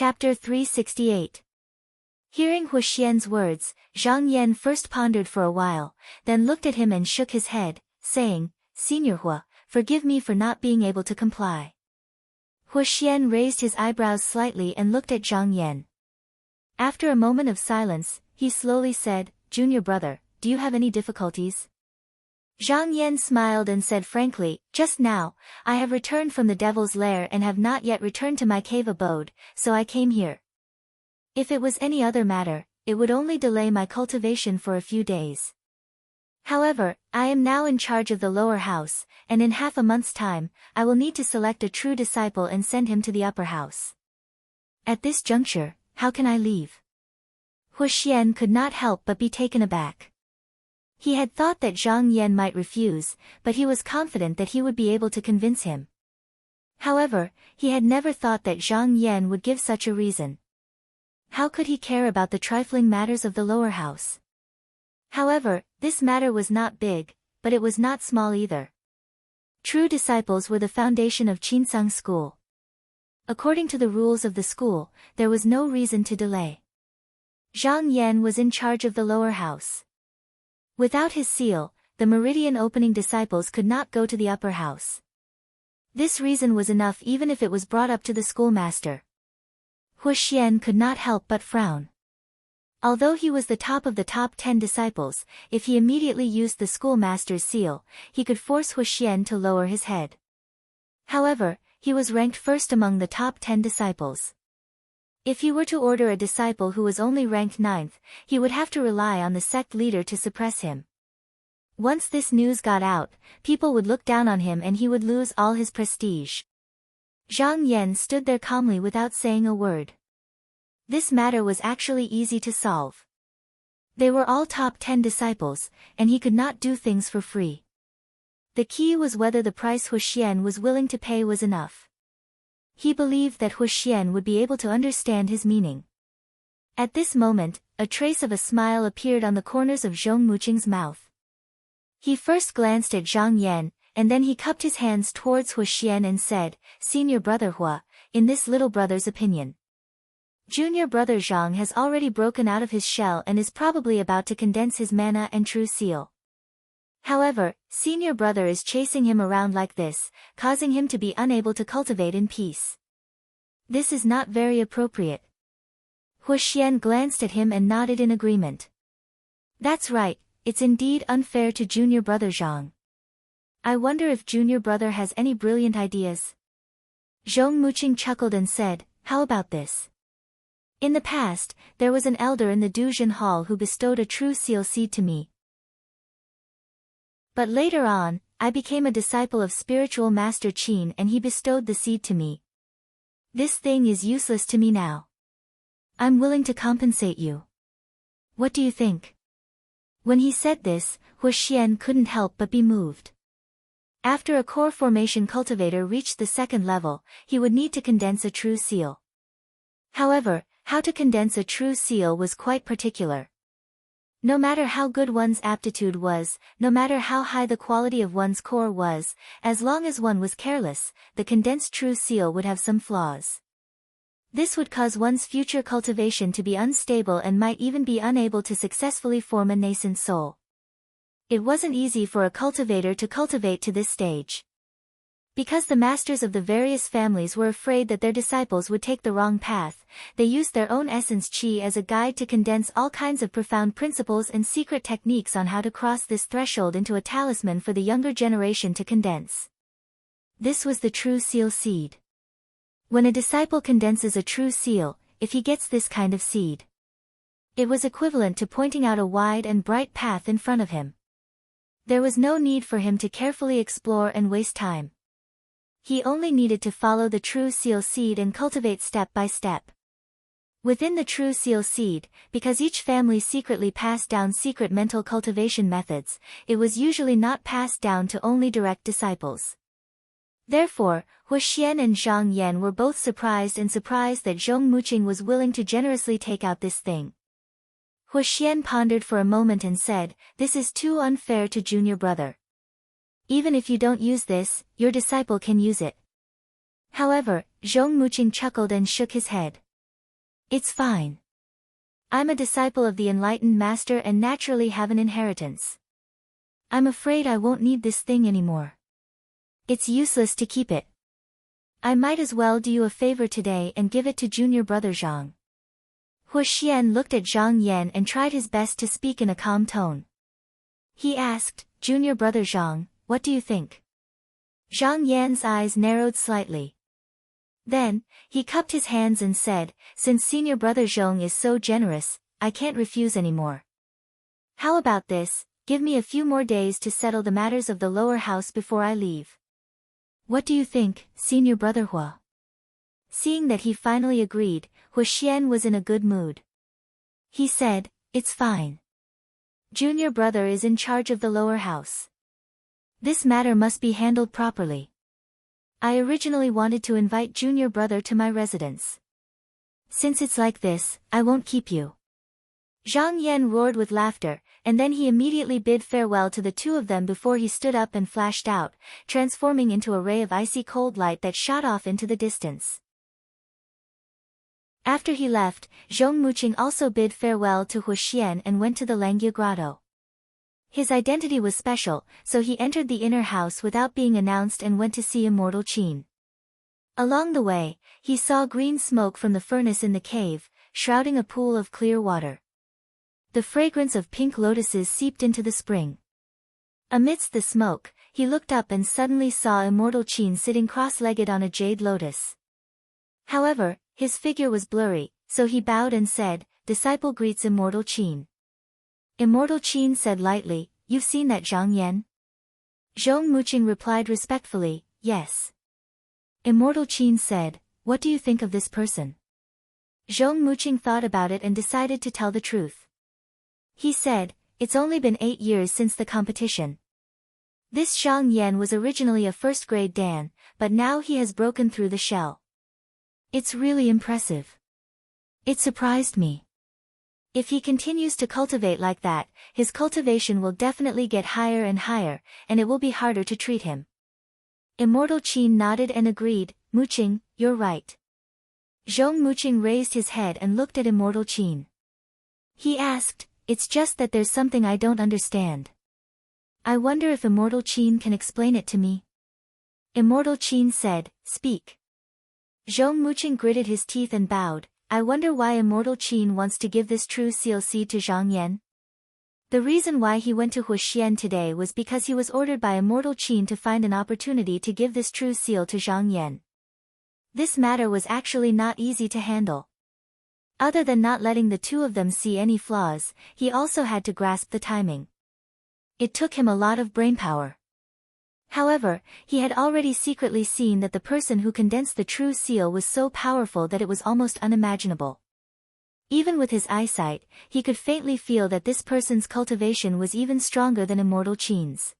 Chapter 368. Hearing Huxian's words, Zhang Yan first pondered for a while, then looked at him and shook his head, saying, "Senior Hua, forgive me for not being able to comply." Huxian raised his eyebrows slightly and looked at Zhang Yan. After a moment of silence, he slowly said, "Junior brother, do you have any difficulties?" Zhang Yan smiled and said frankly, "Just now, I have returned from the devil's lair and have not yet returned to my cave abode, so I came here. If it was any other matter, it would only delay my cultivation for a few days. However, I am now in charge of the lower house, and in half a month's time, I will need to select a true disciple and send him to the upper house. At this juncture, how can I leave?" Huxian could not help but be taken aback. He had thought that Zhang Yan might refuse, but he was confident that he would be able to convince him. However, he had never thought that Zhang Yan would give such a reason. How could he care about the trifling matters of the lower house? However, this matter was not big, but it was not small either. True disciples were the foundation of Qinsang school. According to the rules of the school, there was no reason to delay. Zhang Yan was in charge of the lower house. Without his seal, the meridian opening disciples could not go to the upper house. This reason was enough even if it was brought up to the schoolmaster. Huxian could not help but frown. Although he was the top of the top 10 disciples, if he immediately used the schoolmaster's seal, he could force Huxian to lower his head. However, he was ranked first among the top 10 disciples. If he were to order a disciple who was only ranked 9th, he would have to rely on the sect leader to suppress him. Once this news got out, people would look down on him and he would lose all his prestige. Zhang Yan stood there calmly without saying a word. This matter was actually easy to solve. They were all top 10 disciples, and he could not do things for free. The key was whether the price Huxian was willing to pay was enough. He believed that Huxian would be able to understand his meaning. At this moment, a trace of a smile appeared on the corners of Zhong Muqing's mouth. He first glanced at Zhang Yan, and then he cupped his hands towards Huxian and said, "Senior brother Hua, in this little brother's opinion, junior brother Zhang has already broken out of his shell and is probably about to condense his mana and true seal. However, senior brother is chasing him around like this, causing him to be unable to cultivate in peace. This is not very appropriate." Huxian glanced at him and nodded in agreement. "That's right, it's indeed unfair to junior brother Zhang. I wonder if junior brother has any brilliant ideas." Zhong Muqing chuckled and said, "How about this? In the past, there was an elder in the Duzhen Hall who bestowed a true seal seed to me. But later on, I became a disciple of spiritual master Qin and he bestowed the seed to me. This thing is useless to me now. I'm willing to compensate you. What do you think?" When he said this, Huxian couldn't help but be moved. After a core formation cultivator reached the second level, he would need to condense a true seal. However, how to condense a true seal was quite particular. No matter how good one's aptitude was, no matter how high the quality of one's core was, as long as one was careless, the condensed true seal would have some flaws. This would cause one's future cultivation to be unstable and might even be unable to successfully form a nascent soul. It wasn't easy for a cultivator to cultivate to this stage. Because the masters of the various families were afraid that their disciples would take the wrong path, they used their own essence qi as a guide to condense all kinds of profound principles and secret techniques on how to cross this threshold into a talisman for the younger generation to condense. This was the true seal seed. When a disciple condenses a true seal, if he gets this kind of seed, it was equivalent to pointing out a wide and bright path in front of him. There was no need for him to carefully explore and waste time. He only needed to follow the true seal seed and cultivate step by step. Within the true seal seed, because each family secretly passed down secret mental cultivation methods, it was usually not passed down to only direct disciples. Therefore, Huxian and Zhang Yan were both surprised that Zhong Muqing was willing to generously take out this thing. Huxian pondered for a moment and said, "This is too unfair to junior brother. Even if you don't use this, your disciple can use it." However, Zhong Muqing chuckled and shook his head. It's fine. I'm a disciple of the enlightened master and naturally have an inheritance. I'm afraid I won't need this thing anymore. It's useless to keep it. I might as well do you a favor today and give it to junior brother Zhang. Huoxian looked at Zhang Yan and tried his best to speak in a calm tone. He asked, Junior brother Zhang, what do you think? Zhang Yan's eyes narrowed slightly. Then, he cupped his hands and said, since senior brother Zhong is so generous, I can't refuse anymore. How about this, give me a few more days to settle the matters of the lower house before I leave. What do you think, senior brother Hua? Seeing that he finally agreed, Huoxian was in a good mood. He said, it's fine. Junior brother is in charge of the lower house. This matter must be handled properly. I originally wanted to invite junior brother to my residence. Since it's like this, I won't keep you. Zhang Yan roared with laughter, and then he immediately bid farewell to the two of them before he stood up and flashed out, transforming into a ray of icy cold light that shot off into the distance. After he left, Zhong Muqing also bid farewell to Huoxian and went to the Langyue Grotto. His identity was special, so he entered the inner house without being announced and went to see Immortal Qin. Along the way, he saw green smoke from the furnace in the cave, shrouding a pool of clear water. The fragrance of pink lotuses seeped into the spring. Amidst the smoke, he looked up and suddenly saw Immortal Qin sitting cross-legged on a jade lotus. However, his figure was blurry, so he bowed and said, Disciple greets Immortal Qin. Immortal Qin said lightly, You've seen that Zhang Yan? Zhong Muqing replied respectfully, Yes. Immortal Qin said, What do you think of this person? Zhong Muqing thought about it and decided to tell the truth. He said, It's only been 8 years since the competition. This Zhang Yan was originally a first-grade Dan, but now he has broken through the shell. It's really impressive. It surprised me. If he continues to cultivate like that, his cultivation will definitely get higher and higher, and it will be harder to treat him. Immortal Qin nodded and agreed, Muqing, you're right. Zhong Muqing raised his head and looked at Immortal Qin. He asked, It's just that there's something I don't understand. I wonder if Immortal Qin can explain it to me. Immortal Qin said, Speak. Zhong Muqing gritted his teeth and bowed, I wonder why Immortal Qin wants to give this true seal seed to Zhang Yan. The reason why he went to Huoxian today was because he was ordered by Immortal Qin to find an opportunity to give this true seal to Zhang Yan. This matter was actually not easy to handle. Other than not letting the two of them see any flaws, he also had to grasp the timing. It took him a lot of brainpower. However, he had already secretly seen that the person who condensed the true seal was so powerful that it was almost unimaginable. Even with his eyesight, he could faintly feel that this person's cultivation was even stronger than Immortal Qin's.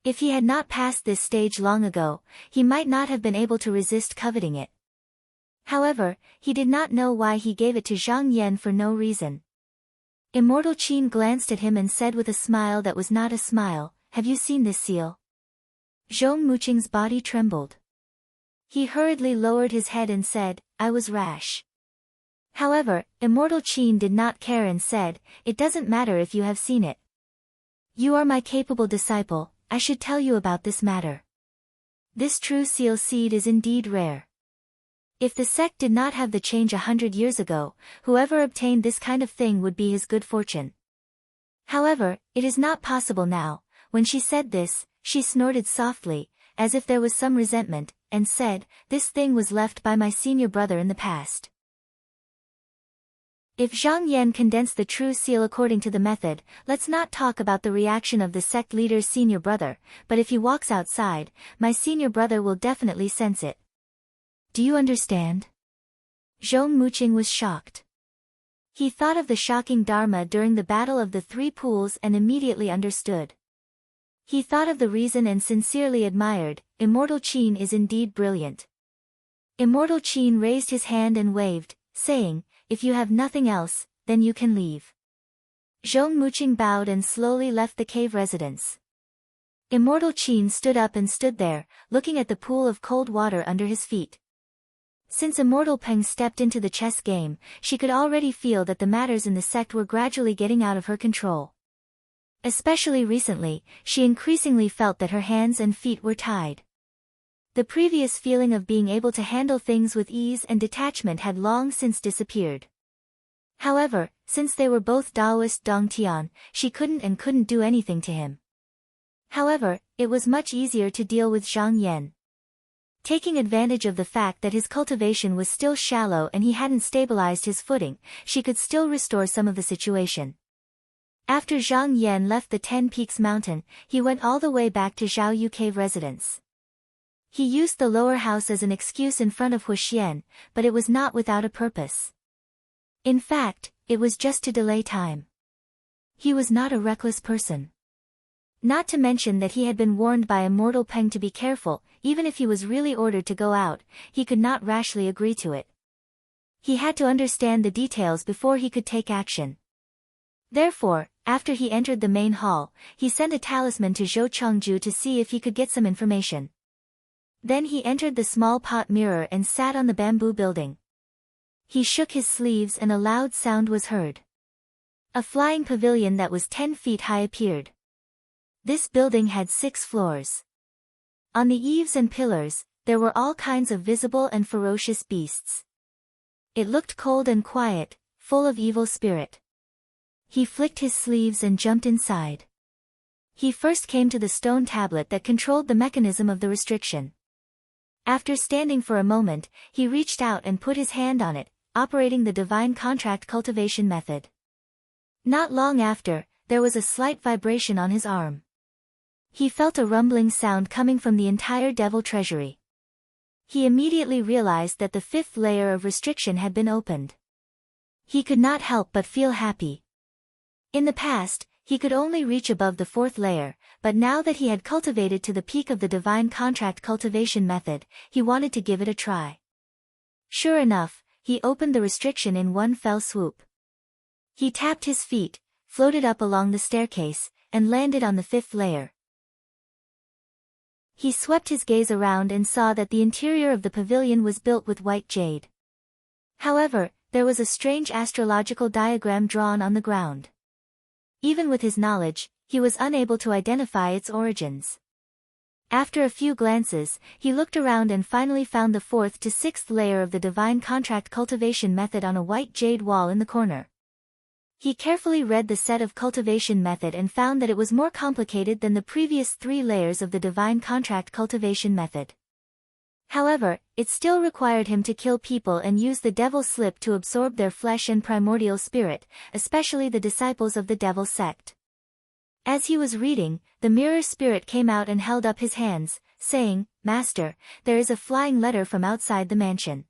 If he had not passed this stage long ago, he might not have been able to resist coveting it. However, he did not know why he gave it to Zhang Yan for no reason. Immortal Qin glanced at him and said with a smile that was not a smile, Have you seen this seal? Zhong Muqing's body trembled. He hurriedly lowered his head and said, I was rash. However, Immortal Qin did not care and said, It doesn't matter if you have seen it. You are my capable disciple, I should tell you about this matter. This true seal seed is indeed rare. If the sect did not have the change 100 years ago, whoever obtained this kind of thing would be his good fortune. However, it is not possible now. When she said this, she snorted softly, as if there was some resentment, and said, This thing was left by my senior brother in the past. If Zhang Yan condensed the true seal according to the method, let's not talk about the reaction of the sect leader's senior brother, but if he walks outside, my senior brother will definitely sense it. Do you understand? Zhong Muqing was shocked. He thought of the shocking Dharma during the Battle of the Three Pools and immediately understood. He thought of the reason and sincerely admired, Immortal Qin is indeed brilliant. Immortal Qin raised his hand and waved, saying, If you have nothing else, then you can leave. Zhong Muqing bowed and slowly left the cave residence. Immortal Qin stood up and stood there, looking at the pool of cold water under his feet. Since Immortal Peng stepped into the chess game, she could already feel that the matters in the sect were gradually getting out of her control. Especially recently, she increasingly felt that her hands and feet were tied. The previous feeling of being able to handle things with ease and detachment had long since disappeared. However, since they were both Taoist Dongtian, she couldn't do anything to him. However, it was much easier to deal with Zhang Yan. Taking advantage of the fact that his cultivation was still shallow and he hadn't stabilized his footing, she could still restore some of the situation. After Zhang Yan left the 10 Peaks mountain, he went all the way back to Zhao Yu Cave residence. He used the lower house as an excuse in front of Huxian, but it was not without a purpose. In fact, it was just to delay time. He was not a reckless person. Not to mention that he had been warned by Immortal Peng to be careful, even if he was really ordered to go out, he could not rashly agree to it. He had to understand the details before he could take action. Therefore, after he entered the main hall, he sent a talisman to Zhou Chengju to see if he could get some information. Then he entered the small pot mirror and sat on the bamboo building. He shook his sleeves and a loud sound was heard. A flying pavilion that was 10 feet high appeared. This building had 6 floors. On the eaves and pillars, there were all kinds of visible and ferocious beasts. It looked cold and quiet, full of evil spirit. He flicked his sleeves and jumped inside. He first came to the stone tablet that controlled the mechanism of the restriction. After standing for a moment, he reached out and put his hand on it, operating the divine contract cultivation method. Not long after, there was a slight vibration on his arm. He felt a rumbling sound coming from the entire devil treasury. He immediately realized that the 5th layer of restriction had been opened. He could not help but feel happy. In the past, he could only reach above the 4th layer, but now that he had cultivated to the peak of the divine contract cultivation method, he wanted to give it a try. Sure enough, he opened the restriction in one fell swoop. He tapped his feet, floated up along the staircase, and landed on the 5th layer. He swept his gaze around and saw that the interior of the pavilion was built with white jade. However, there was a strange astrological diagram drawn on the ground. Even with his knowledge, he was unable to identify its origins. After a few glances, he looked around and finally found the 4th to 6th layer of the divine contract cultivation method on a white jade wall in the corner. He carefully read the set of cultivation method and found that it was more complicated than the previous 3 layers of the divine contract cultivation method. However, it still required him to kill people and use the devil slip to absorb their flesh and primordial spirit, especially the disciples of the devil sect. As he was reading, the mirror spirit came out and held up his hands, saying, "Master, there is a flying letter from outside the mansion.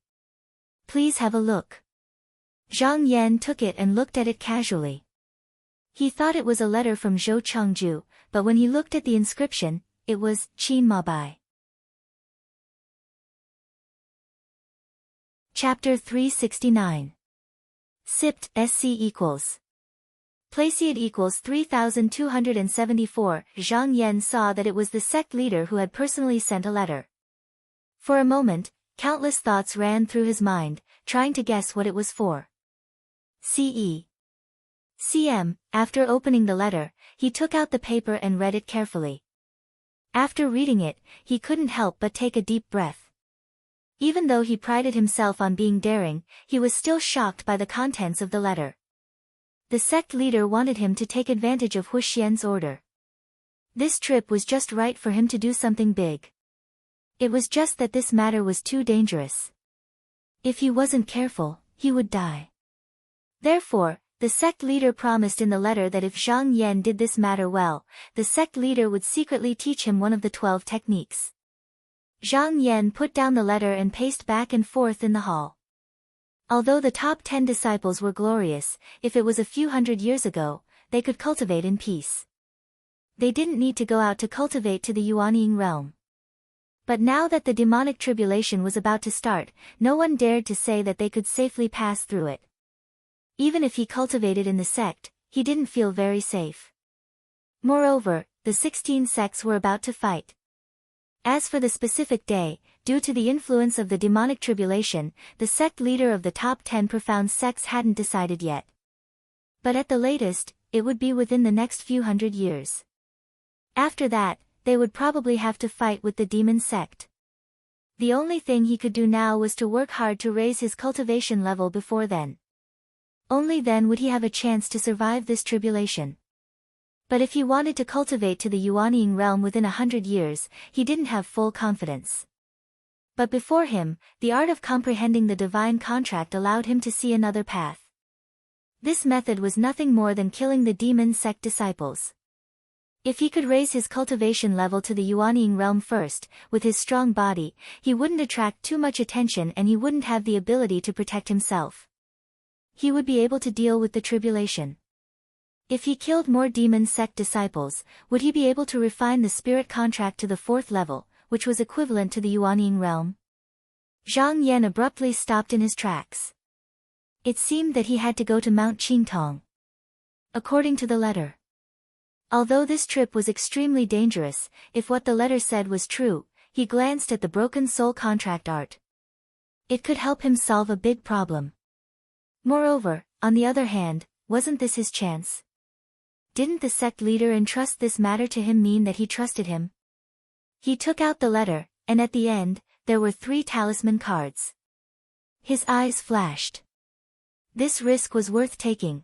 Please have a look." Zhang Yan took it and looked at it casually. He thought it was a letter from Zhou Chengju, but when he looked at the inscription, it was Qin Ma Bai. Chapter 369. Sipt SC equals. Placiate equals 3274. Zhang Yan saw that it was the sect leader who had personally sent a letter. For a moment, countless thoughts ran through his mind, trying to guess what it was for. CM, after opening the letter, he took out the paper and read it carefully. After reading it, he couldn't help but take a deep breath. Even though he prided himself on being daring, he was still shocked by the contents of the letter. The sect leader wanted him to take advantage of Huxian's order. This trip was just right for him to do something big. It was just that this matter was too dangerous. If he wasn't careful, he would die. Therefore, the sect leader promised in the letter that if Zhang Yan did this matter well, the sect leader would secretly teach him one of the 12 techniques. Zhang Yan put down the letter and paced back and forth in the hall. Although the top 10 disciples were glorious, if it was a few hundred years ago, they could cultivate in peace. They didn't need to go out to cultivate to the Yuanying realm. But now that the demonic tribulation was about to start, no one dared to say that they could safely pass through it. Even if he cultivated in the sect, he didn't feel very safe. Moreover, the 16 sects were about to fight. As for the specific day, due to the influence of the demonic tribulation, the sect leader of the top 10 profound sects hadn't decided yet. But at the latest, it would be within the next few hundred years. After that, they would probably have to fight with the demon sect. The only thing he could do now was to work hard to raise his cultivation level before then. Only then would he have a chance to survive this tribulation. But if he wanted to cultivate to the Yuanying realm within 100 years, he didn't have full confidence. But before him, the art of comprehending the divine contract allowed him to see another path. This method was nothing more than killing the demon sect disciples. If he could raise his cultivation level to the Yuanying realm first, with his strong body, he wouldn't attract too much attention and he wouldn't have the ability to protect himself. He would be able to deal with the tribulation. If he killed more demon sect disciples, would he be able to refine the spirit contract to the 4th level, which was equivalent to the Yuanying realm? Zhang Yan abruptly stopped in his tracks. It seemed that he had to go to Mount Qingtong. According to the letter. Although this trip was extremely dangerous, if what the letter said was true, he glanced at the broken soul contract art. It could help him solve a big problem. Moreover, on the other hand, wasn't this his chance? Didn't the sect leader entrust this matter to him mean that he trusted him? He took out the letter, and at the end, there were 3 talisman cards. His eyes flashed. This risk was worth taking.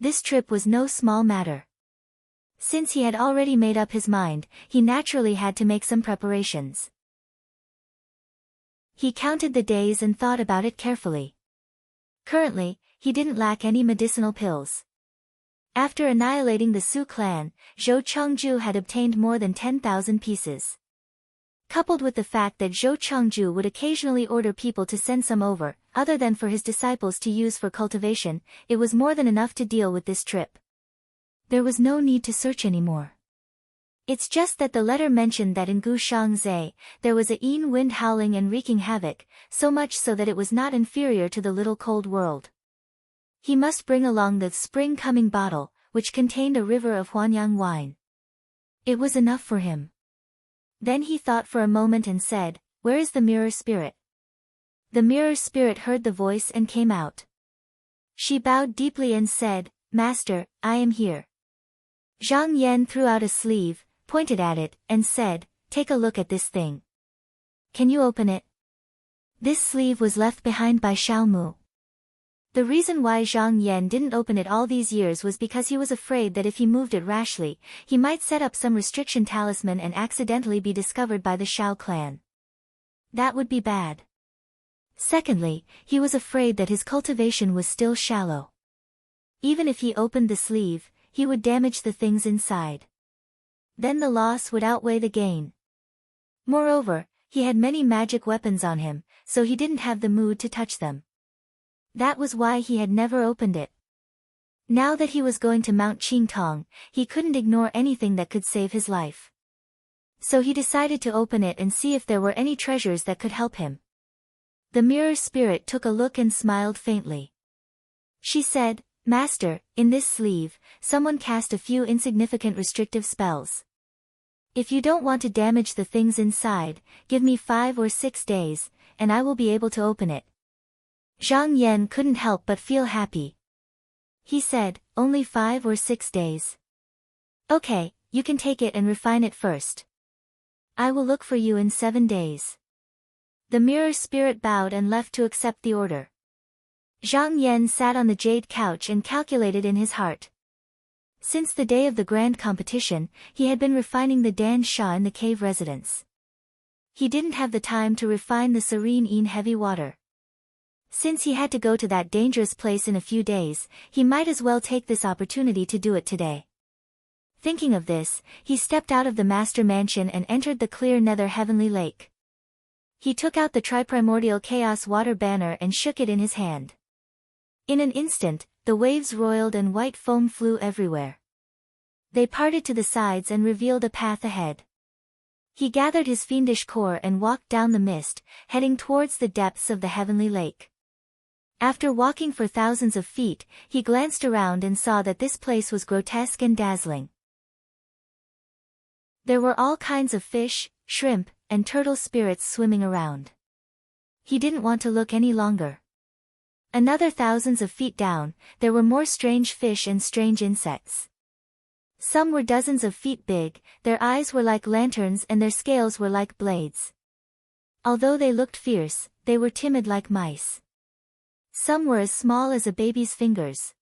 This trip was no small matter. Since he had already made up his mind, he naturally had to make some preparations. He counted the days and thought about it carefully. Currently, he didn't lack any medicinal pills. After annihilating the Su clan, Zhou Chengju had obtained more than 10,000 pieces. Coupled with the fact that Zhou Chengju would occasionally order people to send some over, other than for his disciples to use for cultivation, it was more than enough to deal with this trip. There was no need to search anymore. It's just that the letter mentioned that in Gushangzhe, there was a yin wind howling and wreaking havoc, so much so that it was not inferior to the little cold world. He must bring along the spring coming bottle, which contained a river of Huanyang wine. It was enough for him. Then he thought for a moment and said, "Where is the mirror spirit?" The mirror spirit heard the voice and came out. She bowed deeply and said, "Master, I am here." Zhang Yan threw out a sleeve, pointed at it, and said, "Take a look at this thing. Can you open it?" This sleeve was left behind by Xiaomu. The reason why Zhang Yan didn't open it all these years was because he was afraid that if he moved it rashly, he might set up some restriction talisman and accidentally be discovered by the Shao clan. That would be bad. Secondly, he was afraid that his cultivation was still shallow. Even if he opened the sleeve, he would damage the things inside. Then the loss would outweigh the gain. Moreover, he had many magic weapons on him, so he didn't have the mood to touch them. That was why he had never opened it. Now that he was going to Mount Qingtong, he couldn't ignore anything that could save his life. So he decided to open it and see if there were any treasures that could help him. The mirror spirit took a look and smiled faintly. She said, "Master, in this sleeve, someone cast a few insignificant restrictive spells. If you don't want to damage the things inside, give me 5 or 6 days, and I will be able to open it." Zhang Yan couldn't help but feel happy. He said, "Only 5 or 6 days. Okay, you can take it and refine it first. I will look for you in 7 days." The mirror spirit bowed and left to accept the order. Zhang Yan sat on the jade couch and calculated in his heart. Since the day of the grand competition, he had been refining the Dan Sha in the cave residence. He didn't have the time to refine the serene Yin heavy water. Since he had to go to that dangerous place in a few days, he might as well take this opportunity to do it today. Thinking of this, he stepped out of the master mansion and entered the clear nether heavenly lake. He took out the triprimordial chaos water banner and shook it in his hand. In an instant, the waves roiled and white foam flew everywhere. They parted to the sides and revealed a path ahead. He gathered his fiendish core and walked down the mist, heading towards the depths of the heavenly lake. After walking for thousands of feet, he glanced around and saw that this place was grotesque and dazzling. There were all kinds of fish, shrimp, and turtle spirits swimming around. He didn't want to look any longer. Another thousands of feet down, there were more strange fish and strange insects. Some were dozens of feet big, their eyes were like lanterns and their scales were like blades. Although they looked fierce, they were timid like mice. Some were as small as a baby's fingers.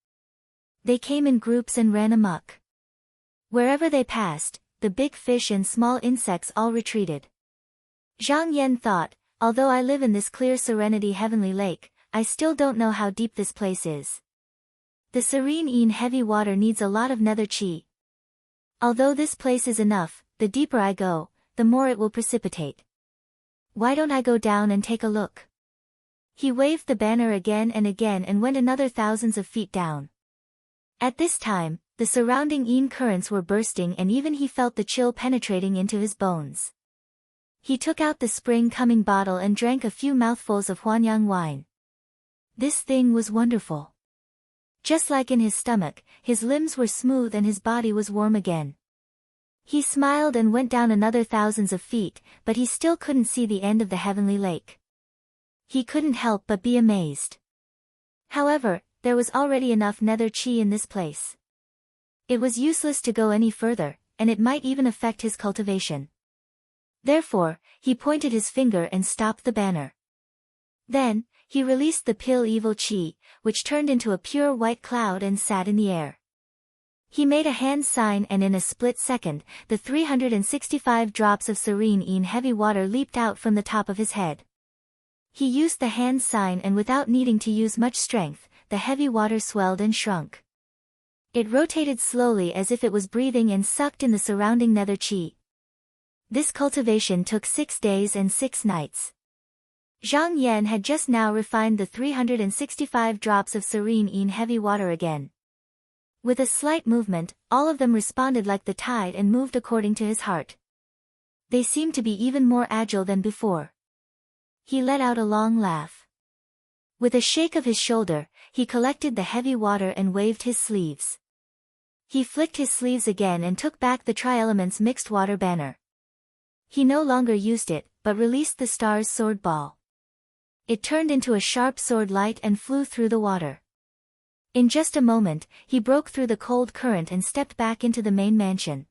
They came in groups and ran amok. Wherever they passed, the big fish and small insects all retreated. Zhang Yan thought, although I live in this clear serenity heavenly lake, I still don't know how deep this place is. The serene heavy water needs a lot of nether chi. Although this place is enough, the deeper I go, the more it will precipitate. Why don't I go down and take a look? He waved the banner again and went another thousands of feet down. At this time, the surrounding currents were bursting and even he felt the chill penetrating into his bones. He took out the spring-coming bottle and drank a few mouthfuls of Huanyang wine. This thing was wonderful. Just like in his stomach, his limbs were smooth and his body was warm again. He smiled and went down another thousands of feet, but he still couldn't see the end of the heavenly lake. He couldn't help but be amazed. However, there was already enough nether chi in this place. It was useless to go any further, and it might even affect his cultivation. Therefore, he pointed his finger and stopped the banner. Then, he released the pale evil chi, which turned into a pure white cloud and sat in the air. He made a hand sign and in a split second, the 365 drops of serene heavy water leaped out from the top of his head. He used the hand sign and without needing to use much strength, the heavy water swelled and shrunk. It rotated slowly as if it was breathing and sucked in the surrounding nether chi. This cultivation took 6 days and 6 nights. Zhang Yan had just now refined the 365 drops of serene heavy water again. With a slight movement, all of them responded like the tide and moved according to his heart. They seemed to be even more agile than before. He let out a long laugh. With a shake of his shoulder, he collected the heavy water and waved his sleeves. He flicked his sleeves again and took back the Tri-Elements mixed water banner. He no longer used it, but released the star's sword ball. It turned into a sharp sword light and flew through the water. In just a moment, he broke through the cold current and stepped back into the main mansion.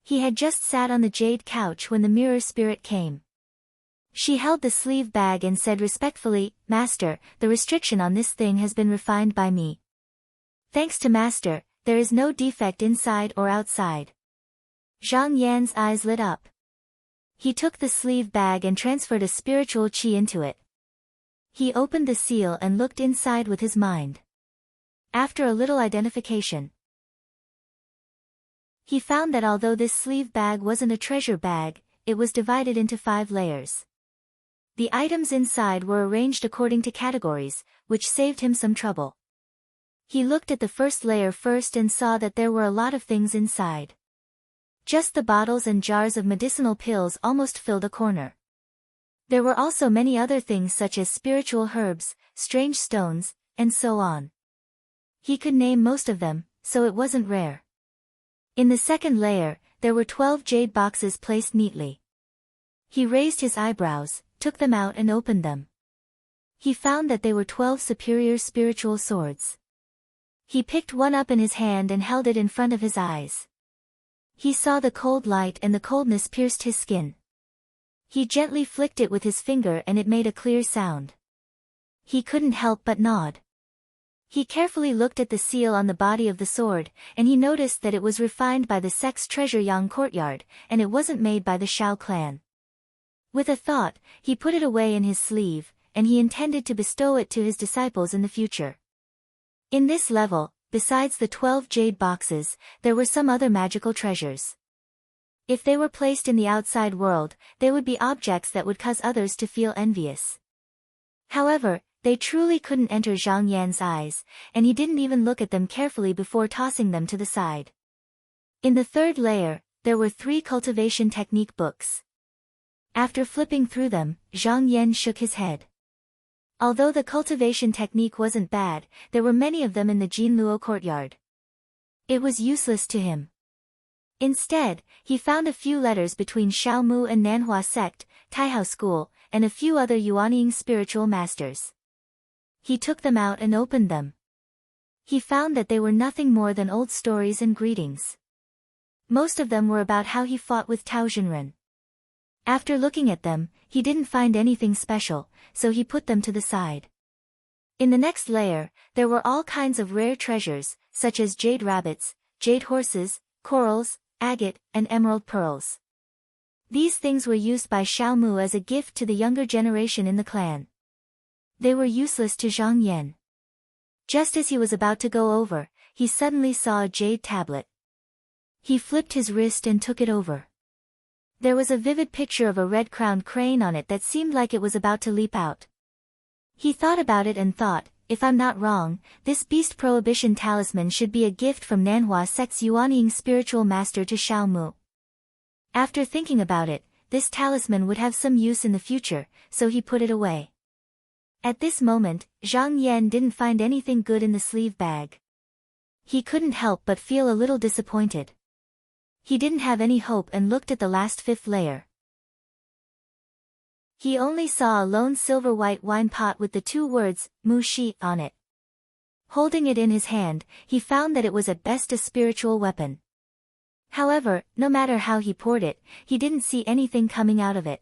He had just sat on the jade couch when the mirror spirit came. She held the sleeve bag and said respectfully, "Master, the restriction on this thing has been refined by me. Thanks to Master, there is no defect inside or outside." Zhang Yan's eyes lit up. He took the sleeve bag and transferred a spiritual chi into it. He opened the seal and looked inside with his mind. After a little identification, he found that although this sleeve bag wasn't a treasure bag, it was divided into 5 layers. The items inside were arranged according to categories, which saved him some trouble. He looked at the first layer first and saw that there were a lot of things inside. Just the bottles and jars of medicinal pills almost filled a corner. There were also many other things such as spiritual herbs, strange stones, and so on. He could name most of them, so it wasn't rare. In the second layer, there were 12 jade boxes placed neatly. He raised his eyebrows, took them out and opened them. He found that they were 12 superior spiritual swords. He picked one up in his hand and held it in front of his eyes. He saw the cold light and the coldness pierced his skin. He gently flicked it with his finger and it made a clear sound. He couldn't help but nod. He carefully looked at the seal on the body of the sword, and he noticed that it was refined by the Sex Treasure Yang courtyard, and it wasn't made by the Shao clan. With a thought, he put it away in his sleeve, and he intended to bestow it to his disciples in the future. In this level, besides the 12 jade boxes, there were some other magical treasures. If they were placed in the outside world, they would be objects that would cause others to feel envious. However, they truly couldn't enter Zhang Yan's eyes, and he didn't even look at them carefully before tossing them to the side. In the third layer, there were 3 cultivation technique books. After flipping through them, Zhang Yan shook his head. Although the cultivation technique wasn't bad, there were many of them in the Jinluo courtyard. It was useless to him. Instead, he found a few letters between Xiaomu and Nanhua sect, Taihao school, and a few other Yuanying spiritual masters. He took them out and opened them. He found that they were nothing more than old stories and greetings. Most of them were about how he fought with Tao Jinren. After looking at them, he didn't find anything special, so he put them to the side. In the next layer, there were all kinds of rare treasures, such as jade rabbits, jade horses, corals, agate, and emerald pearls. These things were used by Xiaomu as a gift to the younger generation in the clan. They were useless to Zhang Yan. Just as he was about to go over, he suddenly saw a jade tablet. He flipped his wrist and took it over. There was a vivid picture of a red-crowned crane on it that seemed like it was about to leap out. He thought about it and thought, if I'm not wrong, this beast prohibition talisman should be a gift from Nanhua sect's Yuanying spiritual master to Xiaomu. After thinking about it, this talisman would have some use in the future, so he put it away. At this moment, Zhang Yan didn't find anything good in the sleeve bag. He couldn't help but feel a little disappointed. He didn't have any hope and looked at the last fifth layer. He only saw a lone silver-white wine pot with the two words, Mu Shi, on it. Holding it in his hand, he found that it was at best a spiritual weapon. However, no matter how he poured it, he didn't see anything coming out of it.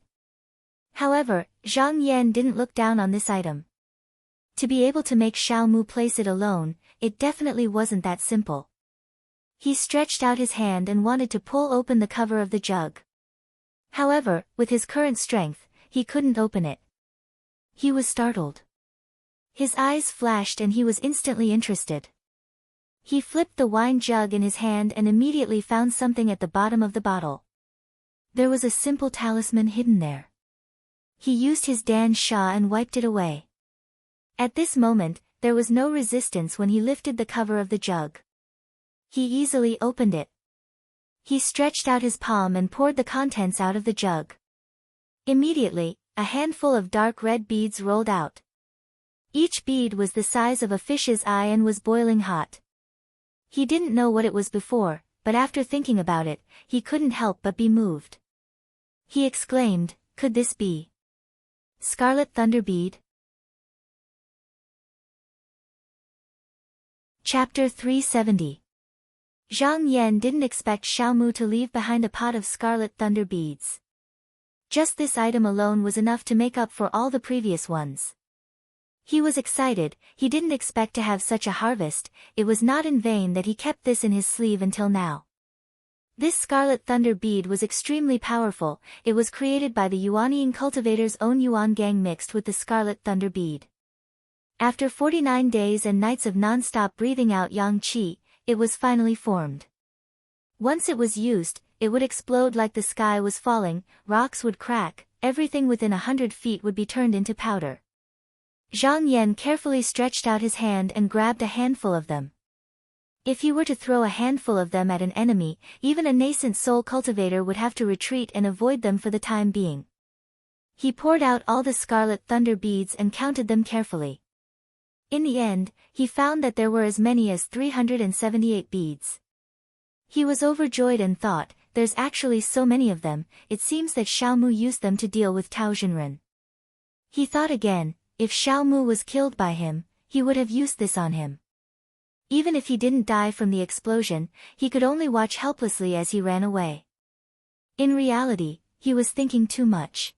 However, Zhang Yan didn't look down on this item. To be able to make Xiaomu place it alone, it definitely wasn't that simple. He stretched out his hand and wanted to pull open the cover of the jug. However, with his current strength, he couldn't open it. He was startled. His eyes flashed and he was instantly interested. He flipped the wine jug in his hand and immediately found something at the bottom of the bottle. There was a simple talisman hidden there. He used his Dan Sha and wiped it away. At this moment, there was no resistance when he lifted the cover of the jug. He easily opened it. He stretched out his palm and poured the contents out of the jug. Immediately, a handful of dark red beads rolled out. Each bead was the size of a fish's eye and was boiling hot. He didn't know what it was before, but after thinking about it, he couldn't help but be moved. He exclaimed, "Could this be Scarlet Thunder Bead?" Chapter 370. Zhang Yan didn't expect Xiaomu to leave behind a pot of scarlet thunder beads. Just this item alone was enough to make up for all the previous ones. He was excited, he didn't expect to have such a harvest, it was not in vain that he kept this in his sleeve until now. This scarlet thunder bead was extremely powerful, it was created by the Yuanying cultivator's own Yuan gang mixed with the scarlet thunder bead. After 49 days and nights of non-stop breathing out yang qi, it was finally formed. Once it was used, it would explode like the sky was falling, rocks would crack, everything within 100 feet would be turned into powder. Zhang Yan carefully stretched out his hand and grabbed a handful of them. If he were to throw a handful of them at an enemy, even a nascent soul cultivator would have to retreat and avoid them for the time being. He poured out all the scarlet thunder beads and counted them carefully. In the end, he found that there were as many as 378 beads. He was overjoyed and thought, there's actually so many of them, it seems that Xiaomu used them to deal with Tao Jinren. He thought again, if Xiaomu was killed by him, he would have used this on him. Even if he didn't die from the explosion, he could only watch helplessly as he ran away. In reality, he was thinking too much.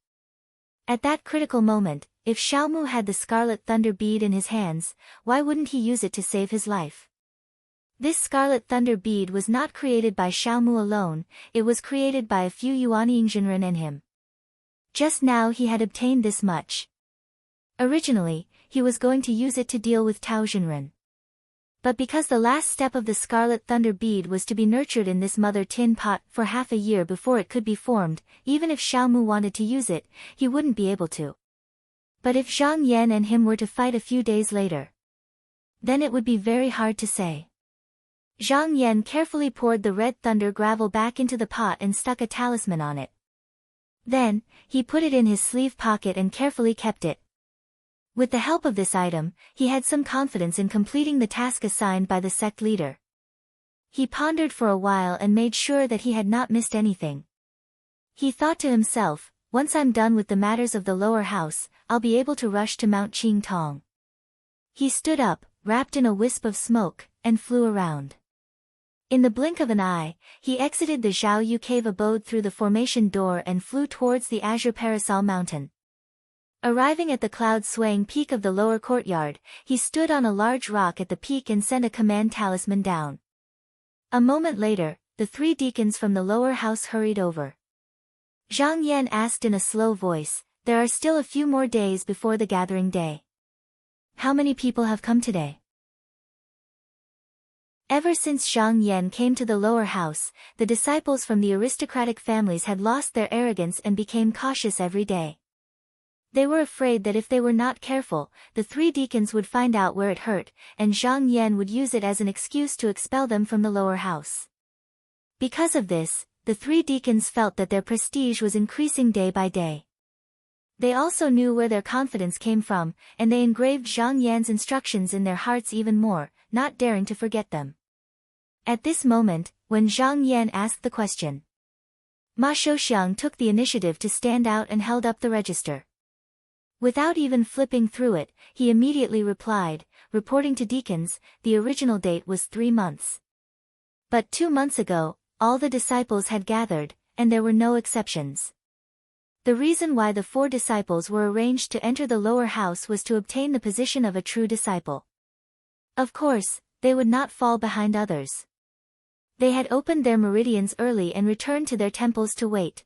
At that critical moment, if Xiaomu had the scarlet thunder bead in his hands, why wouldn't he use it to save his life? This scarlet thunder bead was not created by Xiaomu alone, it was created by a few Yuanying Jinren and him. Just now he had obtained this much. Originally, he was going to use it to deal with Tao Jinren. But because the last step of the scarlet thunder bead was to be nurtured in this mother tin pot for half a year before it could be formed, even if Xiaomu wanted to use it, he wouldn't be able to. But if Zhang Yan and him were to fight a few days later, then it would be very hard to say. Zhang Yan carefully poured the red thunder gravel back into the pot and stuck a talisman on it. Then, he put it in his sleeve pocket and carefully kept it. With the help of this item, he had some confidence in completing the task assigned by the sect leader. He pondered for a while and made sure that he had not missed anything. He thought to himself, once I'm done with the matters of the lower house, I'll be able to rush to Mount Qingtong. He stood up, wrapped in a wisp of smoke, and flew around. In the blink of an eye, he exited the Zhao Yu cave abode through the formation door and flew towards the Azure Parasol Mountain. Arriving at the cloud-swaying peak of the lower courtyard, he stood on a large rock at the peak and sent a command talisman down. A moment later, the 3 deacons from the lower house hurried over. Zhang Yan asked in a slow voice, "There are still a few more days before the gathering day. How many people have come today?" Ever since Zhang Yan came to the lower house, the disciples from the aristocratic families had lost their arrogance and became cautious every day. They were afraid that if they were not careful, the 3 deacons would find out where it hurt, and Zhang Yan would use it as an excuse to expel them from the lower house. Because of this, the 3 deacons felt that their prestige was increasing day by day. They also knew where their confidence came from, and they engraved Zhang Yan's instructions in their hearts even more, not daring to forget them. At this moment, when Zhang Yan asked the question, Ma Shouxiang took the initiative to stand out and held up the register. Without even flipping through it, he immediately replied, reporting to deacons, the original date was 3 months. But 2 months ago, all the disciples had gathered, and there were no exceptions. The reason why the 4 disciples were arranged to enter the lower house was to obtain the position of a true disciple. Of course, they would not fall behind others. They had opened their meridians early and returned to their temples to wait.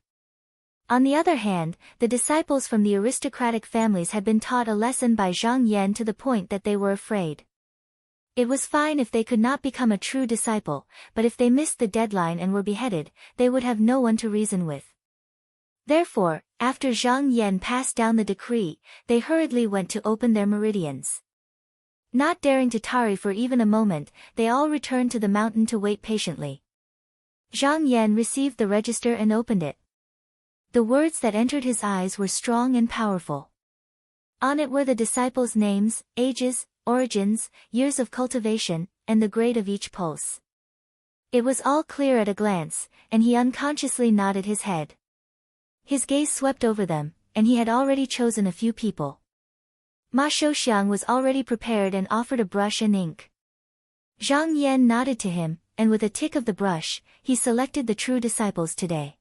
On the other hand, the disciples from the aristocratic families had been taught a lesson by Zhang Yan to the point that they were afraid. It was fine if they could not become a true disciple, but if they missed the deadline and were beheaded, they would have no one to reason with. Therefore, after Zhang Yan passed down the decree, they hurriedly went to open their meridians. Not daring to tarry for even a moment, they all returned to the mountain to wait patiently. Zhang Yan received the register and opened it. The words that entered his eyes were strong and powerful. On it were the disciples' names, ages, origins, years of cultivation, and the grade of each pulse. It was all clear at a glance, and he unconsciously nodded his head. His gaze swept over them, and he had already chosen a few people. Ma Shouxiang was already prepared and offered a brush and ink. Zhang Yan nodded to him, and with a tick of the brush, he selected the true disciples today.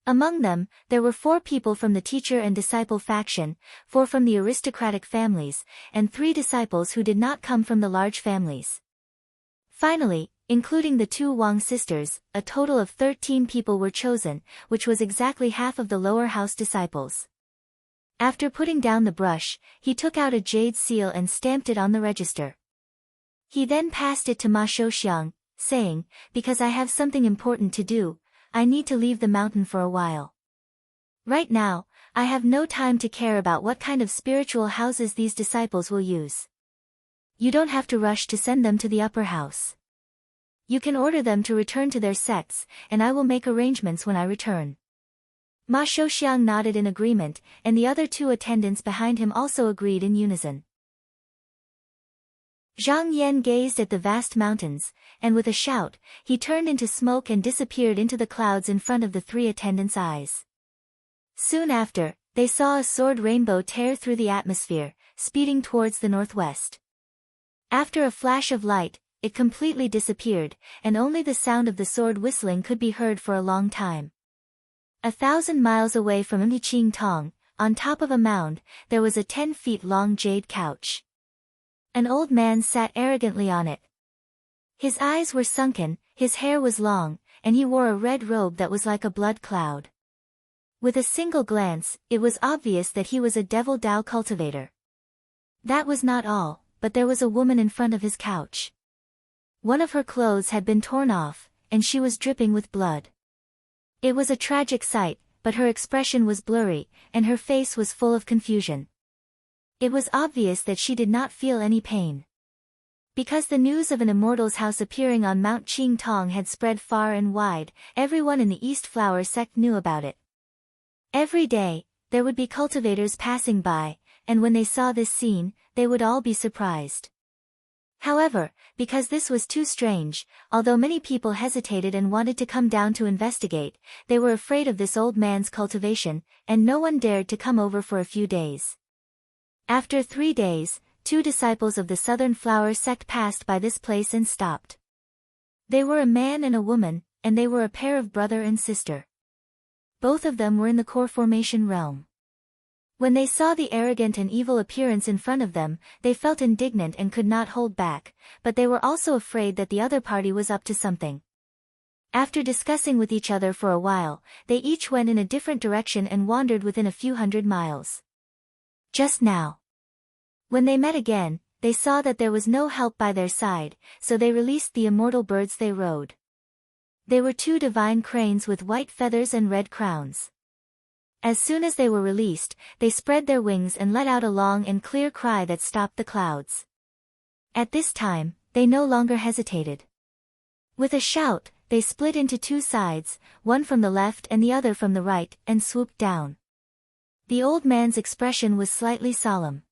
Among them, there were 4 people from the teacher and disciple faction, 4 from the aristocratic families, and 3 disciples who did not come from the large families. Finally, including the 2 Wang sisters, a total of 13 people were chosen, which was exactly half of the lower house disciples. After putting down the brush, he took out a jade seal and stamped it on the register. He then passed it to Ma Shouxiang, saying, "Because I have something important to do, I need to leave the mountain for a while. Right now, I have no time to care about what kind of spiritual houses these disciples will use. You don't have to rush to send them to the upper house. You can order them to return to their sects, and I will make arrangements when I return." Ma Shouxiang nodded in agreement, and the other 2 attendants behind him also agreed in unison. Zhang Yan gazed at the vast mountains, and with a shout, he turned into smoke and disappeared into the clouds in front of the 3 attendants' eyes. Soon after, they saw a sword rainbow tear through the atmosphere, speeding towards the northwest. After a flash of light, it completely disappeared, and only the sound of the sword whistling could be heard for a long time. 1,000 miles away from Qingtong, on top of a mound, there was a 10 feet long jade couch. An old man sat arrogantly on it. His eyes were sunken, his hair was long, and he wore a red robe that was like a blood cloud. With a single glance, it was obvious that he was a devil Dao cultivator. That was not all, but there was a woman in front of his couch. One of her clothes had been torn off, and she was dripping with blood. It was a tragic sight, but her expression was blurry, and her face was full of confusion. It was obvious that she did not feel any pain. Because the news of an immortal's house appearing on Mount Qingtong had spread far and wide, everyone in the East Flower sect knew about it. Every day, there would be cultivators passing by, and when they saw this scene, they would all be surprised. However, because this was too strange, although many people hesitated and wanted to come down to investigate, they were afraid of this old man's cultivation, and no one dared to come over for a few days. After 3 days, 2 disciples of the Southern Flower sect passed by this place and stopped. They were a man and a woman, and they were a pair of brother and sister. Both of them were in the core formation realm. When they saw the arrogant and evil appearance in front of them, they felt indignant and could not hold back, but they were also afraid that the other party was up to something. After discussing with each other for a while, they each went in a different direction and wandered within a few hundred miles. Just now, when they met again, they saw that there was no help by their side, so they released the immortal birds they rode. They were 2 divine cranes with white feathers and red crowns. As soon as they were released, they spread their wings and let out a long and clear cry that stopped the clouds. At this time, they no longer hesitated. With a shout, they split into 2 sides, one from the left and the other from the right, and swooped down. The old man's expression was slightly solemn.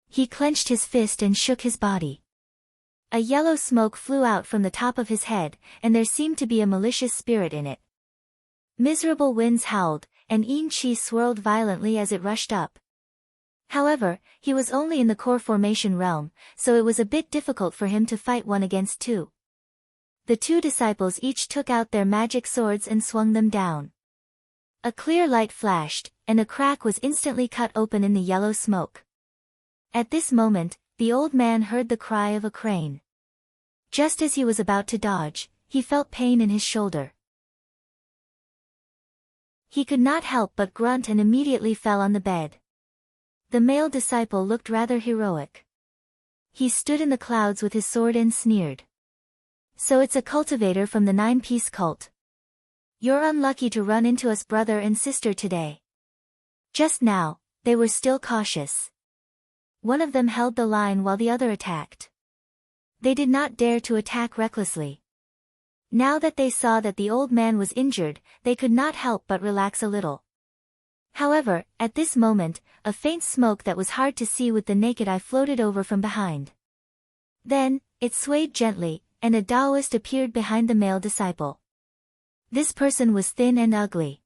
He clenched his fist and shook his body. A yellow smoke flew out from the top of his head, and there seemed to be a malicious spirit in it. Miserable winds howled, and yin qi swirled violently as it rushed up. However, he was only in the core formation realm, so it was a bit difficult for him to fight 1 against 2. The 2 disciples each took out their magic swords and swung them down. A clear light flashed, and a crack was instantly cut open in the yellow smoke. At this moment, the old man heard the cry of a crane. Just as he was about to dodge, he felt pain in his shoulder. He could not help but grunt and immediately fell on the bed. The male disciple looked rather heroic. He stood in the clouds with his sword and sneered. So it's a cultivator from the 9-piece cult. You're unlucky to run into us brother and sister today. Just now, they were still cautious. One of them held the line while the other attacked. They did not dare to attack recklessly. Now that they saw that the old man was injured, they could not help but relax a little. However, at this moment, a faint smoke that was hard to see with the naked eye floated over from behind. Then, it swayed gently, and a Taoist appeared behind the male disciple. This person was thin and ugly.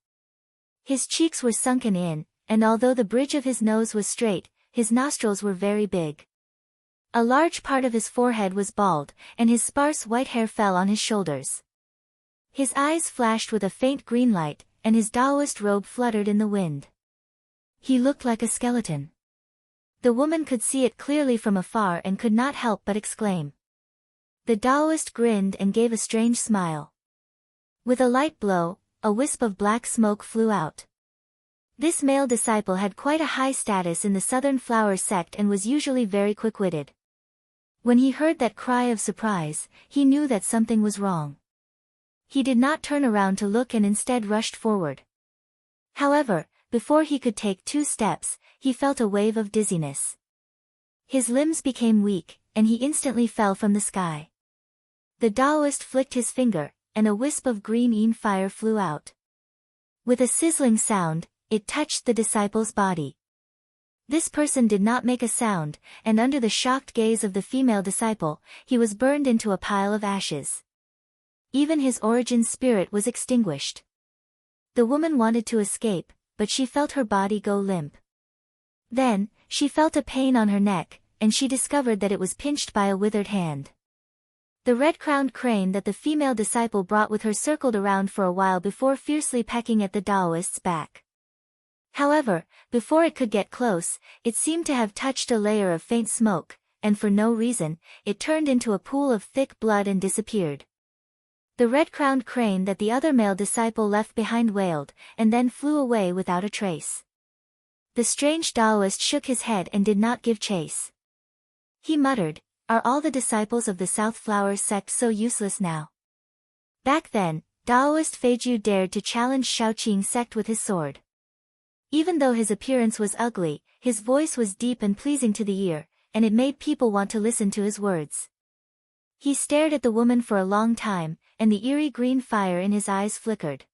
His cheeks were sunken in, and although the bridge of his nose was straight, his nostrils were very big. A large part of his forehead was bald, and his sparse white hair fell on his shoulders. His eyes flashed with a faint green light, and his Taoist robe fluttered in the wind. He looked like a skeleton. The woman could see it clearly from afar and could not help but exclaim. The Taoist grinned and gave a strange smile. With a light blow, a wisp of black smoke flew out. This male disciple had quite a high status in the Southern Flower sect and was usually very quick-witted. When he heard that cry of surprise, he knew that something was wrong. He did not turn around to look and instead rushed forward. However, before he could take 2 steps, he felt a wave of dizziness. His limbs became weak, and he instantly fell from the sky. The Taoist flicked his finger, and a wisp of green yin fire flew out. With a sizzling sound, it touched the disciple's body. This person did not make a sound, and under the shocked gaze of the female disciple, he was burned into a pile of ashes. Even his origin spirit was extinguished. The woman wanted to escape, but she felt her body go limp. Then, she felt a pain on her neck, and she discovered that it was pinched by a withered hand. The red-crowned crane that the female disciple brought with her circled around for a while before fiercely pecking at the Taoist's back. However, before it could get close, it seemed to have touched a layer of faint smoke, and for no reason, it turned into a pool of thick blood and disappeared. The red-crowned crane that the other male disciple left behind wailed, and then flew away without a trace. The strange Taoist shook his head and did not give chase. He muttered, "Are all the disciples of the South Flower sect so useless now?" Back then, Taoist Feiju dared to challenge Shaoqing sect with his sword. Even though his appearance was ugly, his voice was deep and pleasing to the ear, and it made people want to listen to his words. He stared at the woman for a long time, and the eerie green fire in his eyes flickered.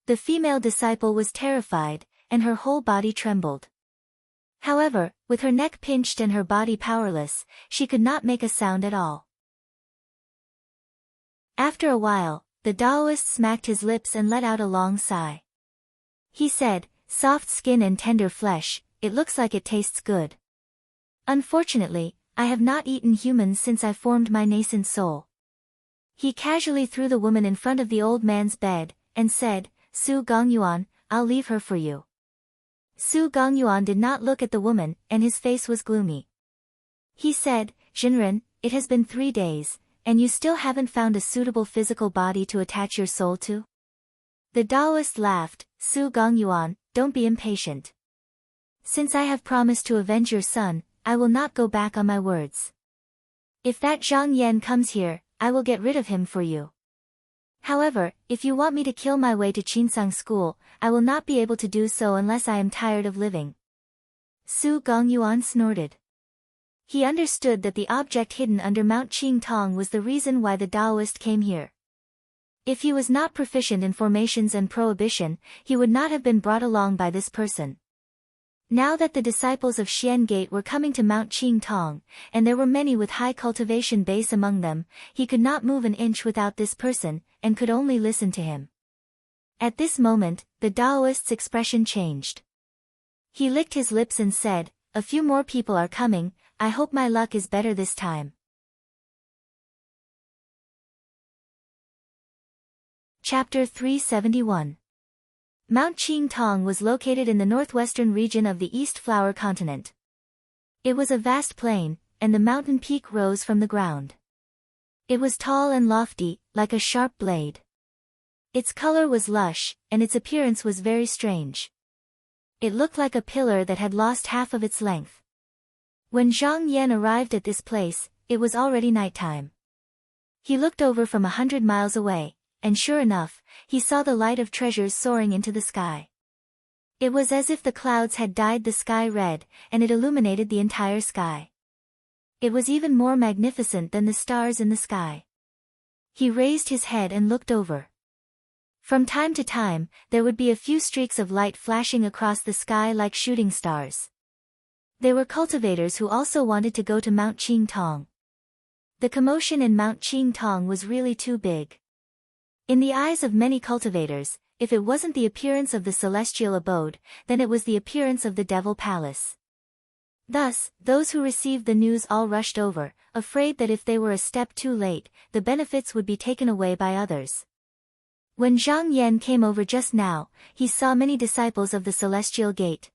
The female disciple was terrified, and her whole body trembled. However, with her neck pinched and her body powerless, she could not make a sound at all. After a while, the Taoist smacked his lips and let out a long sigh. He said, "Soft skin and tender flesh, it looks like it tastes good. Unfortunately, I have not eaten humans since I formed my nascent soul." He casually threw the woman in front of the old man's bed, and said, "Su Gongyuan, I'll leave her for you." Su Gongyuan did not look at the woman, and his face was gloomy. He said, "Jinren, it has been 3 days, and you still haven't found a suitable physical body to attach your soul to?" The Taoist laughed, "Su Gongyuan, don't be impatient. Since I have promised to avenge your son, I will not go back on my words. If that Zhang Yan comes here, I will get rid of him for you. However, if you want me to kill my way to Qinsang School, I will not be able to do so unless I am tired of living." Su Gongyuan snorted. He understood that the object hidden under Mount Qingtong was the reason why the Taoist came here. If he was not proficient in formations and prohibition, he would not have been brought along by this person. Now that the disciples of Xian Gate were coming to Mount Qingtong, and there were many with high cultivation base among them, he could not move an inch without this person, and could only listen to him. At this moment, the Taoist's expression changed. He licked his lips and said, "A few more people are coming, I hope my luck is better this time." Chapter 371. Mount Qingtong was located in the northwestern region of the East Flower Continent. It was a vast plain, and the mountain peak rose from the ground. It was tall and lofty, like a sharp blade. Its color was lush, and its appearance was very strange. It looked like a pillar that had lost half of its length. When Zhang Yan arrived at this place, it was already nighttime. He looked over from 100 miles away, and sure enough, he saw the light of treasures soaring into the sky. It was as if the clouds had dyed the sky red, and it illuminated the entire sky. It was even more magnificent than the stars in the sky. He raised his head and looked over. From time to time, there would be a few streaks of light flashing across the sky like shooting stars. They were cultivators who also wanted to go to Mount Qingtong. The commotion in Mount Qingtong was really too big. In the eyes of many cultivators, if it wasn't the appearance of the celestial abode, then it was the appearance of the Devil Palace. Thus, those who received the news all rushed over, afraid that if they were a step too late, the benefits would be taken away by others. When Zhang Yan came over just now, he saw many disciples of the Celestial Gate.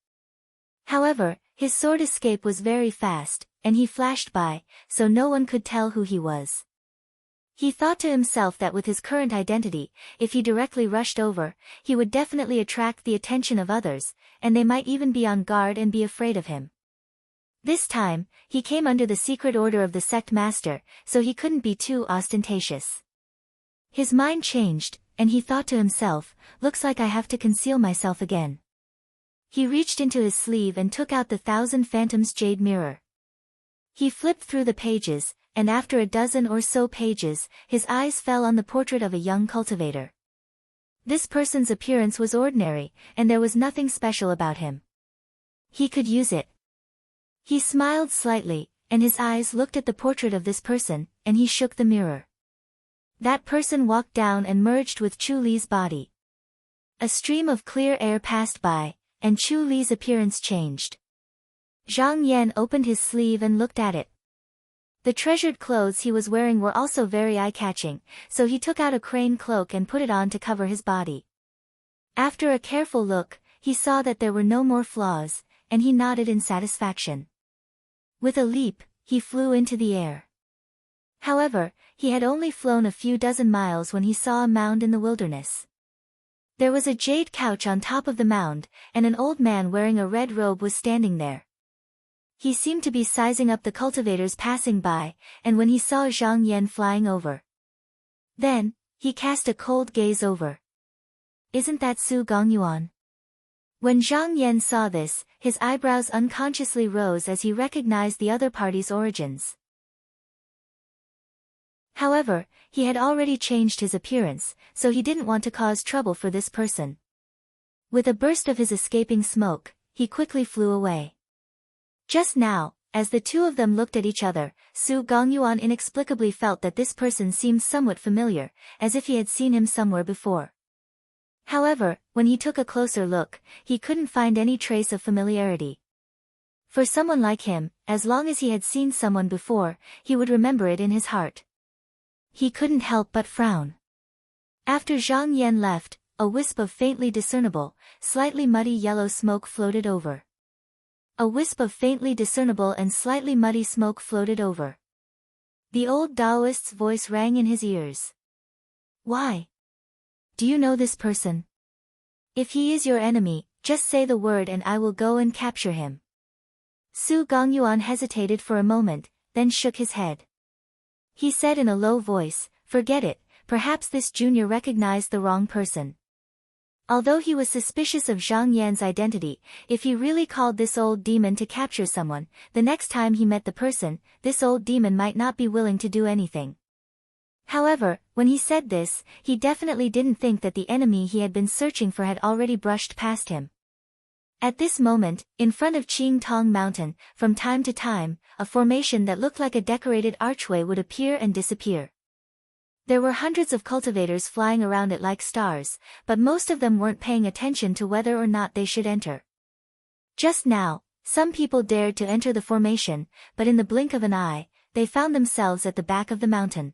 However, his sword escape was very fast, and he flashed by, so no one could tell who he was. He thought to himself that with his current identity, if he directly rushed over, he would definitely attract the attention of others, and they might even be on guard and be afraid of him. This time, he came under the secret order of the sect master, so he couldn't be too ostentatious. His mind changed, and he thought to himself, "Looks like I have to conceal myself again." He reached into his sleeve and took out the Thousand Phantoms jade mirror. He flipped through the pages, and after a dozen or so pages, his eyes fell on the portrait of a young cultivator. This person's appearance was ordinary, and there was nothing special about him. He could use it. He smiled slightly, and his eyes looked at the portrait of this person, and he shook the mirror. That person walked down and merged with Chu Li's body. A stream of clear air passed by, and Chu Li's appearance changed. Zhang Yan opened his sleeve and looked at it. The treasured clothes he was wearing were also very eye-catching, so he took out a crane cloak and put it on to cover his body. After a careful look, he saw that there were no more flaws, and he nodded in satisfaction. With a leap, he flew into the air. However, he had only flown a few dozen miles when he saw a mound in the wilderness. There was a jade couch on top of the mound, and an old man wearing a red robe was standing there. He seemed to be sizing up the cultivators passing by, and when he saw Zhang Yan flying over. Then, he cast a cold gaze over. "Isn't that Su Gongyuan?" When Zhang Yan saw this, his eyebrows unconsciously rose as he recognized the other party's origins. However, he had already changed his appearance, so he didn't want to cause trouble for this person. With a burst of his escaping smoke, he quickly flew away. Just now, as the two of them looked at each other, Su Gongyuan inexplicably felt that this person seemed somewhat familiar, as if he had seen him somewhere before. However, when he took a closer look, he couldn't find any trace of familiarity. For someone like him, as long as he had seen someone before, he would remember it in his heart. He couldn't help but frown. After Zhang Yan left, a wisp of faintly discernible, slightly muddy yellow smoke floated over. A wisp of faintly discernible and slightly muddy smoke floated over. The old Taoist's voice rang in his ears. Why? Do you know this person? If he is your enemy, just say the word and I will go and capture him. Su Gongyuan hesitated for a moment, then shook his head. He said in a low voice, forget it, perhaps this junior recognized the wrong person. Although he was suspicious of Zhang Yan's identity, if he really called this old demon to capture someone, the next time he met the person, this old demon might not be willing to do anything. However, when he said this, he definitely didn't think that the enemy he had been searching for had already brushed past him. At this moment, in front of Qingtong Mountain, from time to time, a formation that looked like a decorated archway would appear and disappear. There were hundreds of cultivators flying around it like stars, but most of them weren't paying attention to whether or not they should enter. Just now, some people dared to enter the formation, but in the blink of an eye, they found themselves at the back of the mountain.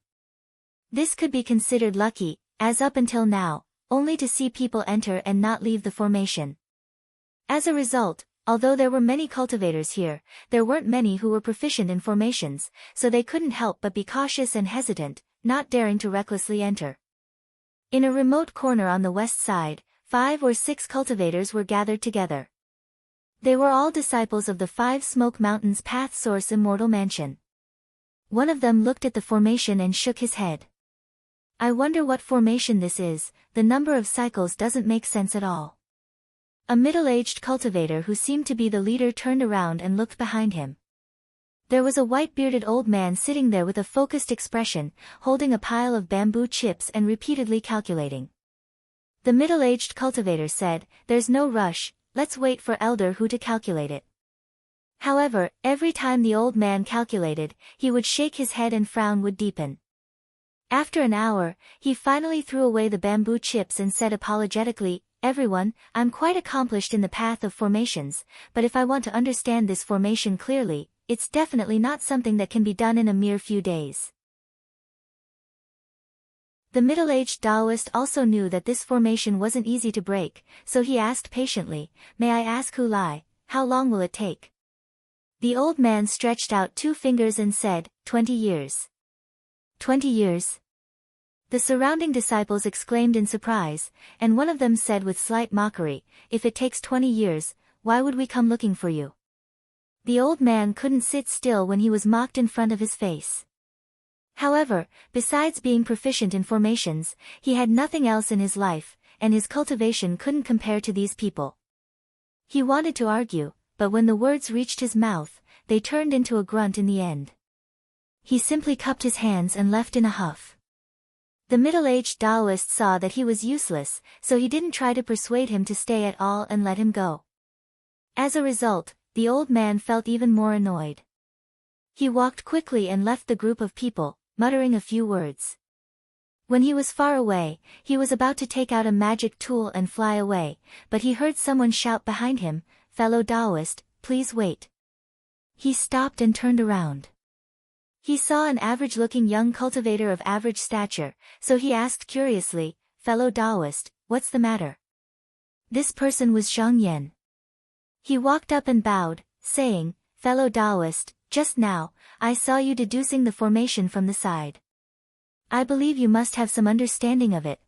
This could be considered lucky, as up until now, only to see people enter and not leave the formation. As a result, although there were many cultivators here, there weren't many who were proficient in formations, so they couldn't help but be cautious and hesitant, not daring to recklessly enter. In a remote corner on the west side, 5 or 6 cultivators were gathered together. They were all disciples of the 5 Smoke Mountains Path Source Immortal Mansion. One of them looked at the formation and shook his head. I wonder what formation this is, the number of cycles doesn't make sense at all. A middle-aged cultivator who seemed to be the leader turned around and looked behind him. There was a white-bearded old man sitting there with a focused expression, holding a pile of bamboo chips and repeatedly calculating. The middle-aged cultivator said, there's no rush, let's wait for Elder Hu to calculate it. However, every time the old man calculated, he would shake his head and frown would deepen. After an hour, he finally threw away the bamboo chips and said apologetically, everyone, I'm quite accomplished in the path of formations, but if I want to understand this formation clearly, it's definitely not something that can be done in a mere few days. The middle-aged Taoist also knew that this formation wasn't easy to break, so he asked patiently, may I ask Hu Lai, how long will it take? The old man stretched out 2 fingers and said, 20 years. 20 years? The surrounding disciples exclaimed in surprise, and one of them said with slight mockery, if it takes 20 years, why would we come looking for you? The old man couldn't sit still when he was mocked in front of his face. However, besides being proficient in formations, he had nothing else in his life, and his cultivation couldn't compare to these people. He wanted to argue, but when the words reached his mouth, they turned into a grunt in the end. He simply cupped his hands and left in a huff. The middle-aged Taoist saw that he was useless, so he didn't try to persuade him to stay at all and let him go. As a result, the old man felt even more annoyed. He walked quickly and left the group of people, muttering a few words. When he was far away, he was about to take out a magic tool and fly away, but he heard someone shout behind him, fellow Taoist, please wait. He stopped and turned around. He saw an average-looking young cultivator of average stature, so he asked curiously, fellow Taoist, what's the matter? This person was Zhang Yan. He walked up and bowed, saying, fellow Taoist, just now, I saw you deducing the formation from the side. I believe you must have some understanding of it.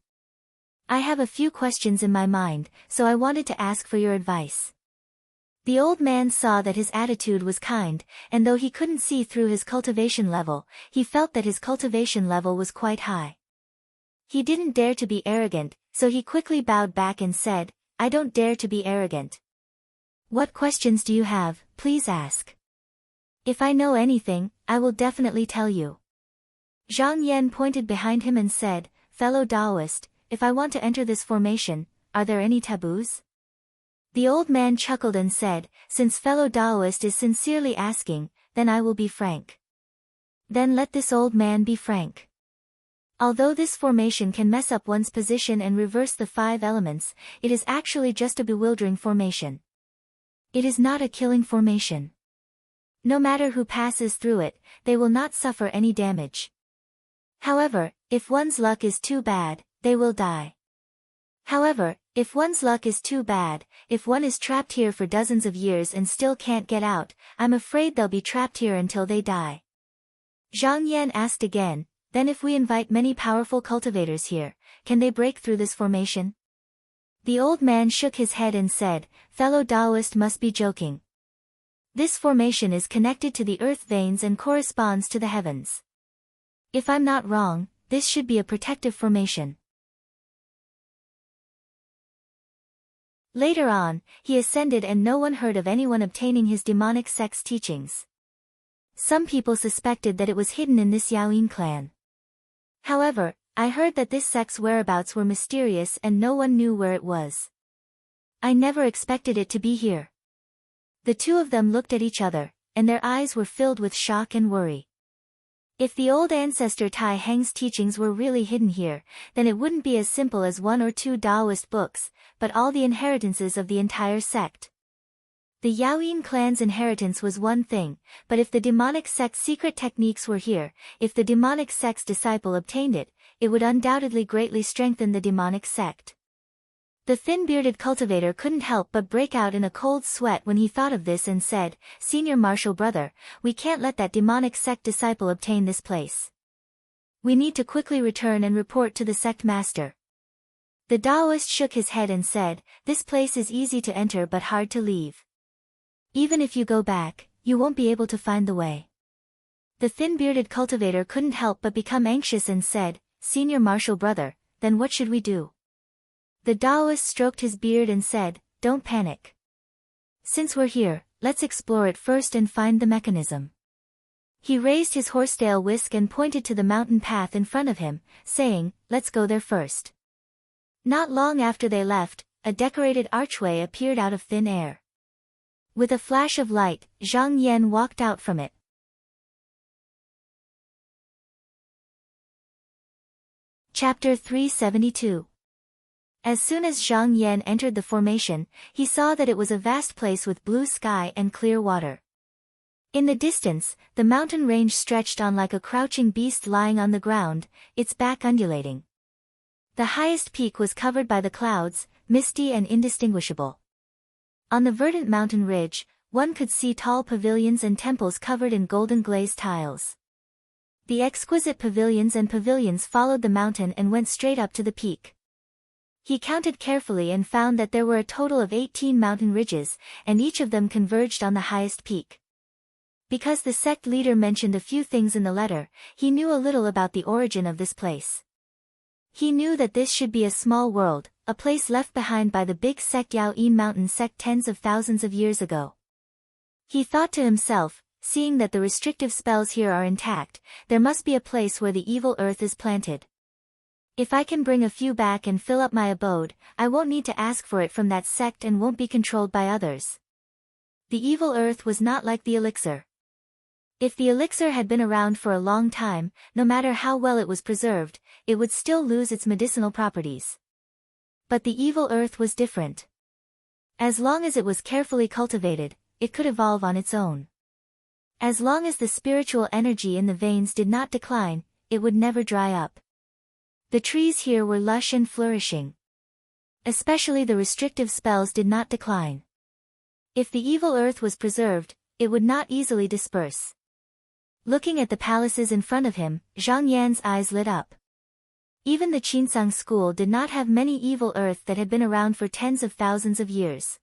I have a few questions in my mind, so I wanted to ask for your advice. The old man saw that his attitude was kind, and though he couldn't see through his cultivation level, he felt that his cultivation level was quite high. He didn't dare to be arrogant, so he quickly bowed back and said, I don't dare to be arrogant. What questions do you have, please ask. If I know anything, I will definitely tell you. Zhang Yan pointed behind him and said, fellow Taoist, if I want to enter this formation, are there any taboos? The old man chuckled and said, since fellow Taoist is sincerely asking, then I will be frank. Then let this old man be frank. Although this formation can mess up one's position and reverse the 5 elements, it is actually just a bewildering formation. It is not a killing formation. No matter who passes through it, they will not suffer any damage. However, if one's luck is too bad, they will die. However, if one's luck is too bad, if one is trapped here for dozens of years and still can't get out, I'm afraid they'll be trapped here until they die. Zhang Yan asked again, then if we invite many powerful cultivators here, can they break through this formation? The old man shook his head and said, fellow Taoist must be joking. This formation is connected to the earth veins and corresponds to the heavens. If I'm not wrong, this should be a protective formation. Later on, he ascended and no one heard of anyone obtaining his demonic sect's teachings. Some people suspected that it was hidden in this Yaoyin clan. However, I heard that this sect's whereabouts were mysterious and no one knew where it was. I never expected it to be here. The two of them looked at each other, and their eyes were filled with shock and worry. If the old ancestor Tai Heng's teachings were really hidden here, then it wouldn't be as simple as 1 or 2 Taoist books, but all the inheritances of the entire sect. The Yaoyin clan's inheritance was one thing, but if the demonic sect's secret techniques were here, if the demonic sect's disciple obtained it, it would undoubtedly greatly strengthen the demonic sect. The thin-bearded cultivator couldn't help but break out in a cold sweat when he thought of this and said, Senior Martial Brother, we can't let that demonic sect disciple obtain this place. We need to quickly return and report to the sect master. The Taoist shook his head and said, this place is easy to enter but hard to leave. Even if you go back, you won't be able to find the way. The thin-bearded cultivator couldn't help but become anxious and said, Senior Martial Brother, then what should we do? The Taoist stroked his beard and said, don't panic. Since we're here, let's explore it first and find the mechanism. He raised his horsetail whisk and pointed to the mountain path in front of him, saying, let's go there first. Not long after they left, a decorated archway appeared out of thin air. With a flash of light, Zhang Yan walked out from it. Chapter 372. As soon as Zhang Yan entered the formation, he saw that it was a vast place with blue sky and clear water. In the distance, the mountain range stretched on like a crouching beast lying on the ground, its back undulating. The highest peak was covered by the clouds, misty and indistinguishable. On the verdant mountain ridge, one could see tall pavilions and temples covered in golden glazed tiles. The exquisite pavilions followed the mountain and went straight up to the peak. He counted carefully and found that there were a total of 18 mountain ridges, and each of them converged on the highest peak. Because the sect leader mentioned a few things in the letter, he knew a little about the origin of this place. He knew that this should be a small world, a place left behind by the big sect Yaoyin mountain sect tens of thousands of years ago. He thought to himself, seeing that the restrictive spells here are intact, there must be a place where the evil earth is planted. If I can bring a few back and fill up my abode, I won't need to ask for it from that sect and won't be controlled by others. The evil earth was not like the elixir. If the elixir had been around for a long time, no matter how well it was preserved, it would still lose its medicinal properties. But the evil earth was different. As long as it was carefully cultivated, it could evolve on its own. As long as the spiritual energy in the veins did not decline, it would never dry up. The trees here were lush and flourishing. Especially the restrictive spells did not decline. If the evil earth was preserved, it would not easily disperse. Looking at the palaces in front of him, Zhang Yan's eyes lit up. Even the Qinsang school did not have many evil earth that had been around for tens of thousands of years.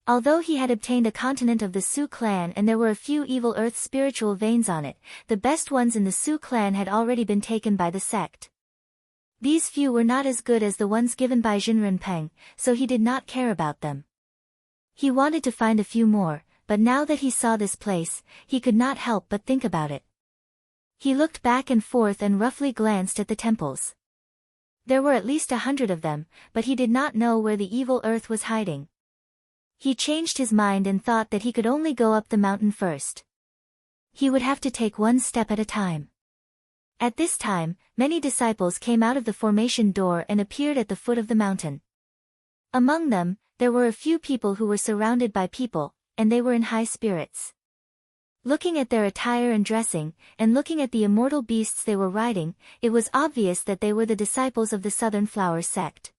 Although he had obtained a continent of the Su clan and there were a few evil earth spiritual veins on it, the best ones in the Su clan had already been taken by the sect. These few were not as good as the ones given by Jinren Peng, so he did not care about them. He wanted to find a few more, but now that he saw this place, he could not help but think about it. He looked back and forth and roughly glanced at the temples. There were at least 100 of them, but he did not know where the evil earth was hiding. He changed his mind and thought that he could only go up the mountain first. He would have to take one step at a time. At this time, many disciples came out of the formation door and appeared at the foot of the mountain. Among them, there were a few people who were surrounded by people, and they were in high spirits. Looking at their attire and dressing, and looking at the immortal beasts they were riding, it was obvious that they were the disciples of the Southern Flower sect.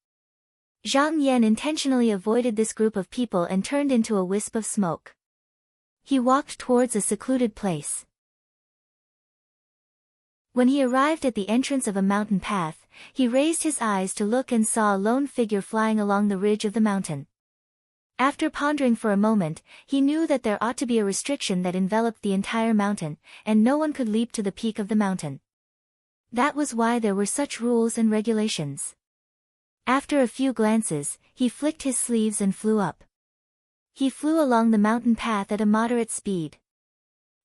Zhang Yan intentionally avoided this group of people and turned into a wisp of smoke. He walked towards a secluded place. When he arrived at the entrance of a mountain path, he raised his eyes to look and saw a lone figure flying along the ridge of the mountain. After pondering for a moment, he knew that there ought to be a restriction that enveloped the entire mountain, and no one could leap to the peak of the mountain. That was why there were such rules and regulations. After a few glances, he flicked his sleeves and flew up. He flew along the mountain path at a moderate speed.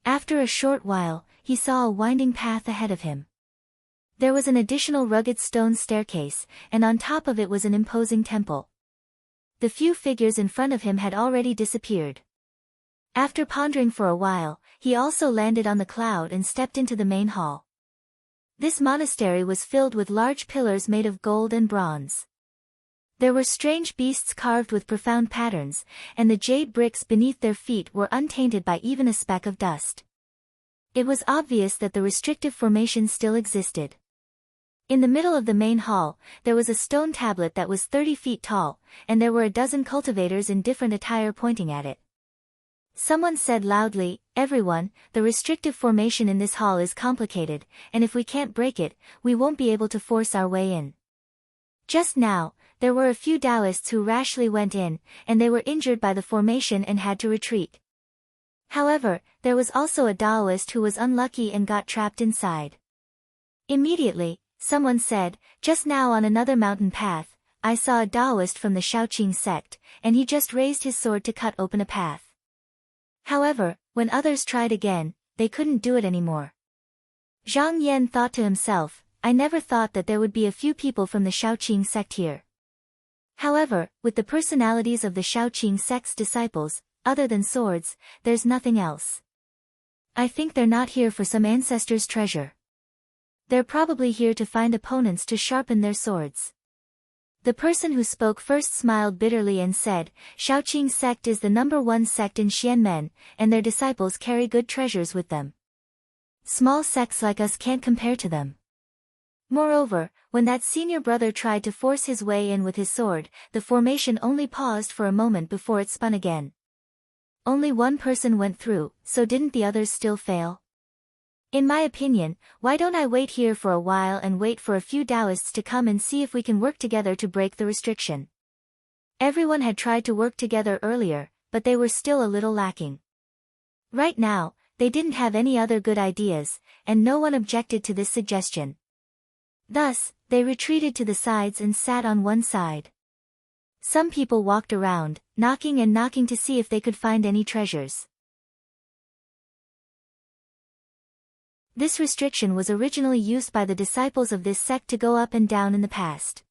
After a short while, he saw a winding path ahead of him. There was an additional rugged stone staircase, and on top of it was an imposing temple. The few figures in front of him had already disappeared. After pondering for a while, he also landed on the cloud and stepped into the main hall. This monastery was filled with large pillars made of gold and bronze. There were strange beasts carved with profound patterns, and the jade bricks beneath their feet were untainted by even a speck of dust. It was obvious that the restrictive formation still existed. In the middle of the main hall, there was a stone tablet that was 30 feet tall, and there were a dozen cultivators in different attire pointing at it. Someone said loudly, "Everyone, the restrictive formation in this hall is complicated, and if we can't break it, we won't be able to force our way in." Just now, there were a few Taoists who rashly went in, and they were injured by the formation and had to retreat. However, there was also a Taoist who was unlucky and got trapped inside. Immediately, someone said, "Just now on another mountain path, I saw a Taoist from the Shaoqing sect, and he just raised his sword to cut open a path." However, when others tried again, they couldn't do it anymore. Zhang Yan thought to himself, "I never thought that there would be a few people from the Shaoqing sect here." However, with the personalities of the Shaoqing sect's disciples, other than swords, there's nothing else. I think they're not here for some ancestor's treasure. They're probably here to find opponents to sharpen their swords. The person who spoke first smiled bitterly and said, "Shaoqing sect is the #1 sect in Xianmen, and their disciples carry good treasures with them. Small sects like us can't compare to them." Moreover, when that senior brother tried to force his way in with his sword, the formation only paused for a moment before it spun again. Only one person went through, so didn't the others still fail? In my opinion, why don't I wait here for a while and wait for a few Taoists to come and see if we can work together to break the restriction? Everyone had tried to work together earlier, but they were still a little lacking. Right now, they didn't have any other good ideas, and no one objected to this suggestion. Thus, they retreated to the sides and sat on one side. Some people walked around, knocking and knocking to see if they could find any treasures. This restriction was originally used by the disciples of this sect to go up and down in the past.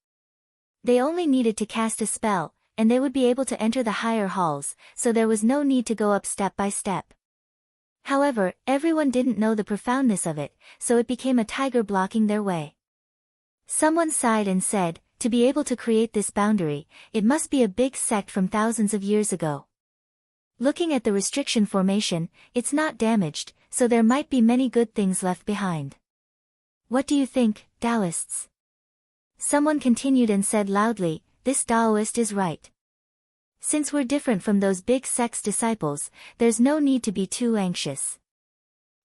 They only needed to cast a spell, and they would be able to enter the higher halls, so there was no need to go up step by step. However, everyone didn't know the profoundness of it, so it became a tiger blocking their way. Someone sighed and said, "To be able to create this boundary, it must be a big sect from thousands of years ago. Looking at the restriction formation, it's not damaged, so there might be many good things left behind. What do you think, Taoists?" Someone continued and said loudly, "This Taoist is right. Since we're different from those big sect's disciples, there's no need to be too anxious."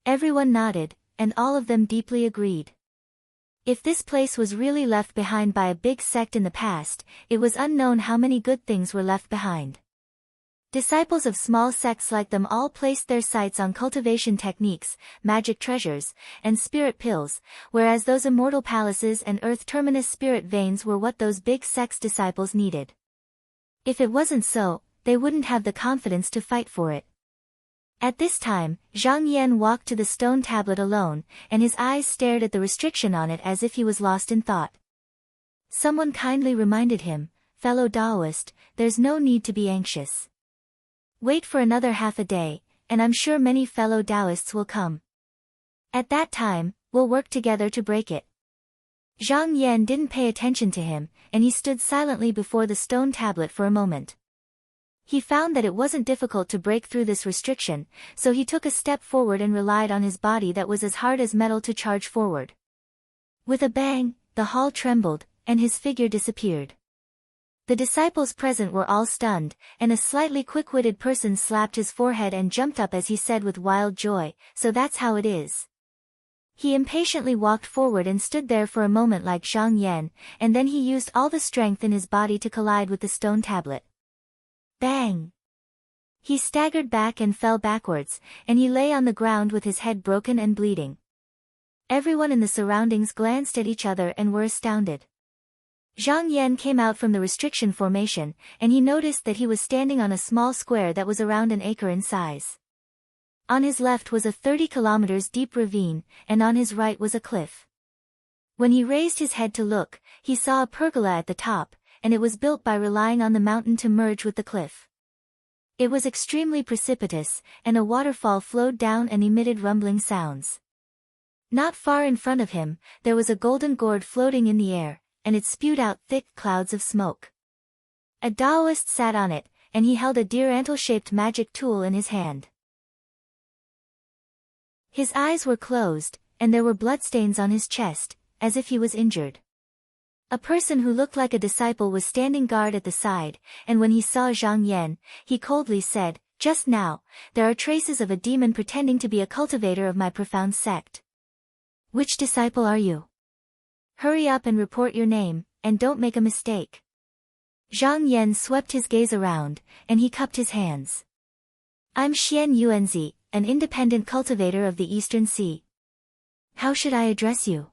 Everyone nodded, and all of them deeply agreed. If this place was really left behind by a big sect in the past, it was unknown how many good things were left behind. Disciples of small sects like them all placed their sights on cultivation techniques, magic treasures, and spirit pills, whereas those immortal palaces and earth terminus spirit veins were what those big sects' disciples needed. If it wasn't so, they wouldn't have the confidence to fight for it. At this time, Zhang Yan walked to the stone tablet alone, and his eyes stared at the restriction on it as if he was lost in thought. Someone kindly reminded him, "Fellow Taoist, there's no need to be anxious. Wait for another half a day, and I'm sure many fellow Taoists will come. At that time, we'll work together to break it. Zhang Yan didn't pay attention to him, and he stood silently before the stone tablet for a moment. He found that it wasn't difficult to break through this restriction, so he took a step forward and relied on his body that was as hard as metal to charge forward. With a bang, the hall trembled, and his figure disappeared. The disciples present were all stunned, and a slightly quick-witted person slapped his forehead and jumped up as he said with wild joy, "So that's how it is." He impatiently walked forward and stood there for a moment like Zhang Yan, and then he used all the strength in his body to collide with the stone tablet. Bang! He staggered back and fell backwards, and he lay on the ground with his head broken and bleeding. Everyone in the surroundings glanced at each other and were astounded. Zhang Yan came out from the restriction formation, and he noticed that he was standing on a small square that was around an acre in size. On his left was a 30 kilometers deep ravine, and on his right was a cliff. When he raised his head to look, he saw a pergola at the top, and it was built by relying on the mountain to merge with the cliff. It was extremely precipitous, and a waterfall flowed down and emitted rumbling sounds. Not far in front of him, there was a golden gourd floating in the air, and it spewed out thick clouds of smoke. A Taoist sat on it, and he held a deer antler-shaped magic tool in his hand. His eyes were closed, and there were bloodstains on his chest, as if he was injured. A person who looked like a disciple was standing guard at the side, and when he saw Zhang Yan, he coldly said, "Just now, there are traces of a demon pretending to be a cultivator of my profound sect. Which disciple are you? Hurry up and report your name, and don't make a mistake." Zhang Yan swept his gaze around, and he cupped his hands. "I'm Xian Yuanzi, an independent cultivator of the Eastern Sea. How should I address you?"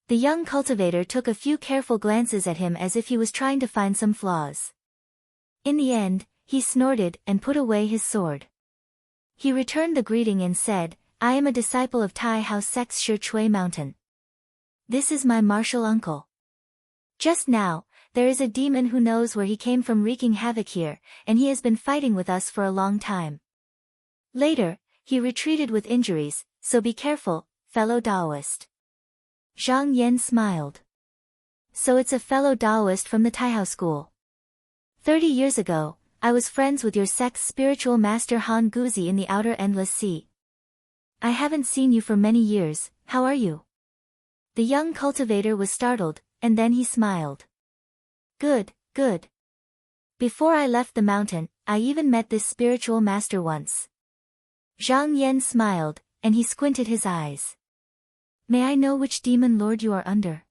The young cultivator took a few careful glances at him as if he was trying to find some flaws. In the end, he snorted and put away his sword. He returned the greeting and said, "I am a disciple of Tai House Sect's Shi Chui Mountain. This is my martial uncle. Just now, there is a demon who knows where he came from wreaking havoc here, and he has been fighting with us for a long time. Later, he retreated with injuries, so be careful, fellow Taoist." Zhang Yan smiled. "So it's a fellow Taoist from the Taihao school. 30 years ago, I was friends with your sect's spiritual master Han Guzi in the outer endless sea. I haven't seen you for many years, how are you?" The young cultivator was startled, and then he smiled. Good, good. Before I left the mountain, I even met this spiritual master once." Zhang Yan smiled, and he squinted his eyes. "May I know which demon lord you are under?"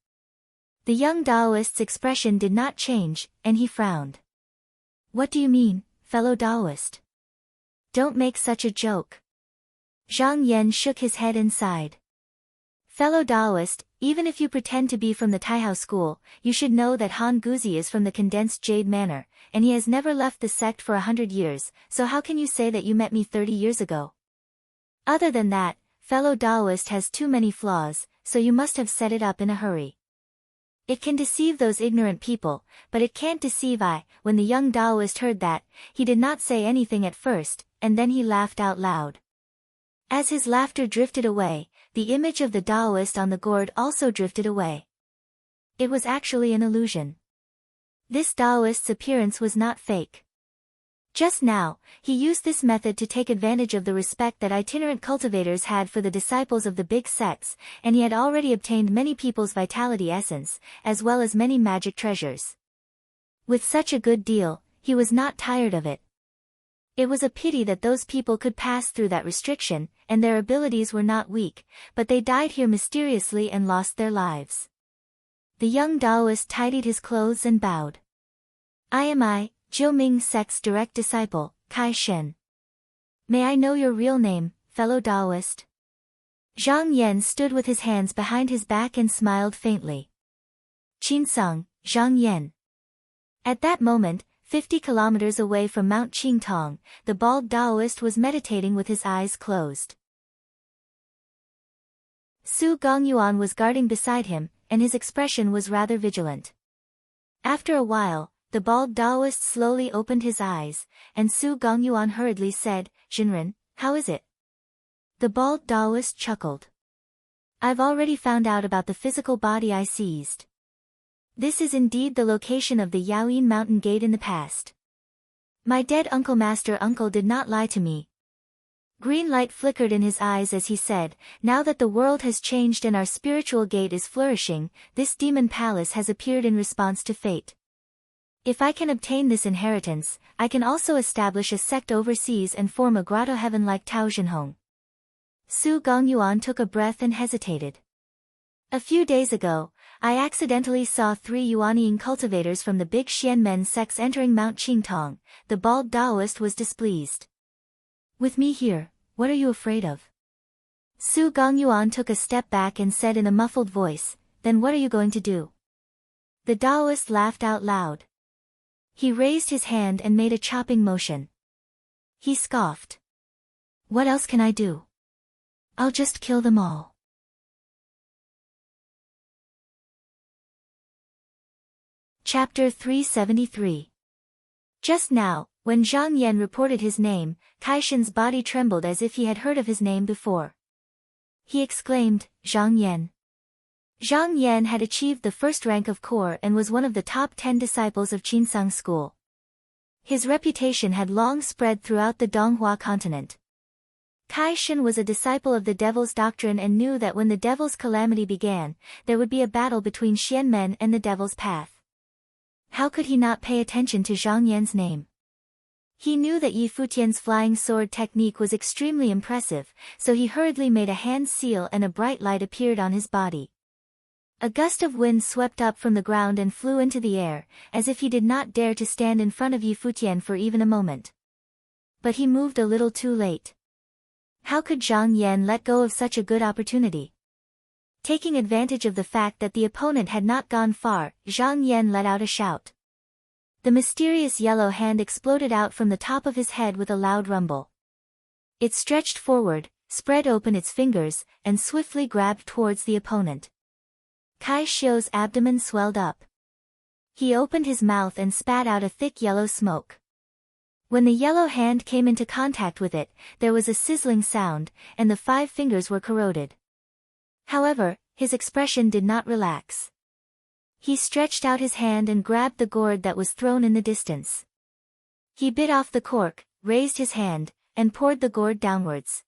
The young Taoist's expression did not change, and he frowned. "What do you mean, fellow Taoist? Don't make such a joke." Zhang Yan shook his head and sighed. "Fellow Taoist, even if you pretend to be from the Taihao school, you should know that Han Guzi is from the condensed jade manor, and he has never left the sect for 100 years, so how can you say that you met me 30 years ago? Other than that, fellow Taoist has too many flaws, so you must have set it up in a hurry. It can deceive those ignorant people, but it can't deceive I." When the young Taoist heard that, he did not say anything at first, and then he laughed out loud. As his laughter drifted away, the image of the Taoist on the gourd also drifted away. It was actually an illusion. This Taoist's appearance was not fake. Just now, he used this method to take advantage of the respect that itinerant cultivators had for the disciples of the big sects, and he had already obtained many people's vitality essence, as well as many magic treasures. With such a good deal, he was not tired of it. It was a pity that those people could pass through that restriction, and their abilities were not weak, but they died here mysteriously and lost their lives. The young Taoist tidied his clothes and bowed. "I am Jiu Ming sect's direct disciple, Kai Shen. May I know your real name, fellow Taoist?" Zhang Yan stood with his hands behind his back and smiled faintly. "Qinsong, Zhang Yan." At that moment, 50 kilometers away from Mount Qingtong, the bald Taoist was meditating with his eyes closed. Su Gongyuan was guarding beside him, and his expression was rather vigilant. After a while, the bald Taoist slowly opened his eyes, and Su Gongyuan hurriedly said, Jinren, how is it? The bald Taoist chuckled. I've already found out about the physical body I seized. This is indeed the location of the Yaoyin Mountain Gate in the past. My dead Master Uncle did not lie to me. Green light flickered in his eyes as he said, now that the world has changed and our spiritual gate is flourishing, this demon palace has appeared in response to fate. If I can obtain this inheritance, I can also establish a sect overseas and form a grotto heaven like Tao Jinhong. Su Gongyuan took a breath and hesitated. A few days ago, I accidentally saw 3 Yuanying cultivators from the Big Xianmen sects entering Mount Qingtong. The bald Taoist was displeased. With me here, what are you afraid of? Su Gongyuan took a step back and said in a muffled voice, then what are you going to do? The Taoist laughed out loud. He raised his hand and made a chopping motion. He scoffed. What else can I do? I'll just kill them all. Chapter 373. Just now, when Zhang Yan reported his name, Kaishan's body trembled as if he had heard of his name before. He exclaimed, Zhang Yan. Zhang Yan had achieved the first rank of core and was one of the top 10 disciples of Qinsang school. His reputation had long spread throughout the Donghua continent. Kaishan was a disciple of the Devil's Doctrine and knew that when the Devil's calamity began, there would be a battle between Xianmen and the Devil's Path. How could he not pay attention to Zhang Yan's name? He knew that Yi Futian's flying sword technique was extremely impressive, so he hurriedly made a hand seal and a bright light appeared on his body. A gust of wind swept up from the ground and flew into the air, as if he did not dare to stand in front of Yi Futian for even a moment. But he moved a little too late. How could Zhang Yan let go of such a good opportunity? Taking advantage of the fact that the opponent had not gone far, Zhang Yan let out a shout. The mysterious yellow hand exploded out from the top of his head with a loud rumble. It stretched forward, spread open its fingers, and swiftly grabbed towards the opponent. Kai Xiu's abdomen swelled up. He opened his mouth and spat out a thick yellow smoke. When the yellow hand came into contact with it, there was a sizzling sound, and the 5 fingers were corroded. However, his expression did not relax. He stretched out his hand and grabbed the gourd that was thrown in the distance. He bit off the cork, raised his hand, and poured the gourd downwards.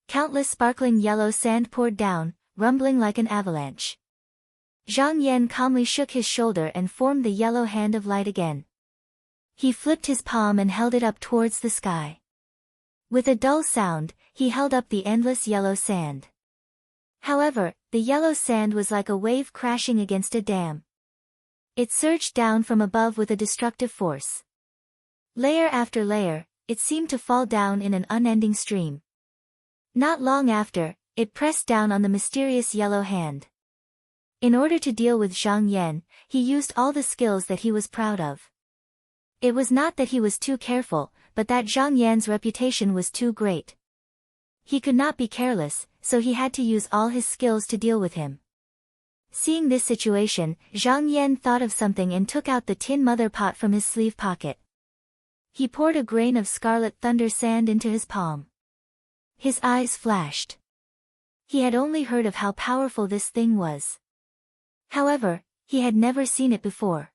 Countless sparkling yellow sand poured down, rumbling like an avalanche. Zhang Yan calmly shook his shoulder and formed the yellow hand of light again. He flipped his palm and held it up towards the sky. With a dull sound, he held up the endless yellow sand. However, the yellow sand was like a wave crashing against a dam. It surged down from above with a destructive force. Layer after layer, it seemed to fall down in an unending stream. Not long after, it pressed down on the mysterious yellow hand. In order to deal with Zhang Yan, he used all the skills that he was proud of. It was not that he was too careful, but that Zhang Yan's reputation was too great. He could not be careless, so he had to use all his skills to deal with him. Seeing this situation, Zhang Yan thought of something and took out the tin mother pot from his sleeve pocket. He poured a grain of scarlet thunder sand into his palm. His eyes flashed. He had only heard of how powerful this thing was. However, he had never seen it before.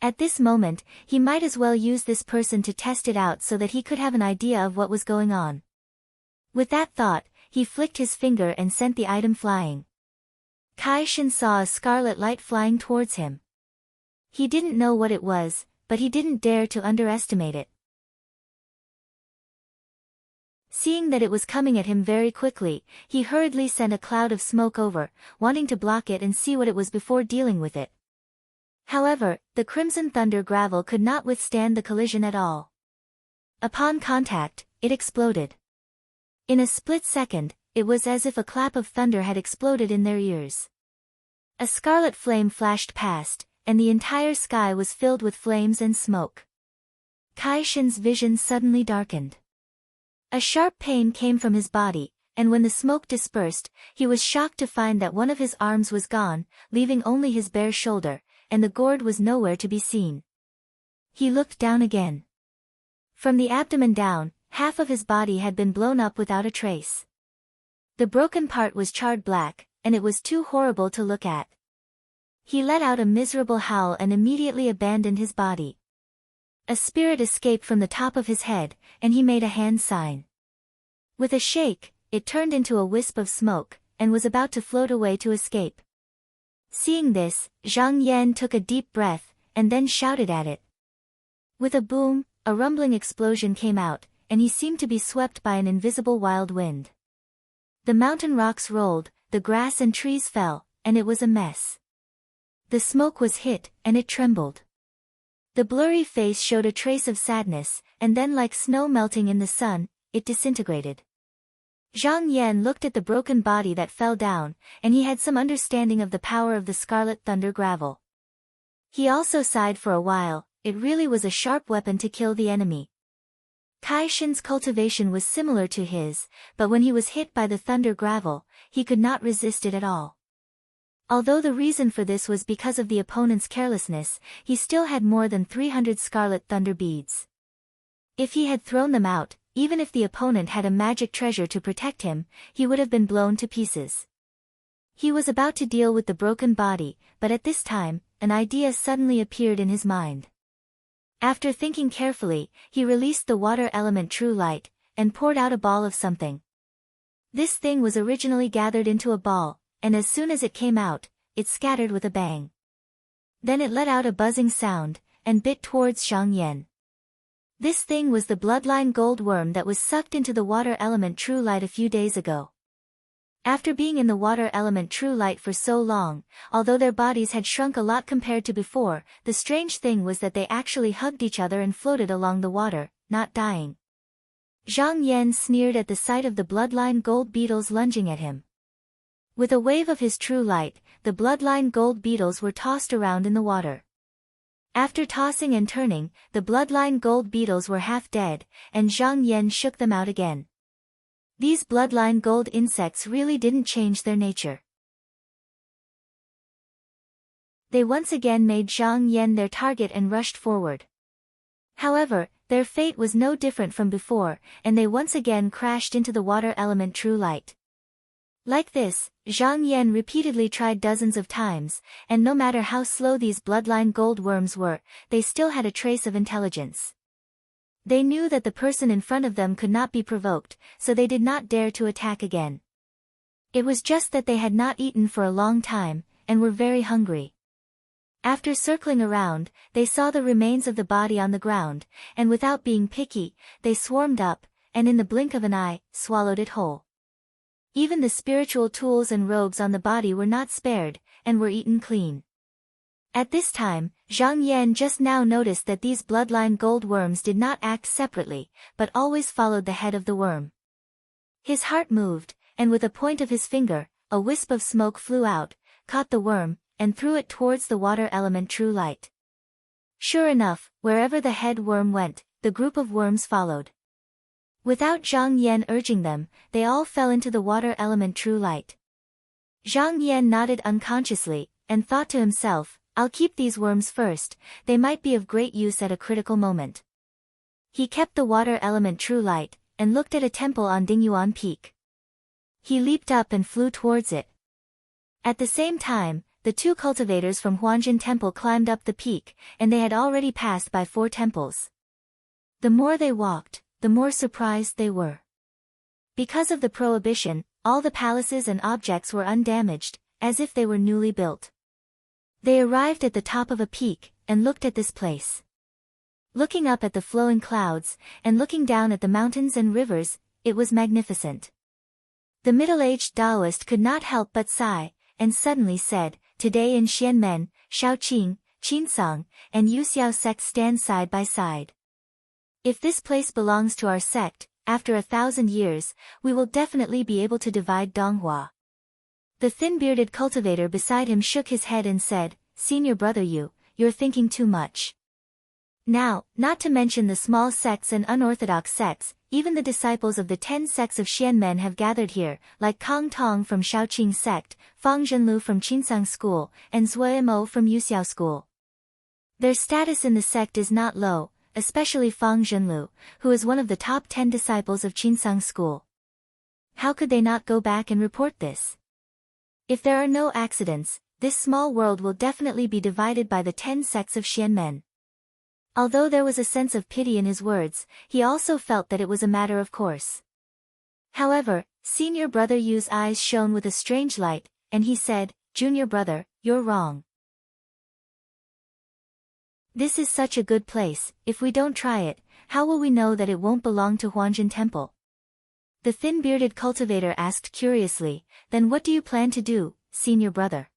At this moment, he might as well use this person to test it out so that he could have an idea of what was going on. With that thought, he flicked his finger and sent the item flying. Kai Shan saw a scarlet light flying towards him. He didn't know what it was, but he didn't dare to underestimate it. Seeing that it was coming at him very quickly, he hurriedly sent a cloud of smoke over, wanting to block it and see what it was before dealing with it. However, the crimson thunder gravel could not withstand the collision at all. Upon contact, it exploded. In a split second, it was as if a clap of thunder had exploded in their ears. A scarlet flame flashed past, and the entire sky was filled with flames and smoke. Kai Shan's vision suddenly darkened. A sharp pain came from his body, and when the smoke dispersed, he was shocked to find that one of his arms was gone, leaving only his bare shoulder, and the gourd was nowhere to be seen. He looked down again. From the abdomen down, half of his body had been blown up without a trace. The broken part was charred black, and it was too horrible to look at. He let out a miserable howl and immediately abandoned his body. A spirit escaped from the top of his head, and he made a hand sign. With a shake, it turned into a wisp of smoke, and was about to float away to escape. Seeing this, Zhang Yan took a deep breath, and then shouted at it. With a boom, a rumbling explosion came out, and he seemed to be swept by an invisible wild wind. The mountain rocks rolled, the grass and trees fell, and it was a mess. The smoke was hit, and it trembled. The blurry face showed a trace of sadness, and then like snow melting in the sun, it disintegrated. Zhang Yan looked at the broken body that fell down, and he had some understanding of the power of the scarlet thunder gravel. He also sighed for a while. It really was a sharp weapon to kill the enemy. Tai Shin's cultivation was similar to his, but when he was hit by the thunder gravel, he could not resist it at all. Although the reason for this was because of the opponent's carelessness, he still had more than 300 scarlet thunder beads. If he had thrown them out, even if the opponent had a magic treasure to protect him, he would have been blown to pieces. He was about to deal with the broken body, but at this time, an idea suddenly appeared in his mind. After thinking carefully, he released the water element True Light, and poured out a ball of something. This thing was originally gathered into a ball, and as soon as it came out, it scattered with a bang. Then it let out a buzzing sound, and bit towards Zhang Yan. This thing was the bloodline gold worm that was sucked into the water element True Light a few days ago. After being in the water element True Light for so long, although their bodies had shrunk a lot compared to before, the strange thing was that they actually hugged each other and floated along the water, not dying. Zhang Yan sneered at the sight of the bloodline gold beetles lunging at him. With a wave of his True Light, the bloodline gold beetles were tossed around in the water. After tossing and turning, the bloodline gold beetles were half dead, and Zhang Yan shook them out again. These bloodline gold insects really didn't change their nature. They once again made Zhang Yan their target and rushed forward. However, their fate was no different from before, and they once again crashed into the water element True Light. Like this, Zhang Yan repeatedly tried dozens of times, and no matter how slow these bloodline gold worms were, they still had a trace of intelligence. They knew that the person in front of them could not be provoked, so they did not dare to attack again. It was just that they had not eaten for a long time, and were very hungry. After circling around, they saw the remains of the body on the ground, and without being picky, they swarmed up, and in the blink of an eye, swallowed it whole. Even the spiritual tools and robes on the body were not spared, and were eaten clean. At this time, Zhang Yan just now noticed that these bloodline gold worms did not act separately, but always followed the head of the worm. His heart moved, and with a point of his finger, a wisp of smoke flew out, caught the worm, and threw it towards the water element True Light. Sure enough, wherever the head worm went, the group of worms followed. Without Zhang Yan urging them, they all fell into the water element True Light. Zhang Yan nodded unconsciously, and thought to himself, I'll keep these worms first, they might be of great use at a critical moment. He kept the water element True Light, and looked at a temple on Dingyuan Peak. He leaped up and flew towards it. At the same time, the two cultivators from Huanjin Temple climbed up the peak, and they had already passed by 4 temples. The more they walked, the more surprised they were. Because of the prohibition, all the palaces and objects were undamaged, as if they were newly built. They arrived at the top of a peak, and looked at this place. Looking up at the flowing clouds, and looking down at the mountains and rivers, it was magnificent. The middle-aged Taoist could not help but sigh, and suddenly said, Today in Xianmen, Shaoqing, Qinsong, and Yuxiao sects stand side by side. If this place belongs to our sect, after 1,000 years, we will definitely be able to divide Donghua. The thin-bearded cultivator beside him shook his head and said, Senior brother, you're thinking too much. Now, not to mention the small sects and unorthodox sects, even the disciples of the 10 sects of Xianmen have gathered here, like Kong Tong from Shaoqing sect, Fang Zhenlu from Qinsang school, and Zhuo Mo from Yuxiao school. Their status in the sect is not low, especially Fang Zhenlu, who is one of the top 10 disciples of Qinsang school. How could they not go back and report this? If there are no accidents, this small world will definitely be divided by the 10 sects of Xianmen. Although there was a sense of pity in his words, he also felt that it was a matter of course. However, senior brother Yu's eyes shone with a strange light, and he said, "Junior brother, you're wrong. This is such a good place. If we don't try it, how will we know that it won't belong to Huangjin Temple?" The thin-bearded cultivator asked curiously, "Then what do you plan to do, senior brother?"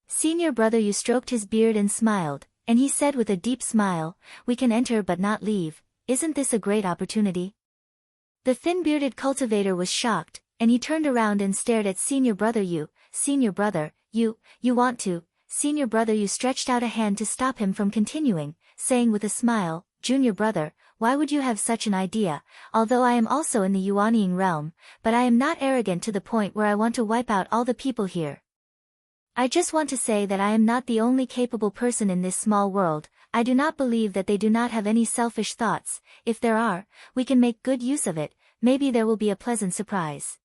Senior brother Yu stroked his beard and smiled, and he said with a deep smile, "We can enter but not leave. Isn't this a great opportunity?" The thin-bearded cultivator was shocked, and he turned around and stared at senior brother Yu. "Senior brother, you want to?" Senior brother Yu stretched out a hand to stop him from continuing, saying with a smile, "Junior brother, why would you have such an idea? Although I am also in the Yuanying realm, but I am not arrogant to the point where I want to wipe out all the people here. I just want to say that I am not the only capable person in this small world. I do not believe that they do not have any selfish thoughts. If there are, we can make good use of it. Maybe there will be a pleasant surprise."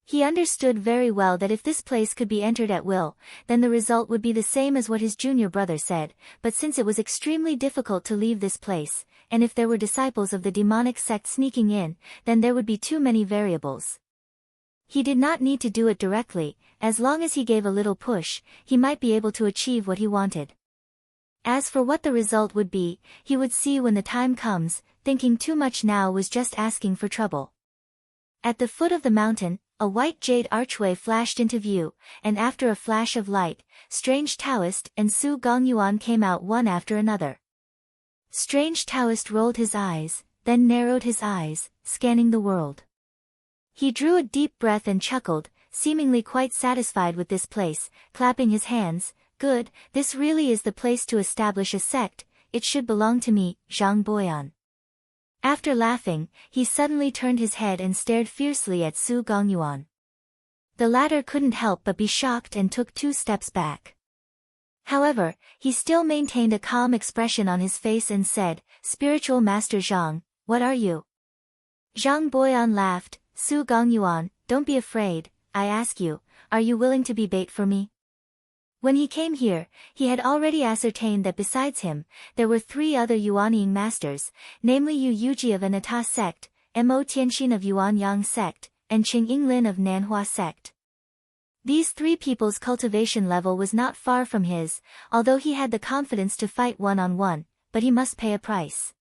He understood very well that if this place could be entered at will, then the result would be the same as what his junior brother said, but since it was extremely difficult to leave this place, and if there were disciples of the demonic sect sneaking in, then there would be too many variables. He did not need to do it directly. As long as he gave a little push, he might be able to achieve what he wanted. As for what the result would be, he would see when the time comes. Thinking too much now was just asking for trouble. At the foot of the mountain, a white jade archway flashed into view, and after a flash of light, Strange Taoist and Su Gongyuan came out one after another. Strange Taoist rolled his eyes, then narrowed his eyes, scanning the world. He drew a deep breath and chuckled, seemingly quite satisfied with this place, clapping his hands. "Good, this really is the place to establish a sect. It should belong to me, Zhang Boyan." After laughing, he suddenly turned his head and stared fiercely at Su Gongyuan. The latter couldn't help but be shocked and took 2 steps back. However, he still maintained a calm expression on his face and said, "Spiritual Master Zhang, what are you?" Zhang Boyan laughed. "Su Gongyuan, don't be afraid. I ask you, are you willing to be bait for me?" When he came here, he had already ascertained that besides him, there were 3 other Yuanying masters, namely Yu Yuji of Anata sect, Mo Tianxin of Yuanyang sect, and Qing Yinglin of Nanhua sect. These 3 people's cultivation level was not far from his, although he had the confidence to fight one-on-one, but he must pay a price.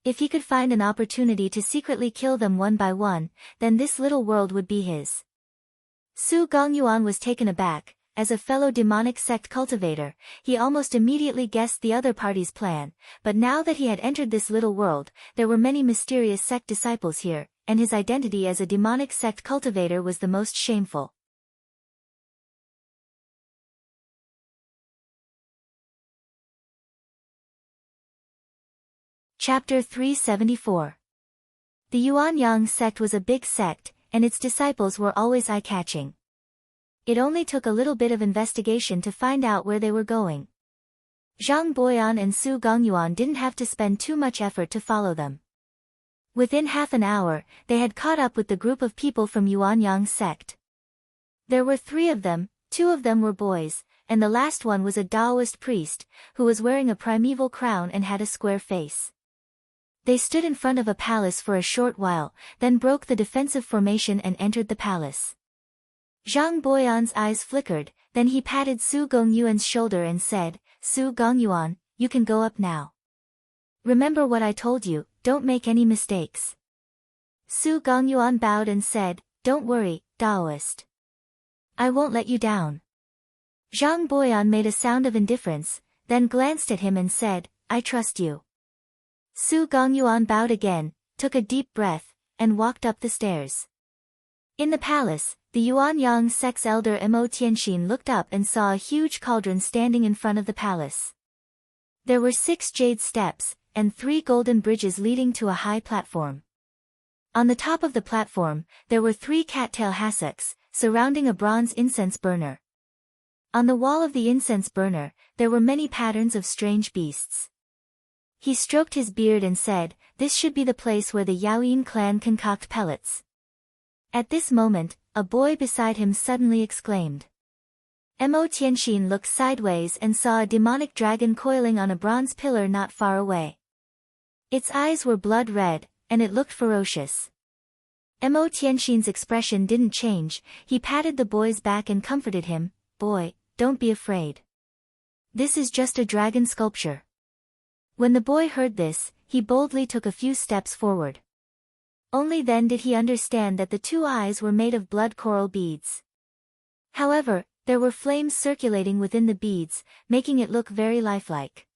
If he could find an opportunity to secretly kill them one by one, then this little world would be his. Su Gongyuan was taken aback. As a fellow demonic sect cultivator, he almost immediately guessed the other party's plan, but now that he had entered this little world, there were many mysterious sect disciples here, and his identity as a demonic sect cultivator was the most shameful. Chapter 374. The Yuanyang sect was a big sect, and its disciples were always eye-catching. It only took a little bit of investigation to find out where they were going. Zhang Boyan and Su Gongyuan didn't have to spend too much effort to follow them. Within half an hour, they had caught up with the group of people from Yuanyang sect. There were 3 of them, 2 of them were boys, and the last one was a Taoist priest, who was wearing a primeval crown and had a square face. They stood in front of a palace for a short while, then broke the defensive formation and entered the palace. Zhang Boyan's eyes flickered, then he patted Su Gongyuan's shoulder and said, "Su Gongyuan, you can go up now. Remember what I told you, don't make any mistakes." Su Gongyuan bowed and said, "Don't worry, Taoist. I won't let you down." Zhang Boyan made a sound of indifference, then glanced at him and said, "I trust you." Su Gongyuan bowed again, took a deep breath, and walked up the stairs. In the palace, the Yuanyang sect's elder Mo Tianxin looked up and saw a huge cauldron standing in front of the palace. There were 6 jade steps, and 3 golden bridges leading to a high platform. On the top of the platform, there were 3 cattail hassocks, surrounding a bronze incense burner. On the wall of the incense burner, there were many patterns of strange beasts. He stroked his beard and said, "This should be the place where the Yaoyin clan concoct pellets." At this moment, a boy beside him suddenly exclaimed. Mo Tianxin looked sideways and saw a demonic dragon coiling on a bronze pillar not far away. Its eyes were blood red, and it looked ferocious. Mo Tianxin's expression didn't change. He patted the boy's back and comforted him. "Boy, don't be afraid. This is just a dragon sculpture." When the boy heard this, he boldly took a few steps forward. Only then did he understand that the two eyes were made of blood coral beads. However, there were flames circulating within the beads, making it look very lifelike.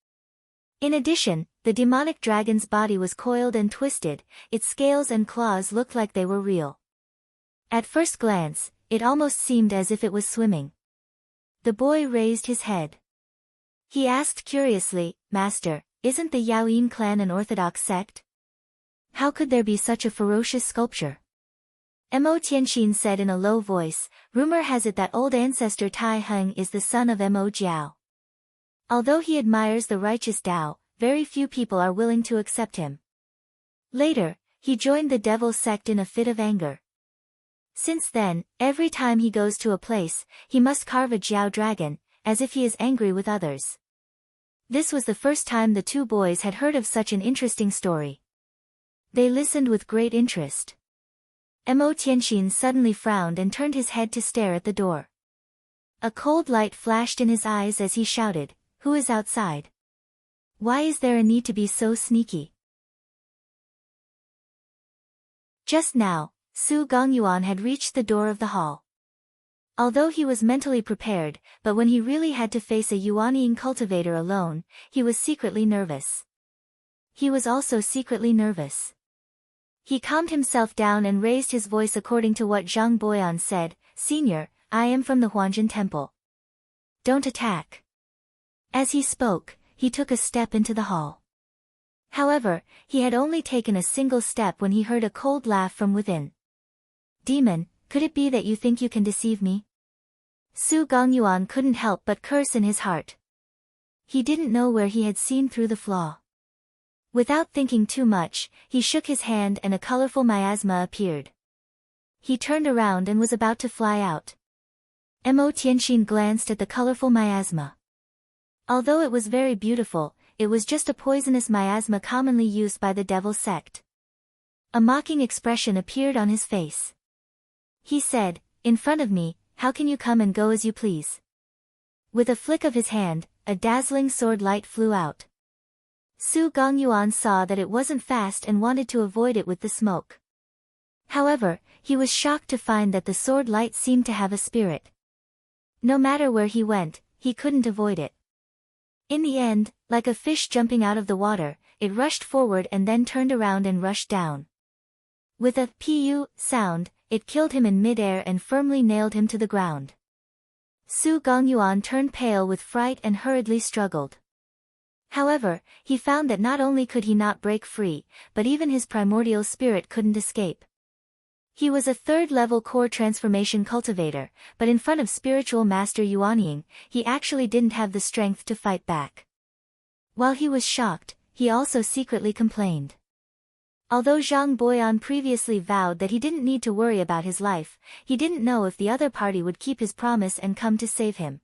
In addition, the demonic dragon's body was coiled and twisted, its scales and claws looked like they were real. At first glance, it almost seemed as if it was swimming. The boy raised his head. He asked curiously, "Master, isn't the Yaoyin clan an orthodox sect? How could there be such a ferocious sculpture?" Mo Tianxin said in a low voice, "Rumor has it that old ancestor Tai Heng is the son of Mo Jiao. Although he admires the righteous Tao, very few people are willing to accept him. Later, he joined the devil sect in a fit of anger. Since then, every time he goes to a place, he must carve a Jiao dragon, as if he is angry with others." This was the first time the two boys had heard of such an interesting story. They listened with great interest. Mo Tianxin suddenly frowned and turned his head to stare at the door. A cold light flashed in his eyes as he shouted, "Who is outside? Why is there a need to be so sneaky?" Just now, Su Gongyuan had reached the door of the hall. Although he was mentally prepared, but when he really had to face a Yuanying cultivator alone, he was secretly nervous. He was also secretly nervous. He calmed himself down and raised his voice according to what Zhang Boyan said, "Senior, I am from the Huanjin Temple. Don't attack." As he spoke, he took a step into the hall. However, he had only taken a single step when he heard a cold laugh from within. "Demon, could it be that you think you can deceive me?" Su Gongyuan couldn't help but curse in his heart. He didn't know where he had seen through the flaw. Without thinking too much, he shook his hand and a colorful miasma appeared. He turned around and was about to fly out. Mo Tianxin glanced at the colorful miasma. Although it was very beautiful, it was just a poisonous miasma commonly used by the devil sect. A mocking expression appeared on his face. He said, "In front of me, how can you come and go as you please?" With a flick of his hand, a dazzling sword light flew out. Su Gongyuan saw that it wasn't fast and wanted to avoid it with the smoke. However, he was shocked to find that the sword light seemed to have a spirit. No matter where he went, he couldn't avoid it. In the end, like a fish jumping out of the water, it rushed forward and then turned around and rushed down. With a "pu" sound, it killed him in mid-air and firmly nailed him to the ground. Su Gongyuan turned pale with fright and hurriedly struggled. However, he found that not only could he not break free, but even his primordial spirit couldn't escape. He was a third-level core transformation cultivator, but in front of spiritual master Yuanying, he actually didn't have the strength to fight back. While he was shocked, he also secretly complained. Although Zhang Boyan previously vowed that he didn't need to worry about his life, he didn't know if the other party would keep his promise and come to save him.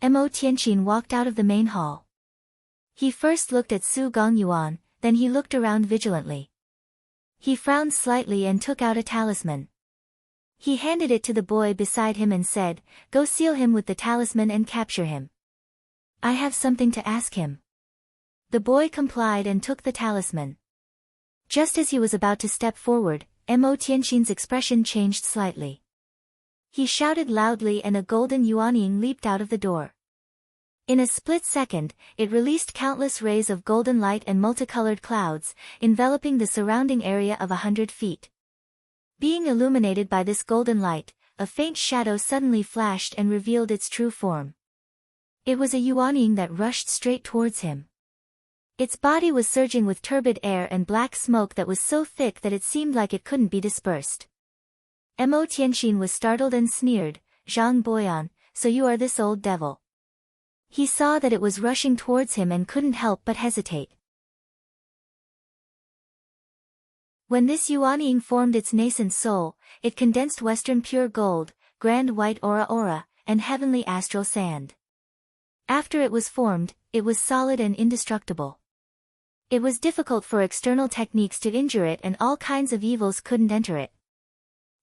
Mo Tianxin walked out of the main hall. He first looked at Su Gongyuan, then he looked around vigilantly. He frowned slightly and took out a talisman. He handed it to the boy beside him and said, "Go seal him with the talisman and capture him. I have something to ask him." The boy complied and took the talisman. Just as he was about to step forward, Mo Tianxin's expression changed slightly. He shouted loudly and a golden Yuanying leaped out of the door. In a split second, it released countless rays of golden light and multicolored clouds, enveloping the surrounding area of 100 feet. Being illuminated by this golden light, a faint shadow suddenly flashed and revealed its true form. It was a Yuanying that rushed straight towards him. Its body was surging with turbid air and black smoke that was so thick that it seemed like it couldn't be dispersed. Mo Tianxin was startled and sneered, "Zhang Boyan, so you are this old devil. He saw that it was rushing towards him and couldn't help but hesitate. When this yuanying formed its nascent soul, it condensed western pure gold, grand white aura, and heavenly astral sand. After it was formed, it was solid and indestructible. It was difficult for external techniques to injure it, and all kinds of evils couldn't enter it.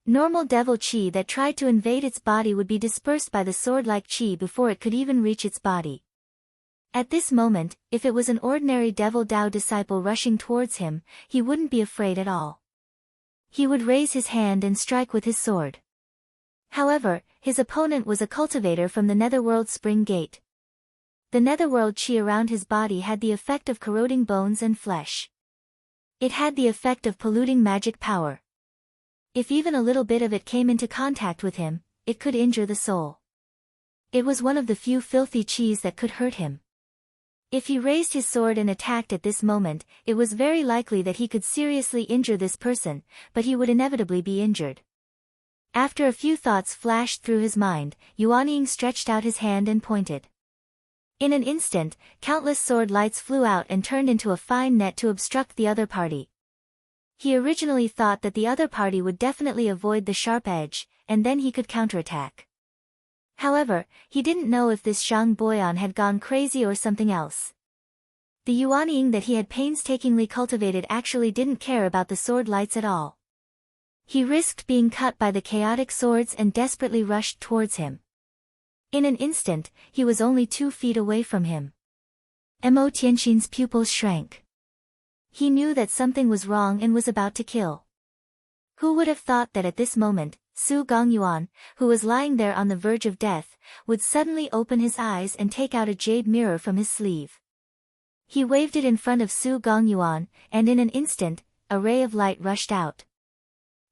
Normal devil chi that tried to invade its body would be dispersed by the sword-like chi before it could even reach its body. At this moment, if it was an ordinary devil Dao disciple rushing towards him, he wouldn't be afraid at all. He would raise his hand and strike with his sword. However, his opponent was a cultivator from the netherworld spring gate. The netherworld chi around his body had the effect of corroding bones and flesh. It had the effect of polluting magic power. If even a little bit of it came into contact with him, it could injure the soul. It was one of the few filthy chis that could hurt him. If he raised his sword and attacked at this moment, it was very likely that he could seriously injure this person, but he would inevitably be injured. After a few thoughts flashed through his mind, Yuanying stretched out his hand and pointed. In an instant, countless sword lights flew out and turned into a fine net to obstruct the other party. He originally thought that the other party would definitely avoid the sharp edge, and then he could counterattack. However, he didn't know if this Zhang Boyan had gone crazy or something else. The yuanying that he had painstakingly cultivated actually didn't care about the sword lights at all. He risked being cut by the chaotic swords and desperately rushed towards him. In an instant, he was only 2 feet away from him. Mo Tianxin's pupils shrank. He knew that something was wrong and was about to kill. Who would have thought that at this moment, Su Gongyuan, who was lying there on the verge of death, would suddenly open his eyes and take out a jade mirror from his sleeve. He waved it in front of Su Gongyuan, and in an instant, a ray of light rushed out.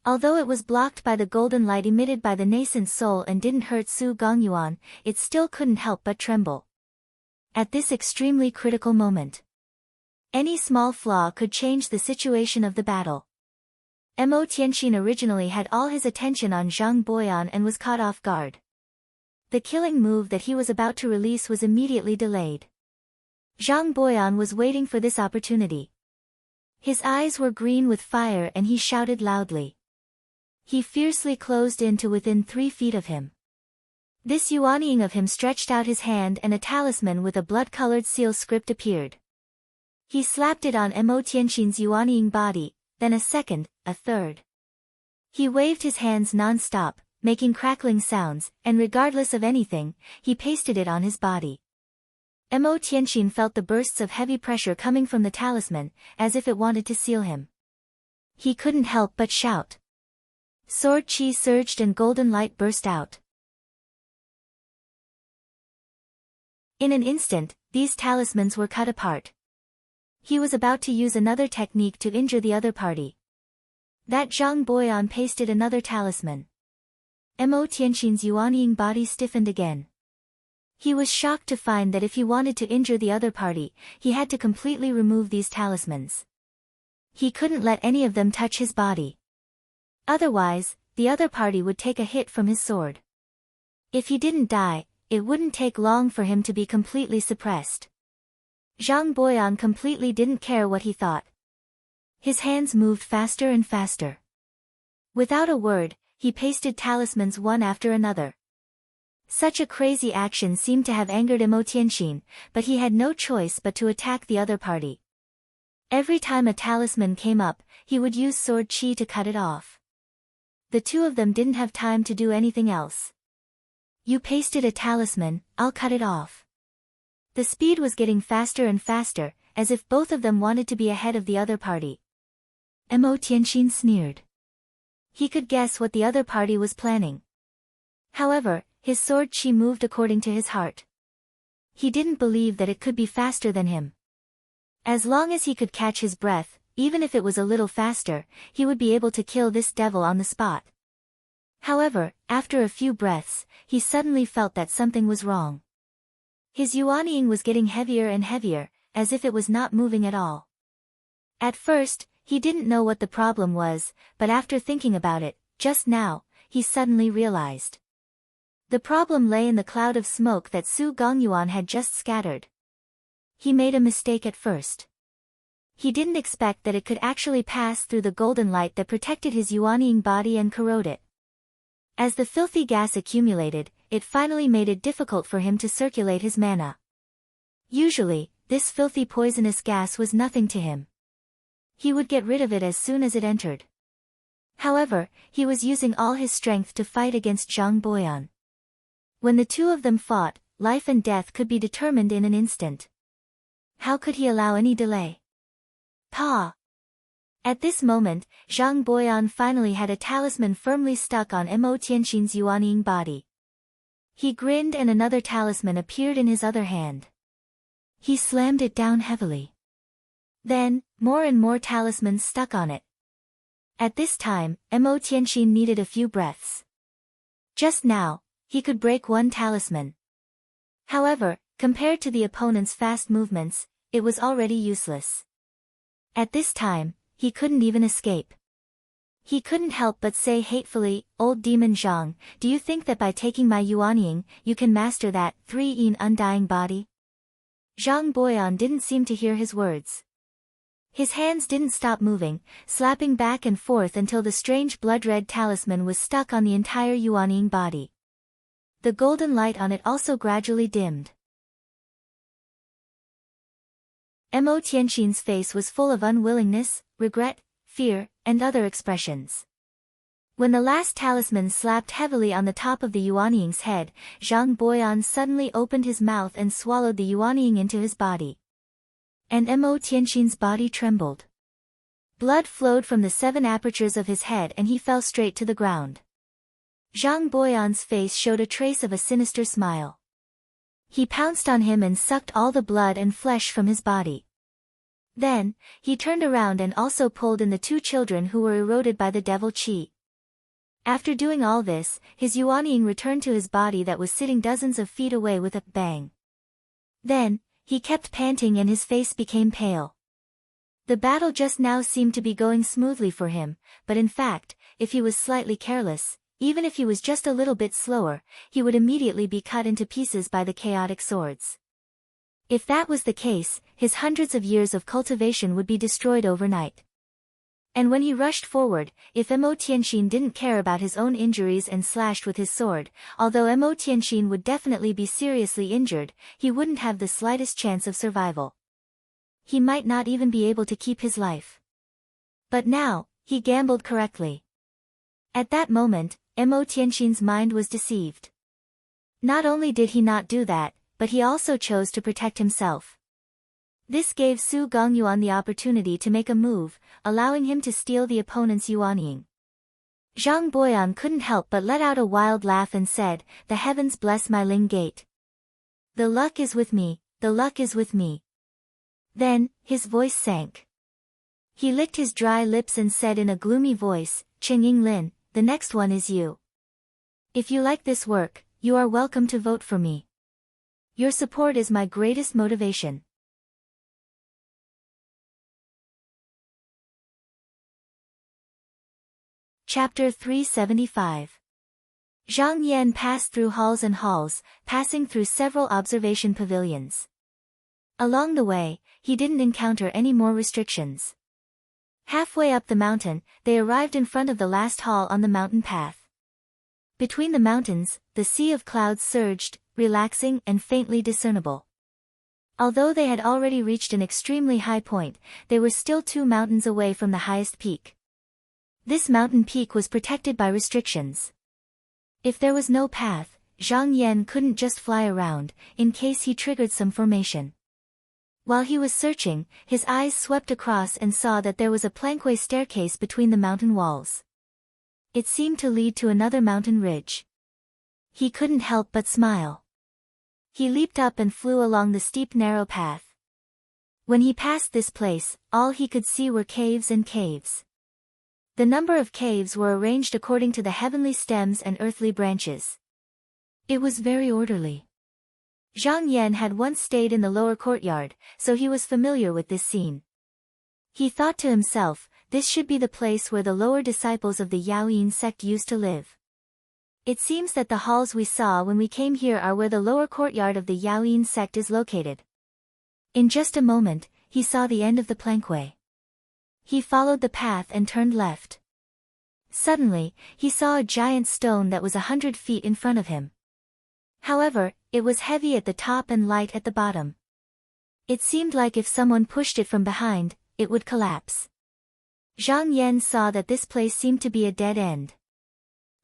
Although it was blocked by the golden light emitted by the nascent soul and didn't hurt Su Gongyuan, it still couldn't help but tremble. At this extremely critical moment, any small flaw could change the situation of the battle. Mo Tianxin originally had all his attention on Zhang Boyan and was caught off guard. The killing move that he was about to release was immediately delayed. Zhang Boyan was waiting for this opportunity. His eyes were green with fire and he shouted loudly. He fiercely closed in to within 3 feet of him. This yuanying of him stretched out his hand and a talisman with a blood-colored seal script appeared. He slapped it on Mo Tianxin's yuanying body, then a second, a third. He waved his hands non-stop, making crackling sounds, and regardless of anything, he pasted it on his body. Mo Tianxin felt the bursts of heavy pressure coming from the talisman, as if it wanted to seal him. He couldn't help but shout. Sword chi surged and golden light burst out. In an instant, these talismans were cut apart. He was about to use another technique to injure the other party. That Zhang Boyan pasted another talisman. Mo Tianxin's yuanying body stiffened again. He was shocked to find that if he wanted to injure the other party, he had to completely remove these talismans. He couldn't let any of them touch his body. Otherwise, the other party would take a hit from his sword. If he didn't die, it wouldn't take long for him to be completely suppressed. Zhang Boyan completely didn't care what he thought. His hands moved faster and faster. Without a word, he pasted talismans one after another. Such a crazy action seemed to have angered Mo Tianxin, but he had no choice but to attack the other party. Every time a talisman came up, he would use sword chi to cut it off. The two of them didn't have time to do anything else. You pasted a talisman, I'll cut it off. The speed was getting faster and faster, as if both of them wanted to be ahead of the other party. Mo Tianxin sneered. He could guess what the other party was planning. However, his sword chi moved according to his heart. He didn't believe that it could be faster than him. As long as he could catch his breath, even if it was a little faster, he would be able to kill this devil on the spot. However, after a few breaths, he suddenly felt that something was wrong. His yuanying was getting heavier and heavier, as if it was not moving at all. At first, he didn't know what the problem was, but after thinking about it, just now, he suddenly realized. The problem lay in the cloud of smoke that Su Gongyuan had just scattered. He made a mistake at first. He didn't expect that it could actually pass through the golden light that protected his yuanying body and corrode it. As the filthy gas accumulated, it finally made it difficult for him to circulate his mana. Usually, this filthy poisonous gas was nothing to him. He would get rid of it as soon as it entered. However, he was using all his strength to fight against Zhang Boyan. When the two of them fought, life and death could be determined in an instant. How could he allow any delay? Pa! At this moment, Zhang Boyan finally had a talisman firmly stuck on Mo Tianxin's yuanying body. He grinned and another talisman appeared in his other hand. He slammed it down heavily. Then, more and more talismans stuck on it. At this time, Mo Tianxin needed a few breaths. Just now, he could break one talisman. However, compared to the opponent's fast movements, it was already useless. At this time, he couldn't even escape. He couldn't help but say hatefully, "Old demon Zhang, do you think that by taking my yuanying, you can master that 3-in undying body?" Zhang Boyan didn't seem to hear his words. His hands didn't stop moving, slapping back and forth until the strange blood-red talisman was stuck on the entire yuanying body. The golden light on it also gradually dimmed. Mo Tianxin's face was full of unwillingness, regret, fear, and other expressions. When the last talisman slapped heavily on the top of the yuanying's head, Zhang Boyan suddenly opened his mouth and swallowed the yuanying into his body. And Mo Tianxin's body trembled. Blood flowed from the 7 apertures of his head and he fell straight to the ground. Zhang Boyan's face showed a trace of a sinister smile. He pounced on him and sucked all the blood and flesh from his body. Then, he turned around and also pulled in the 2 children who were eroded by the devil qi. After doing all this, his yuanying returned to his body that was sitting dozens of feet away with a bang. Then, he kept panting and his face became pale. The battle just now seemed to be going smoothly for him, but in fact, if he was slightly careless, even if he was just a little bit slower, he would immediately be cut into pieces by the chaotic swords. If that was the case, his hundreds of years of cultivation would be destroyed overnight. And when he rushed forward, if Mo Tianxin didn't care about his own injuries and slashed with his sword, although Mo Tianxin would definitely be seriously injured, he wouldn't have the slightest chance of survival. He might not even be able to keep his life. But now, he gambled correctly. At that moment, Mo Tianxin's mind was deceived. Not only did he not do that, but he also chose to protect himself. This gave Su Gongyuan the opportunity to make a move, allowing him to steal the opponent's yuanying. Zhang Boyan couldn't help but let out a wild laugh and said, "The heavens bless my Ling Gate. The luck is with me, the luck is with me." Then, his voice sank. He licked his dry lips and said in a gloomy voice, "Qing Yinglin, the next one is you. If you like this work, you are welcome to vote for me. Your support is my greatest motivation." Chapter 375. Zhang Yan passed through halls and halls, passing through several observation pavilions. Along the way, he didn't encounter any more restrictions. Halfway up the mountain, they arrived in front of the last hall on the mountain path. Between the mountains, the sea of clouds surged, relaxing and faintly discernible. Although they had already reached an extremely high point, they were still 2 mountains away from the highest peak. This mountain peak was protected by restrictions. If there was no path, Zhang Yan couldn't just fly around, in case he triggered some formation. While he was searching, his eyes swept across and saw that there was a plankway staircase between the mountain walls. It seemed to lead to another mountain ridge. He couldn't help but smile. He leaped up and flew along the steep narrow path. When he passed this place, all he could see were caves and caves. The number of caves were arranged according to the heavenly stems and earthly branches. It was very orderly. Zhang Yan had once stayed in the lower courtyard, so he was familiar with this scene. He thought to himself, this should be the place where the lower disciples of the Yaoyin sect used to live. It seems that the halls we saw when we came here are where the lower courtyard of the Yaoyin sect is located. In just a moment, he saw the end of the plankway. He followed the path and turned left. Suddenly, he saw a giant stone that was 100 feet in front of him. However, it was heavy at the top and light at the bottom. It seemed like if someone pushed it from behind, it would collapse. Zhang Yan saw that this place seemed to be a dead end.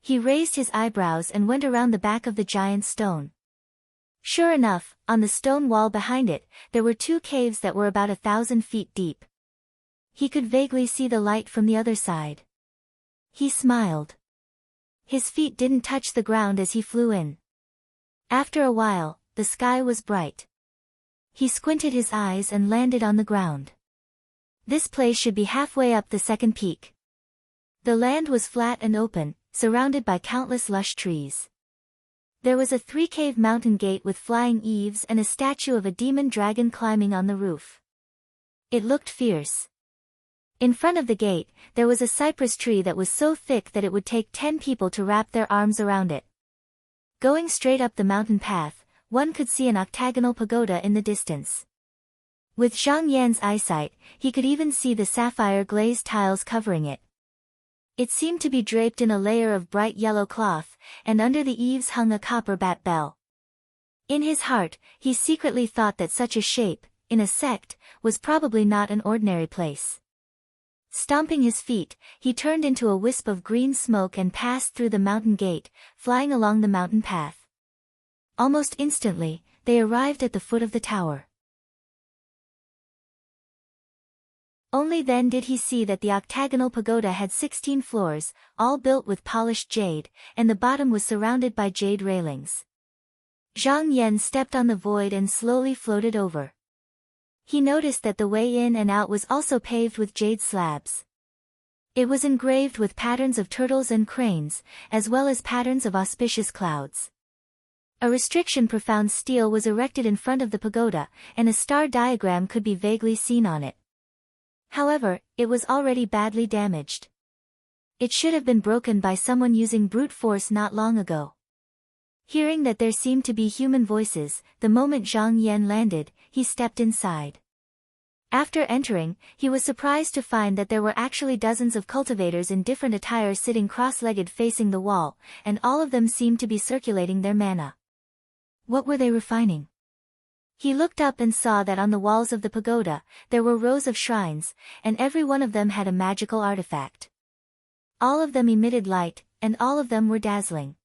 He raised his eyebrows and went around the back of the giant stone. Sure enough, on the stone wall behind it, there were 2 caves that were about 1,000 feet deep. He could vaguely see the light from the other side. He smiled. His feet didn't touch the ground as he flew in. After a while, the sky was bright. He squinted his eyes and landed on the ground. This place should be halfway up the second peak. The land was flat and open, surrounded by countless lush trees. There was a 3-cave mountain gate with flying eaves and a statue of a demon dragon climbing on the roof. It looked fierce. In front of the gate, there was a cypress tree that was so thick that it would take 10 people to wrap their arms around it. Going straight up the mountain path, one could see an octagonal pagoda in the distance. With Zhang Yan's eyesight, he could even see the sapphire glazed tiles covering it. It seemed to be draped in a layer of bright yellow cloth, and under the eaves hung a copper bat bell. In his heart, he secretly thought that such a shape, in a sect, was probably not an ordinary place. Stomping his feet, he turned into a wisp of green smoke and passed through the mountain gate, flying along the mountain path. Almost instantly, they arrived at the foot of the tower. Only then did he see that the octagonal pagoda had 16 floors, all built with polished jade, and the bottom was surrounded by jade railings. Zhang Yan stepped on the void and slowly floated over. He noticed that the way in and out was also paved with jade slabs. It was engraved with patterns of turtles and cranes, as well as patterns of auspicious clouds. A restriction-profound stele was erected in front of the pagoda, and a star diagram could be vaguely seen on it. However, it was already badly damaged. It should have been broken by someone using brute force not long ago. Hearing that there seemed to be human voices, the moment Zhang Yan landed, he stepped inside. After entering, he was surprised to find that there were actually dozens of cultivators in different attire sitting cross-legged facing the wall, and all of them seemed to be circulating their mana. What were they refining? He looked up and saw that on the walls of the pagoda, there were rows of shrines, and every one of them had a magical artifact. All of them emitted light, and all of them were dazzling.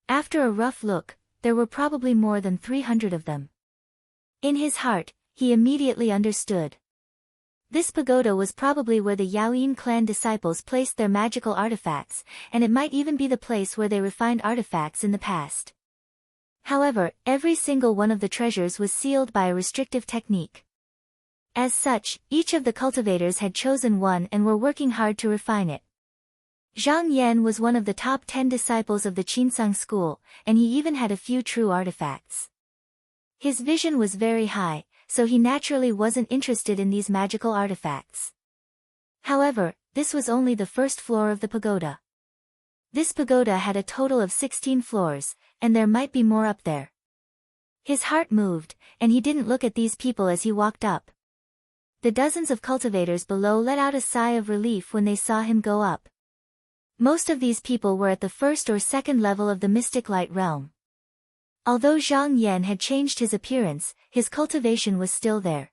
After a rough look, there were probably more than 300 of them. In his heart, he immediately understood. This pagoda was probably where the Yaoyin clan disciples placed their magical artifacts, and it might even be the place where they refined artifacts in the past. However, every single one of the treasures was sealed by a restrictive technique. As such, each of the cultivators had chosen one and were working hard to refine it. Zhang Yan was one of the top 10 disciples of the Qinsang school, and he even had a few true artifacts. His vision was very high, so he naturally wasn't interested in these magical artifacts. However, this was only the first floor of the pagoda. This pagoda had a total of 16 floors, and there might be more up there. His heart moved, and he didn't look at these people as he walked up. The dozens of cultivators below let out a sigh of relief when they saw him go up. Most of these people were at the first or second level of the mystic light realm. Although Zhang Yan had changed his appearance, his cultivation was still there.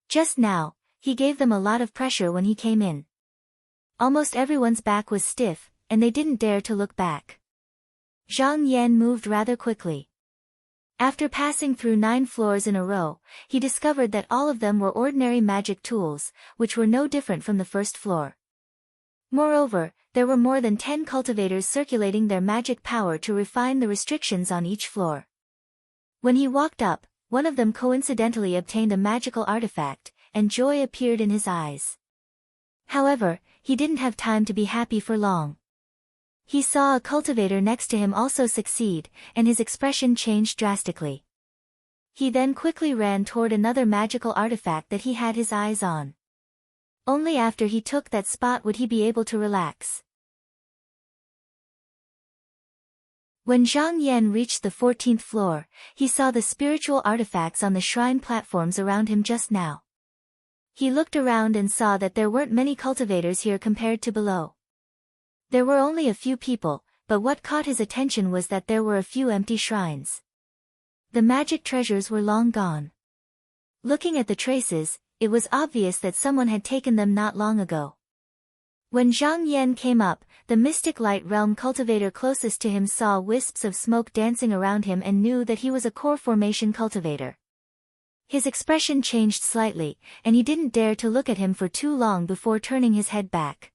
Just now, he gave them a lot of pressure when he came in. Almost everyone's back was stiff, and they didn't dare to look back. Zhang Yan moved rather quickly. After passing through 9 floors in a row, he discovered that all of them were ordinary magic tools, which were no different from the first floor. Moreover, there were more than 10 cultivators circulating their magic power to refine the restrictions on each floor. When he walked up, one of them coincidentally obtained a magical artifact, and joy appeared in his eyes. However, he didn't have time to be happy for long. He saw a cultivator next to him also succeed, and his expression changed drastically. He then quickly ran toward another magical artifact that he had his eyes on. Only after he took that spot would he be able to relax. When Zhang Yan reached the 14th floor, he saw the spiritual artifacts on the shrine platforms around him just now. He looked around and saw that there weren't many cultivators here compared to below. There were only a few people, but what caught his attention was that there were a few empty shrines. The magic treasures were long gone. Looking at the traces, it was obvious that someone had taken them not long ago. When Zhang Yan came up, the mystic light realm cultivator closest to him saw wisps of smoke dancing around him and knew that he was a core formation cultivator. His expression changed slightly, and he didn't dare to look at him for too long before turning his head back.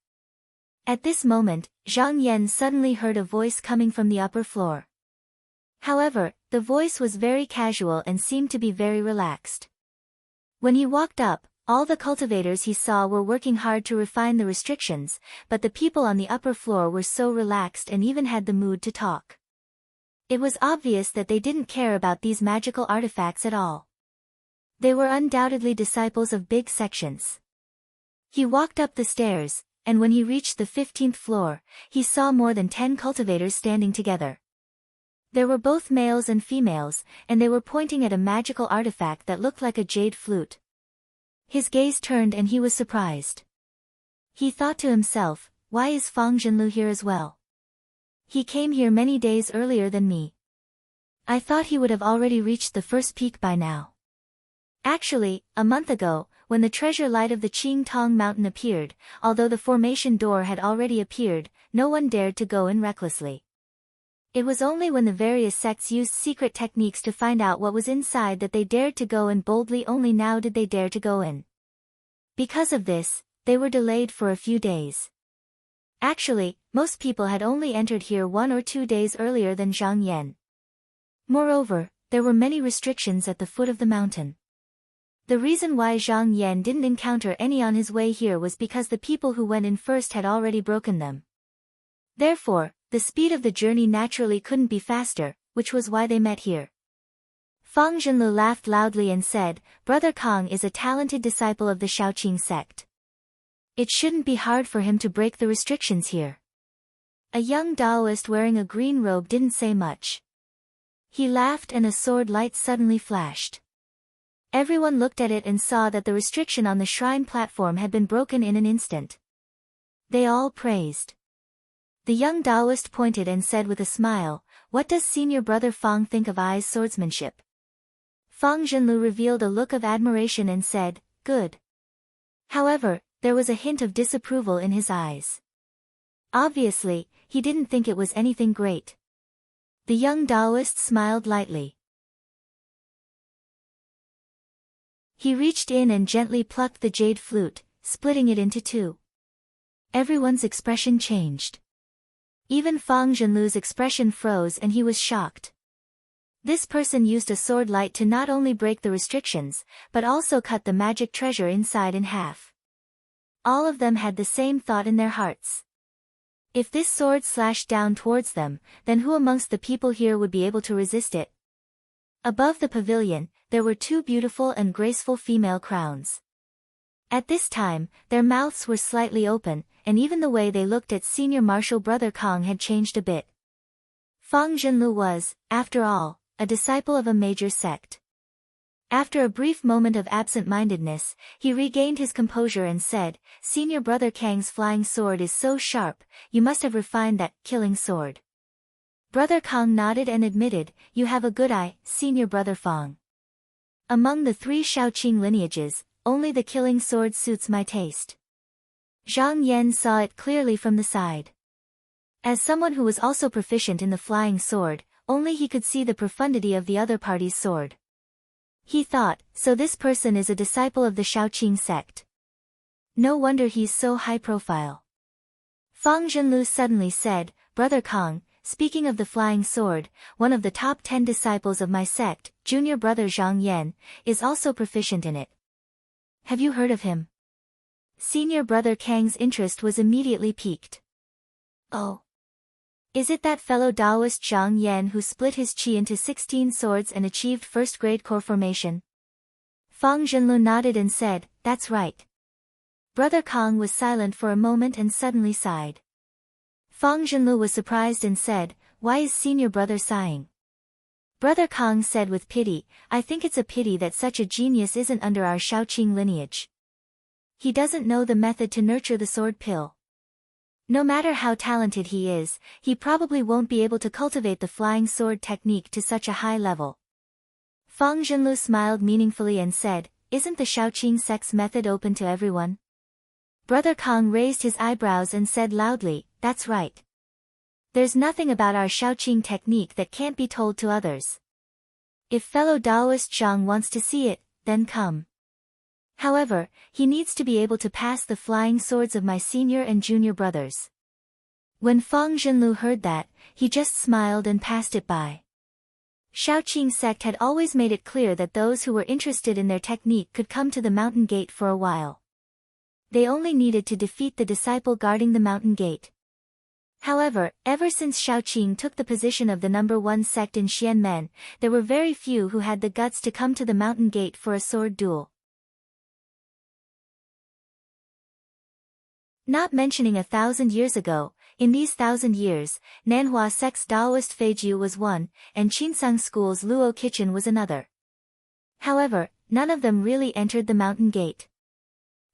At this moment, Zhang Yan suddenly heard a voice coming from the upper floor. However, the voice was very casual and seemed to be very relaxed. When he walked up, all the cultivators he saw were working hard to refine the restrictions, but the people on the upper floor were so relaxed and even had the mood to talk. It was obvious that they didn't care about these magical artifacts at all. They were undoubtedly disciples of big sections. He walked up the stairs, and when he reached the 15th floor, he saw more than 10 cultivators standing together. There were both males and females, and they were pointing at a magical artifact that looked like a jade flute. His gaze turned and he was surprised. He thought to himself, why is Fang Zhenlu here as well? He came here many days earlier than me. I thought he would have already reached the first peak by now. Actually, a month ago, when the treasure light of the Qing Tong mountain appeared, although the formation door had already appeared, no one dared to go in recklessly. It was only when the various sects used secret techniques to find out what was inside that they dared to go in boldly. Only now did they dare to go in. Because of this, they were delayed for a few days. Actually, most people had only entered here 1 or 2 days earlier than Zhang Yan. Moreover, there were many restrictions at the foot of the mountain. The reason why Zhang Yan didn't encounter any on his way here was because the people who went in first had already broken them. Therefore, the speed of the journey naturally couldn't be faster, which was why they met here. Fang Zhenlu laughed loudly and said, Brother Kong is a talented disciple of the Shaoqing sect. It shouldn't be hard for him to break the restrictions here. A young Taoist wearing a green robe didn't say much. He laughed and a sword light suddenly flashed. Everyone looked at it and saw that the restriction on the shrine platform had been broken in an instant. They all praised. The young Taoist pointed and said with a smile, what does senior brother Fang think of Ai's swordsmanship? Fang Zhenlu revealed a look of admiration and said, good. However, there was a hint of disapproval in his eyes. Obviously, he didn't think it was anything great. The young Taoist smiled lightly. He reached in and gently plucked the jade flute, splitting it into 2. Everyone's expression changed. Even Fang Zhenlu's expression froze and he was shocked. This person used a sword light to not only break the restrictions, but also cut the magic treasure inside in half. All of them had the same thought in their hearts. If this sword slashed down towards them, then who amongst the people here would be able to resist it? Above the pavilion, there were 2 beautiful and graceful female crowns. At this time, their mouths were slightly open, and even the way they looked at senior martial brother Kong had changed a bit. Fang Zhenlu was, after all, a disciple of a major sect. After a brief moment of absent-mindedness, he regained his composure and said, Senior brother Kang's flying sword is so sharp, you must have refined that killing sword. Brother Kong nodded and admitted, you have a good eye, senior brother Fang. Among the 3 Shaoqing lineages, only the killing sword suits my taste. Zhang Yan saw it clearly from the side. As someone who was also proficient in the flying sword, only he could see the profundity of the other party's sword. He thought, so this person is a disciple of the Shaoqing sect. No wonder he's so high profile. Fang Zhenlu suddenly said, Brother Kong, speaking of the flying sword, one of the top 10 disciples of my sect, junior brother Zhang Yan, is also proficient in it. Have you heard of him? Senior brother Kang's interest was immediately piqued. Oh. Is it that fellow Taoist Zhang Yan who split his qi into 16 swords and achieved first-grade core formation? Fang Zhenlu nodded and said, that's right. Brother Kong was silent for a moment and suddenly sighed. Fang Zhenlu was surprised and said, why is senior brother sighing? Brother Kong said with pity, I think it's a pity that such a genius isn't under our Shaoqing lineage. He doesn't know the method to nurture the sword pill. No matter how talented he is, he probably won't be able to cultivate the flying sword technique to such a high level. Fang Zhenlu smiled meaningfully and said, isn't the Shaoqing sect's method open to everyone? Brother Kong raised his eyebrows and said loudly, that's right. There's nothing about our Shaoqing technique that can't be told to others. If fellow Taoist Zhang wants to see it, then come. However, he needs to be able to pass the flying swords of my senior and junior brothers. When Fang Zhenlu heard that, he just smiled and passed it by. Shaoqing sect had always made it clear that those who were interested in their technique could come to the mountain gate for a while. They only needed to defeat the disciple guarding the mountain gate. However, ever since Shaoqing took the position of the number one sect in Xianmen, there were very few who had the guts to come to the mountain gate for a sword duel. Not mentioning 1,000 years ago, in these 1,000 years, Nanhua sect's Taoist Feijiu was one, and Qinsang school's Luo kitchen was another. However, none of them really entered the mountain gate.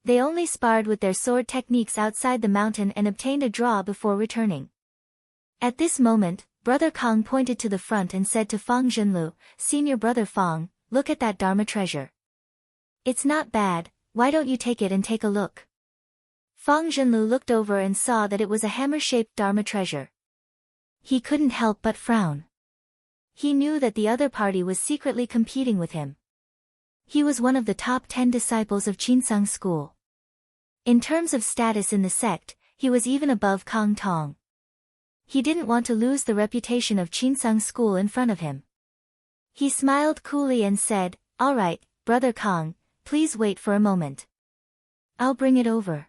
They only sparred with their sword techniques outside the mountain and obtained a draw before returning. At this moment, Brother Kong pointed to the front and said to Fang Zhenlu, Senior Brother Fang, look at that Dharma treasure. It's not bad, why don't you take it and take a look? Fang Zhenlu looked over and saw that it was a hammer-shaped Dharma treasure. He couldn't help but frown. He knew that the other party was secretly competing with him. He was one of the top 10 disciples of Qinsang school. In terms of status in the sect, he was even above Kong Tong. He didn't want to lose the reputation of Qinsang school in front of him. He smiled coolly and said, all right, Brother Kong, please wait for a moment. I'll bring it over.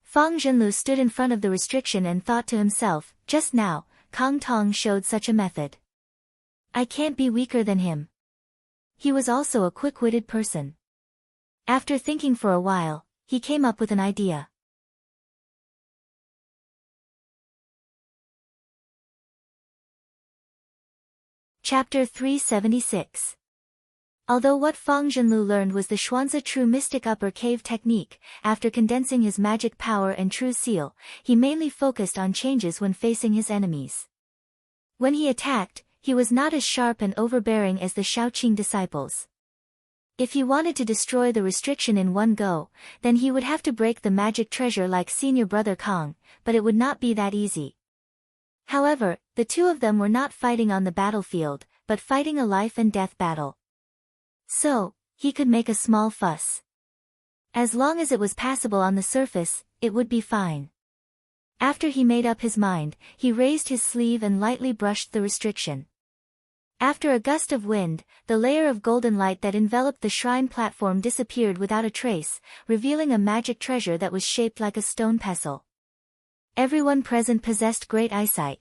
Fang Zhenlu stood in front of the restriction and thought to himself, just now, Kong Tong showed such a method. I can't be weaker than him. He was also a quick-witted person. After thinking for a while, he came up with an idea. Chapter 376. Although what Fang Zhenlu learned was the Xuanzi True Mystic Upper Cave technique, after condensing his magic power and true seal, he mainly focused on changes when facing his enemies. When he attacked, he was not as sharp and overbearing as the Shaoqing disciples. If he wanted to destroy the restriction in one go, then he would have to break the magic treasure like senior brother Kong, but it would not be that easy. However, the two of them were not fighting on the battlefield, but fighting a life and death battle. So, he could make a small fuss. As long as it was passable on the surface, it would be fine. After he made up his mind, he raised his sleeve and lightly brushed the restriction. After a gust of wind, the layer of golden light that enveloped the shrine platform disappeared without a trace, revealing a magic treasure that was shaped like a stone pestle. Everyone present possessed great eyesight.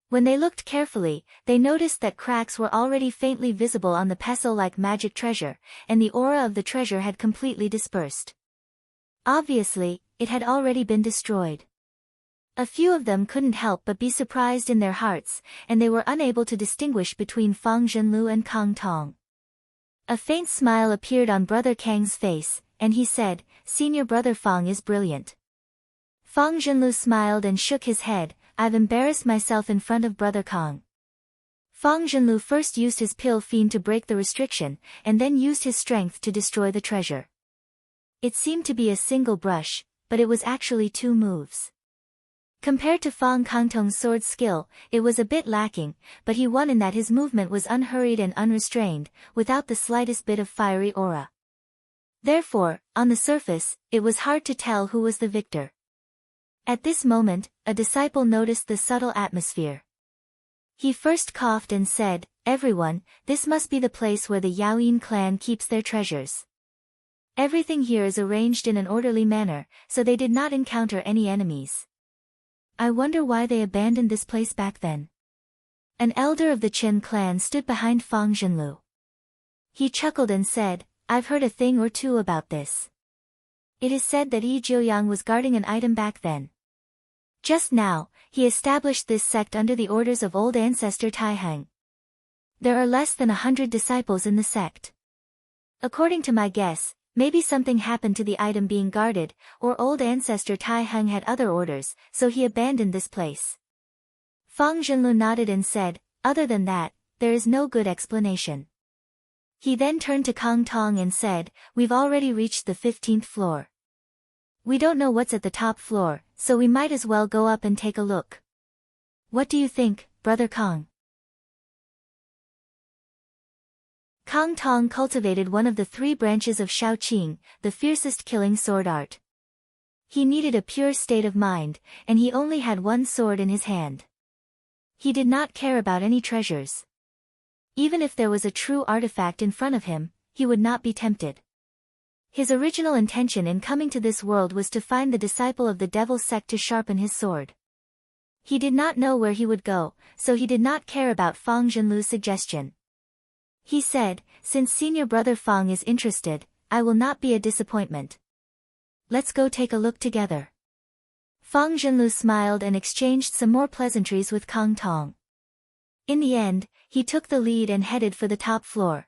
When they looked carefully, they noticed that cracks were already faintly visible on the pestle-like magic treasure, and the aura of the treasure had completely dispersed. Obviously, it had already been destroyed. A few of them couldn't help but be surprised in their hearts, and they were unable to distinguish between Fang Zhenlu and Kong Tong. A faint smile appeared on Brother Kang's face, and he said, Senior Brother Fang is brilliant. Fang Zhenlu smiled and shook his head, I've embarrassed myself in front of Brother Kong. Fang Zhenlu first used his pill fiend to break the restriction, and then used his strength to destroy the treasure. It seemed to be a single brush, but it was actually 2 moves. Compared to Fang Kangtong's sword skill, it was a bit lacking, but he won in that his movement was unhurried and unrestrained, without the slightest bit of fiery aura. Therefore, on the surface, it was hard to tell who was the victor. At this moment, a disciple noticed the subtle atmosphere. He first coughed and said, Everyone, this must be the place where the Yaoyin clan keeps their treasures. Everything here is arranged in an orderly manner, so they did not encounter any enemies. I wonder why they abandoned this place back then. An elder of the Chen clan stood behind Fang Zhenlu. He chuckled and said, I've heard a thing or two about this. It is said that Yi Jiuyang was guarding an item back then. Just now, he established this sect under the orders of old ancestor Taiheng. There are less than 100 disciples in the sect. According to my guess, maybe something happened to the item being guarded, or old ancestor Taiheng had other orders, so he abandoned this place. Fang Zhenlu nodded and said, other than that, there is no good explanation. He then turned to Kang Tong and said, we've already reached the 15th floor. We don't know what's at the top floor, so we might as well go up and take a look. What do you think, Brother Kang? Kang Tong cultivated one of the 3 branches of Shaoqing, the fiercest killing sword art. He needed a pure state of mind, and he only had one sword in his hand. He did not care about any treasures. Even if there was a true artifact in front of him, he would not be tempted. His original intention in coming to this world was to find the disciple of the devil sect to sharpen his sword. He did not know where he would go, so he did not care about Fang Zhenlu's suggestion. He said, since senior brother Fang is interested, I will not be a disappointment. Let's go take a look together. Fang Zhenlu smiled and exchanged some more pleasantries with Kang Tong. In the end, he took the lead and headed for the top floor.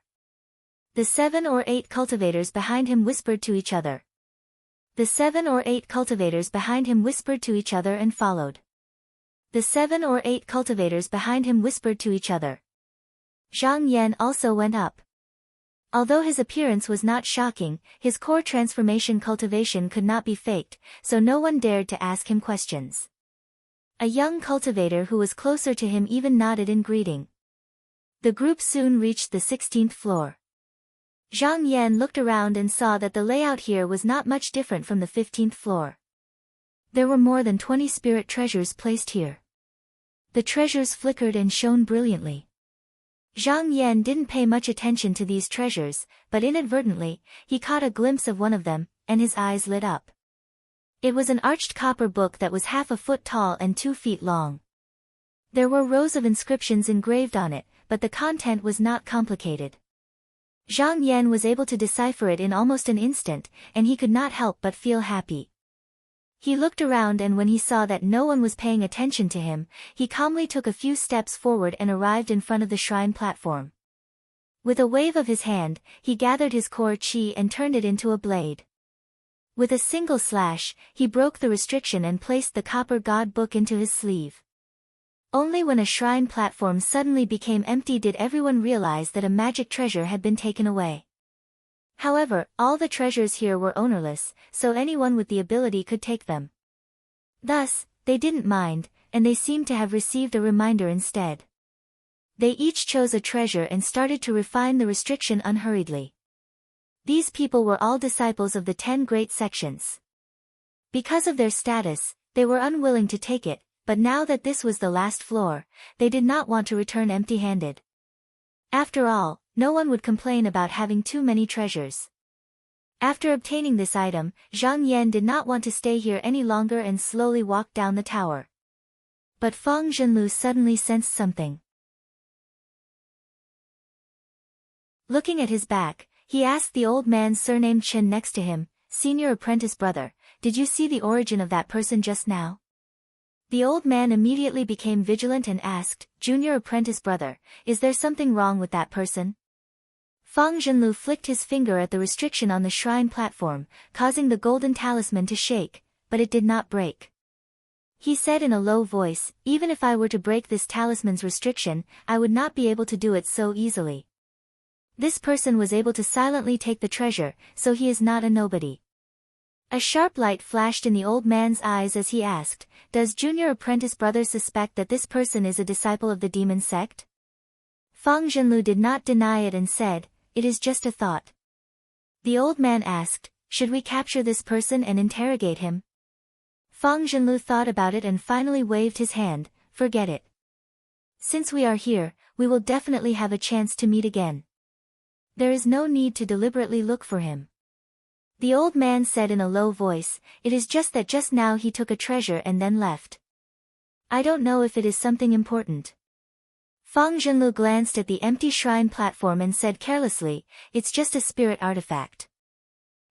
The 7 or 8 cultivators behind him whispered to each other. The 7 or 8 cultivators behind him whispered to each other and followed. The 7 or 8 cultivators behind him whispered to each other. Zhang Yan also went up. Although his appearance was not shocking, his core transformation cultivation could not be faked, so no one dared to ask him questions. A young cultivator who was closer to him even nodded in greeting. The group soon reached the 16th floor. Zhang Yan looked around and saw that the layout here was not much different from the 15th floor. There were more than 20 spirit treasures placed here. The treasures flickered and shone brilliantly. Zhang Yan didn't pay much attention to these treasures, but inadvertently, he caught a glimpse of one of them, and his eyes lit up. It was an arched copper book that was half a foot tall and 2 feet long. There were rows of inscriptions engraved on it, but the content was not complicated. Zhang Yan was able to decipher it in almost an instant, and he could not help but feel happy. He looked around, and when he saw that no one was paying attention to him, he calmly took a few steps forward and arrived in front of the shrine platform. With a wave of his hand, he gathered his core qi and turned it into a blade. With a single slash, he broke the restriction and placed the copper god book into his sleeve. Only when a shrine platform suddenly became empty did everyone realize that a magic treasure had been taken away. However, all the treasures here were ownerless, so anyone with the ability could take them. Thus, they didn't mind, and they seemed to have received a reminder instead. They each chose a treasure and started to refine the restriction unhurriedly. These people were all disciples of the 10 great sections. Because of their status, they were unwilling to take it, but now that this was the last floor, they did not want to return empty-handed. After all, no one would complain about having too many treasures. After obtaining this item, Zhang Yan did not want to stay here any longer and slowly walked down the tower. But Fang Zhenlu suddenly sensed something. Looking at his back, he asked the old man surnamed Chen next to him, senior apprentice brother, did you see the origin of that person just now? The old man immediately became vigilant and asked, junior apprentice brother, is there something wrong with that person? Fang Zhenlu flicked his finger at the restriction on the shrine platform, causing the golden talisman to shake, but it did not break. He said in a low voice, even if I were to break this talisman's restriction, I would not be able to do it so easily. This person was able to silently take the treasure, so he is not a nobody. A sharp light flashed in the old man's eyes as he asked, does junior apprentice brother suspect that this person is a disciple of the demon sect? Fang Zhenlu did not deny it and said, it is just a thought. The old man asked, should we capture this person and interrogate him? Fang Zhenlu thought about it and finally waved his hand, forget it. Since we are here, we will definitely have a chance to meet again. There is no need to deliberately look for him. The old man said in a low voice, it is just that just now he took a treasure and then left. I don't know if it is something important. Fang Zhenlu glanced at the empty shrine platform and said carelessly, it's just a spirit artifact.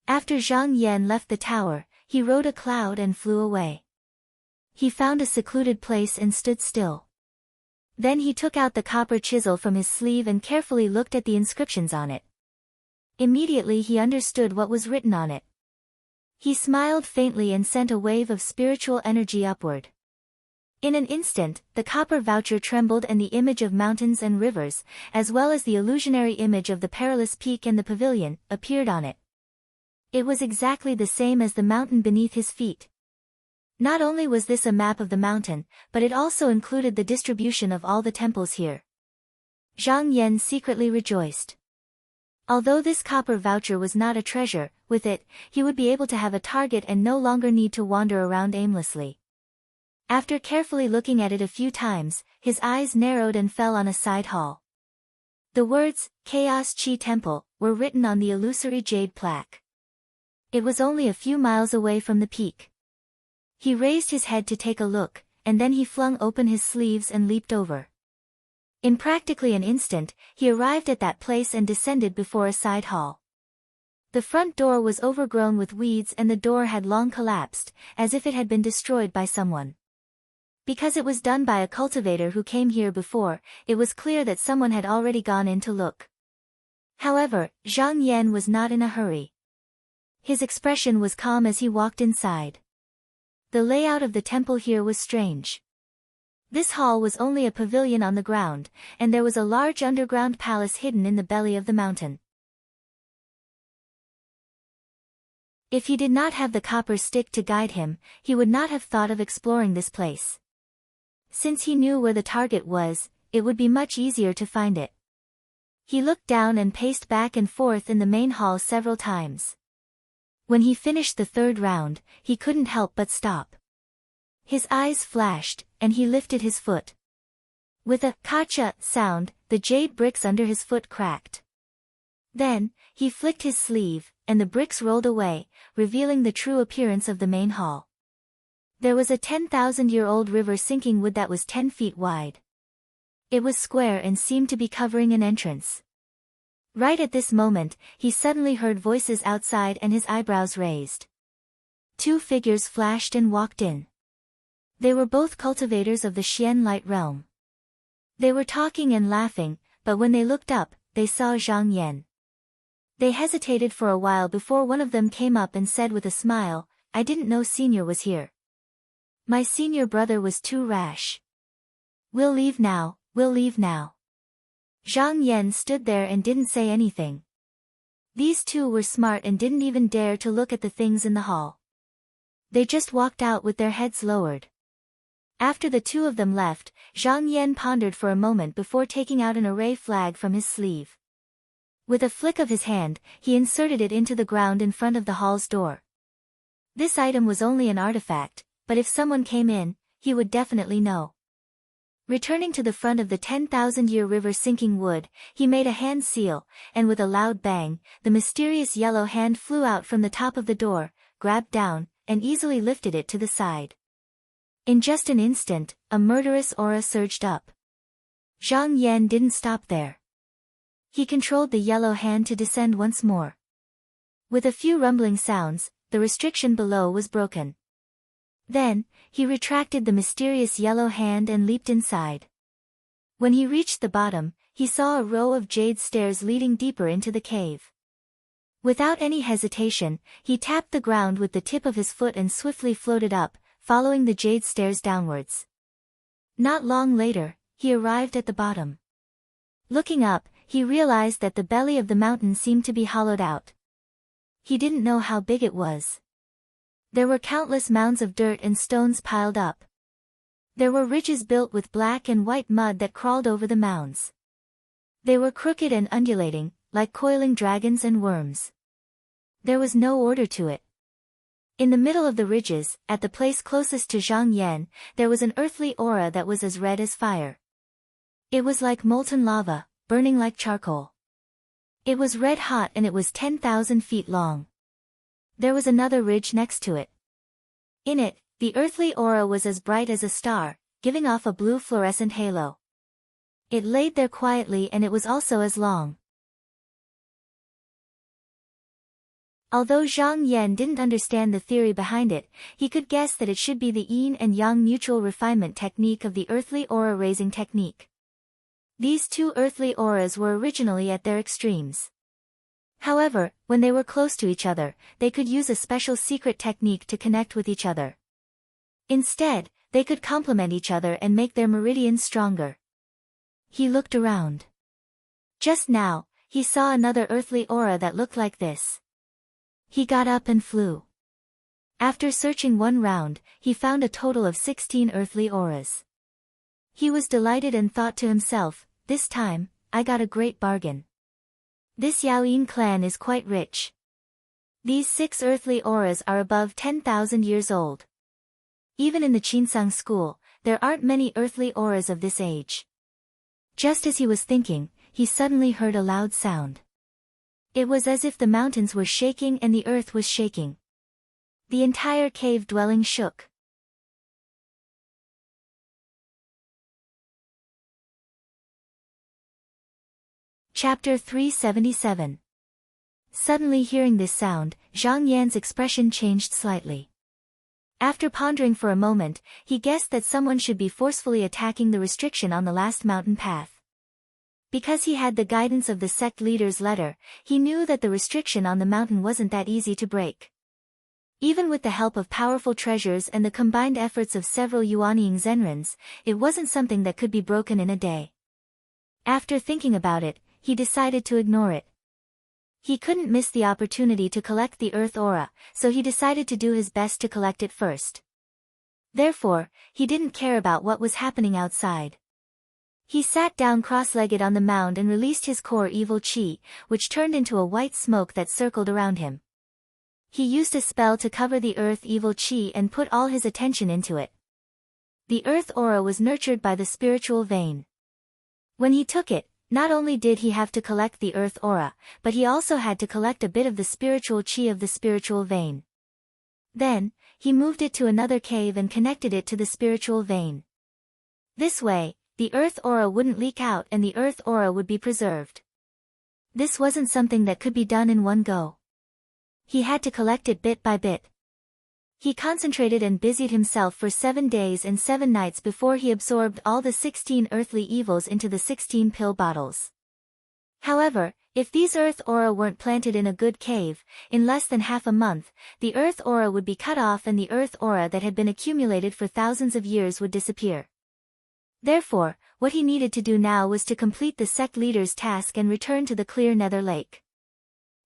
After Zhang Yan left the tower, he rode a cloud and flew away. He found a secluded place and stood still. Then he took out the copper chisel from his sleeve and carefully looked at the inscriptions on it. Immediately he understood what was written on it. He smiled faintly and sent a wave of spiritual energy upward. In an instant, the copper voucher trembled and the image of mountains and rivers, as well as the illusionary image of the perilous peak and the pavilion, appeared on it. It was exactly the same as the mountain beneath his feet. Not only was this a map of the mountain, but it also included the distribution of all the temples here. Zhang Yan secretly rejoiced. Although this copper voucher was not a treasure, with it, he would be able to have a target and no longer need to wander around aimlessly. After carefully looking at it a few times, his eyes narrowed and fell on a side hall. The words, Chaos Chi Temple, were written on the illusory jade plaque. It was only a few miles away from the peak. He raised his head to take a look, and then he flung open his sleeves and leaped over. In practically an instant, he arrived at that place and descended before a side hall. The front door was overgrown with weeds and the door had long collapsed, as if it had been destroyed by someone. Because it was done by a cultivator who came here before, it was clear that someone had already gone in to look. However, Zhang Yan was not in a hurry. His expression was calm as he walked inside. The layout of the temple here was strange. This hall was only a pavilion on the ground, and there was a large underground palace hidden in the belly of the mountain. If he did not have the copper stick to guide him, he would not have thought of exploring this place. Since he knew where the target was, it would be much easier to find it. He looked down and paced back and forth in the main hall several times. When he finished the third round, he couldn't help but stop. His eyes flashed, and he lifted his foot. With a "kacha" sound, the jade bricks under his foot cracked. Then, he flicked his sleeve, and the bricks rolled away, revealing the true appearance of the main hall. There was a 10,000-year-old river sinking wood that was 10 feet wide. It was square and seemed to be covering an entrance. Right at this moment, he suddenly heard voices outside and his eyebrows raised. Two figures flashed and walked in. They were both cultivators of the Xian light realm. They were talking and laughing, but when they looked up, they saw Zhang Yan. They hesitated for a while before one of them came up and said with a smile, "I didn't know Senior was here. My senior brother was too rash. We'll leave now, we'll leave now." Zhang Yan stood there and didn't say anything. These two were smart and didn't even dare to look at the things in the hall. They just walked out with their heads lowered. After the two of them left, Zhang Yan pondered for a moment before taking out an array flag from his sleeve. With a flick of his hand, he inserted it into the ground in front of the hall's door. This item was only an artifact, but if someone came in, he would definitely know. Returning to the front of the 10,000-year river sinking wood, he made a hand seal, and with a loud bang, the mysterious yellow hand flew out from the top of the door, grabbed down, and easily lifted it to the side. In just an instant, a murderous aura surged up. Zhang Yan didn't stop there. He controlled the yellow hand to descend once more. With a few rumbling sounds, the restriction below was broken. Then, he retracted the mysterious yellow hand and leaped inside. When he reached the bottom, he saw a row of jade stairs leading deeper into the cave. Without any hesitation, he tapped the ground with the tip of his foot and swiftly floated up, following the jade stairs downwards. Not long later, he arrived at the bottom. Looking up, he realized that the belly of the mountain seemed to be hollowed out. He didn't know how big it was. There were countless mounds of dirt and stones piled up. There were ridges built with black and white mud that crawled over the mounds. They were crooked and undulating, like coiling dragons and worms. There was no order to it. In the middle of the ridges, at the place closest to Zhang Yan, there was an earthly aura that was as red as fire. It was like molten lava, burning like charcoal. It was red hot and it was 10,000 feet long. There was another ridge next to it. In it, the earthly aura was as bright as a star, giving off a blue fluorescent halo. It laid there quietly and it was also as long. Although Zhang Yan didn't understand the theory behind it, he could guess that it should be the yin and yang mutual refinement technique of the earthly aura raising technique. These two earthly auras were originally at their extremes. However, when they were close to each other, they could use a special secret technique to connect with each other. Instead, they could complement each other and make their meridians stronger. He looked around. Just now, he saw another earthly aura that looked like this. He got up and flew. After searching one round, he found a total of 16 earthly auras. He was delighted and thought to himself, this time, I got a great bargain. This Yaoyin clan is quite rich. These 6 earthly auras are above 10,000 years old. Even in the Qinsang school, there aren't many earthly auras of this age. Just as he was thinking, he suddenly heard a loud sound. It was as if the mountains were shaking and the earth was shaking. The entire cave dwelling shook. Chapter 377. Suddenly hearing this sound, Zhang Yan's expression changed slightly. After pondering for a moment, he guessed that someone should be forcefully attacking the restriction on the last mountain path. Because he had the guidance of the sect leader's letter, he knew that the restriction on the mountain wasn't that easy to break. Even with the help of powerful treasures and the combined efforts of several Yuanying Zenrins, it wasn't something that could be broken in a day. After thinking about it, he decided to ignore it. He couldn't miss the opportunity to collect the earth aura, so he decided to do his best to collect it first. Therefore, he didn't care about what was happening outside. He sat down cross-legged on the mound and released his core evil chi, which turned into a white smoke that circled around him. He used a spell to cover the earth evil chi and put all his attention into it. The earth aura was nurtured by the spiritual vein. When he took it, not only did he have to collect the earth aura, but he also had to collect a bit of the spiritual chi of the spiritual vein. Then, he moved it to another cave and connected it to the spiritual vein. This way, the earth aura wouldn't leak out and the earth aura would be preserved. This wasn't something that could be done in one go. He had to collect it bit by bit. He concentrated and busied himself for 7 days and 7 nights before he absorbed all the 16 earthly evils into the 16 pill bottles. However, if these earth aura weren't planted in a good cave, in less than half a month, the earth aura would be cut off and the earth aura that had been accumulated for thousands of years would disappear. Therefore, what he needed to do now was to complete the sect leader's task and return to the clear nether lake.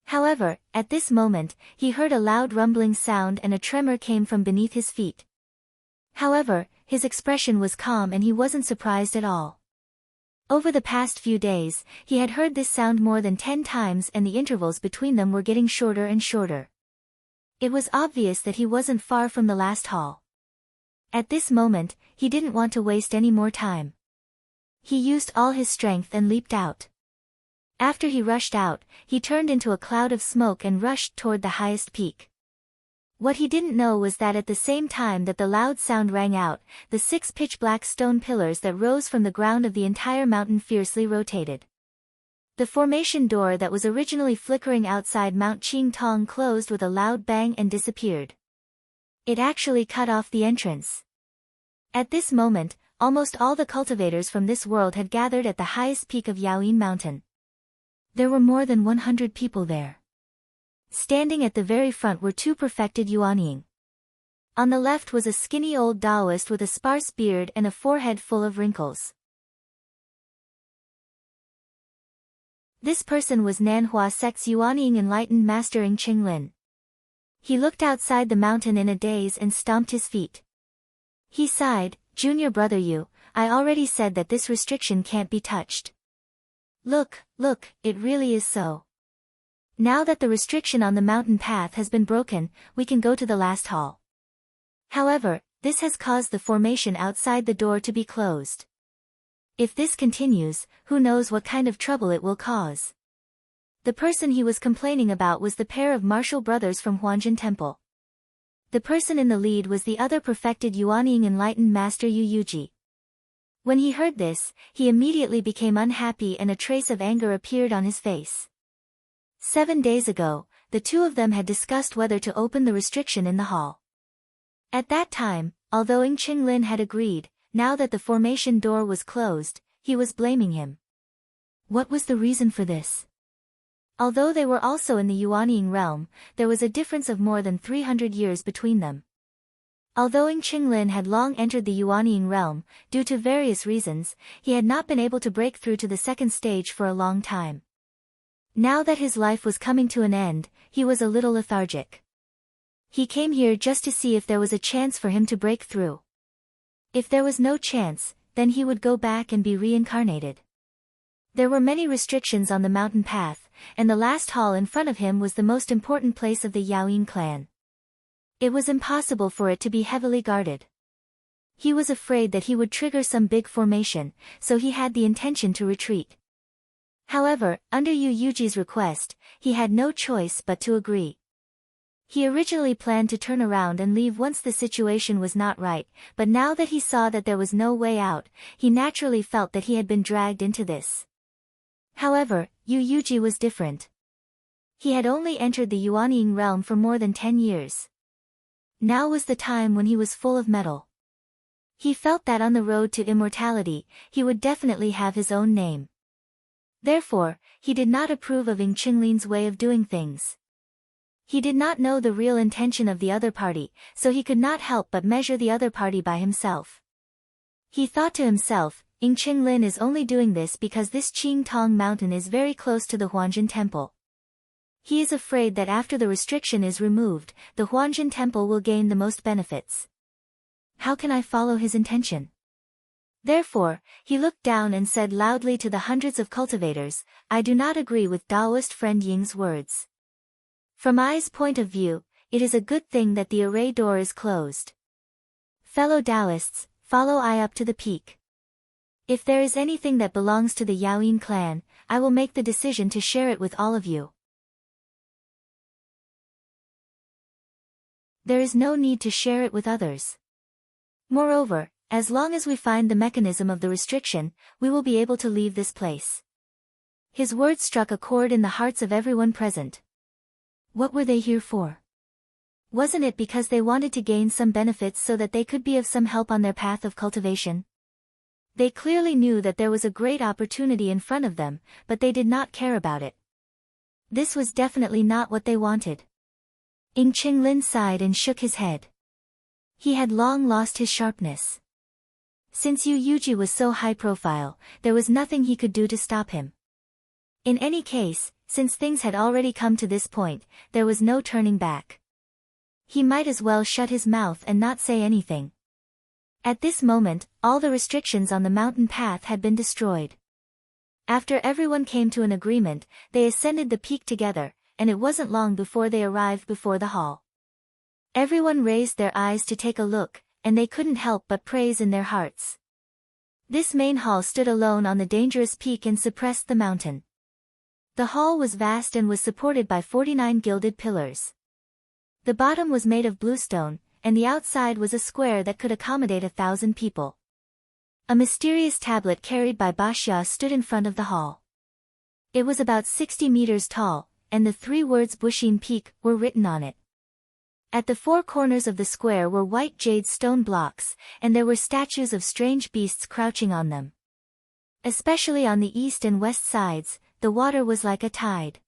However, at this moment, he heard a loud rumbling sound and a tremor came from beneath his feet. However, his expression was calm and he wasn't surprised at all. Over the past few days, he had heard this sound more than 10 times and the intervals between them were getting shorter and shorter. It was obvious that he wasn't far from the last hall. At this moment, he didn't want to waste any more time. He used all his strength and leaped out. After he rushed out, he turned into a cloud of smoke and rushed toward the highest peak. What he didn't know was that at the same time that the loud sound rang out, the 6 pitch-black stone pillars that rose from the ground of the entire mountain fiercely rotated. The formation door that was originally flickering outside Mount Qingtong closed with a loud bang and disappeared. It actually cut off the entrance. At this moment, almost all the cultivators from this world had gathered at the highest peak of Yaoyin Mountain. There were more than 100 people there. Standing at the very front were 2 perfected Yuanying. On the left was a skinny old Taoist with a sparse beard and a forehead full of wrinkles. This person was Nanhua sect's Yuanying enlightened master Qinglin. He looked outside the mountain in a daze and stomped his feet. He sighed, "Junior brother Yu, I already said that this restriction can't be touched. Look, it really is so. Now that the restriction on the mountain path has been broken, we can go to the last hall. However, this has caused the formation outside the door to be closed. If this continues, who knows what kind of trouble it will cause." The person he was complaining about was the pair of martial brothers from Huanjin Temple. The person in the lead was the other perfected Yuanying enlightened master Yu Yuji. When he heard this, he immediately became unhappy and a trace of anger appeared on his face. 7 days ago, the two of them had discussed whether to open the restriction in the hall. At that time, although Qinglin had agreed, now that the formation door was closed, he was blaming him. What was the reason for this? Although they were also in the Yuanying realm, there was a difference of more than 300 years between them. Although Qinglin had long entered the Yuanying realm, due to various reasons, he had not been able to break through to the second stage for a long time. Now that his life was coming to an end, he was a little lethargic. He came here just to see if there was a chance for him to break through. If there was no chance, then he would go back and be reincarnated. There were many restrictions on the mountain path, and the last hall in front of him was the most important place of the Yaoyin clan. It was impossible for it to be heavily guarded. He was afraid that he would trigger some big formation, so he had the intention to retreat. However, under Yu Yuji's request, he had no choice but to agree. He originally planned to turn around and leave once the situation was not right, but now that he saw that there was no way out, he naturally felt that he had been dragged into this. However, Yu Yuji was different. He had only entered the Yuanying realm for more than 10 years. Now was the time when he was full of mettle. He felt that on the road to immortality, he would definitely have his own name. Therefore, he did not approve of Qinglin's way of doing things. He did not know the real intention of the other party, so he could not help but measure the other party by himself. He thought to himself, Qinglin is only doing this because this Qingtong mountain is very close to the Huanjin temple. He is afraid that after the restriction is removed, the Huanjin temple will gain the most benefits. How can I follow his intention? Therefore, he looked down and said loudly to the hundreds of cultivators, I do not agree with Taoist friend Ying's words. From I's point of view, it is a good thing that the array door is closed. Fellow Taoists, follow I up to the peak. If there is anything that belongs to the Yaoyin clan, I will make the decision to share it with all of you. There is no need to share it with others. Moreover, as long as we find the mechanism of the restriction, we will be able to leave this place. His words struck a chord in the hearts of everyone present. What were they here for? Wasn't it because they wanted to gain some benefits so that they could be of some help on their path of cultivation? They clearly knew that there was a great opportunity in front of them, but they did not care about it. This was definitely not what they wanted. Qinglin sighed and shook his head. He had long lost his sharpness. Since Yu Yuji was so high profile, there was nothing he could do to stop him. In any case, since things had already come to this point, there was no turning back. He might as well shut his mouth and not say anything. At this moment, all the restrictions on the mountain path had been destroyed. After everyone came to an agreement, they ascended the peak together, and it wasn't long before they arrived before the hall. Everyone raised their eyes to take a look, and they couldn't help but praise in their hearts. This main hall stood alone on the dangerous peak and suppressed the mountain. The hall was vast and was supported by 49 gilded pillars. The bottom was made of bluestone, and the outside was a square that could accommodate 1,000 people. A mysterious tablet carried by Baxia stood in front of the hall. It was about 60 meters tall, and the 3 words Bushin Peak were written on it. At the 4 corners of the square were white jade stone blocks, and there were statues of strange beasts crouching on them. Especially on the east and west sides, the water was like a tide.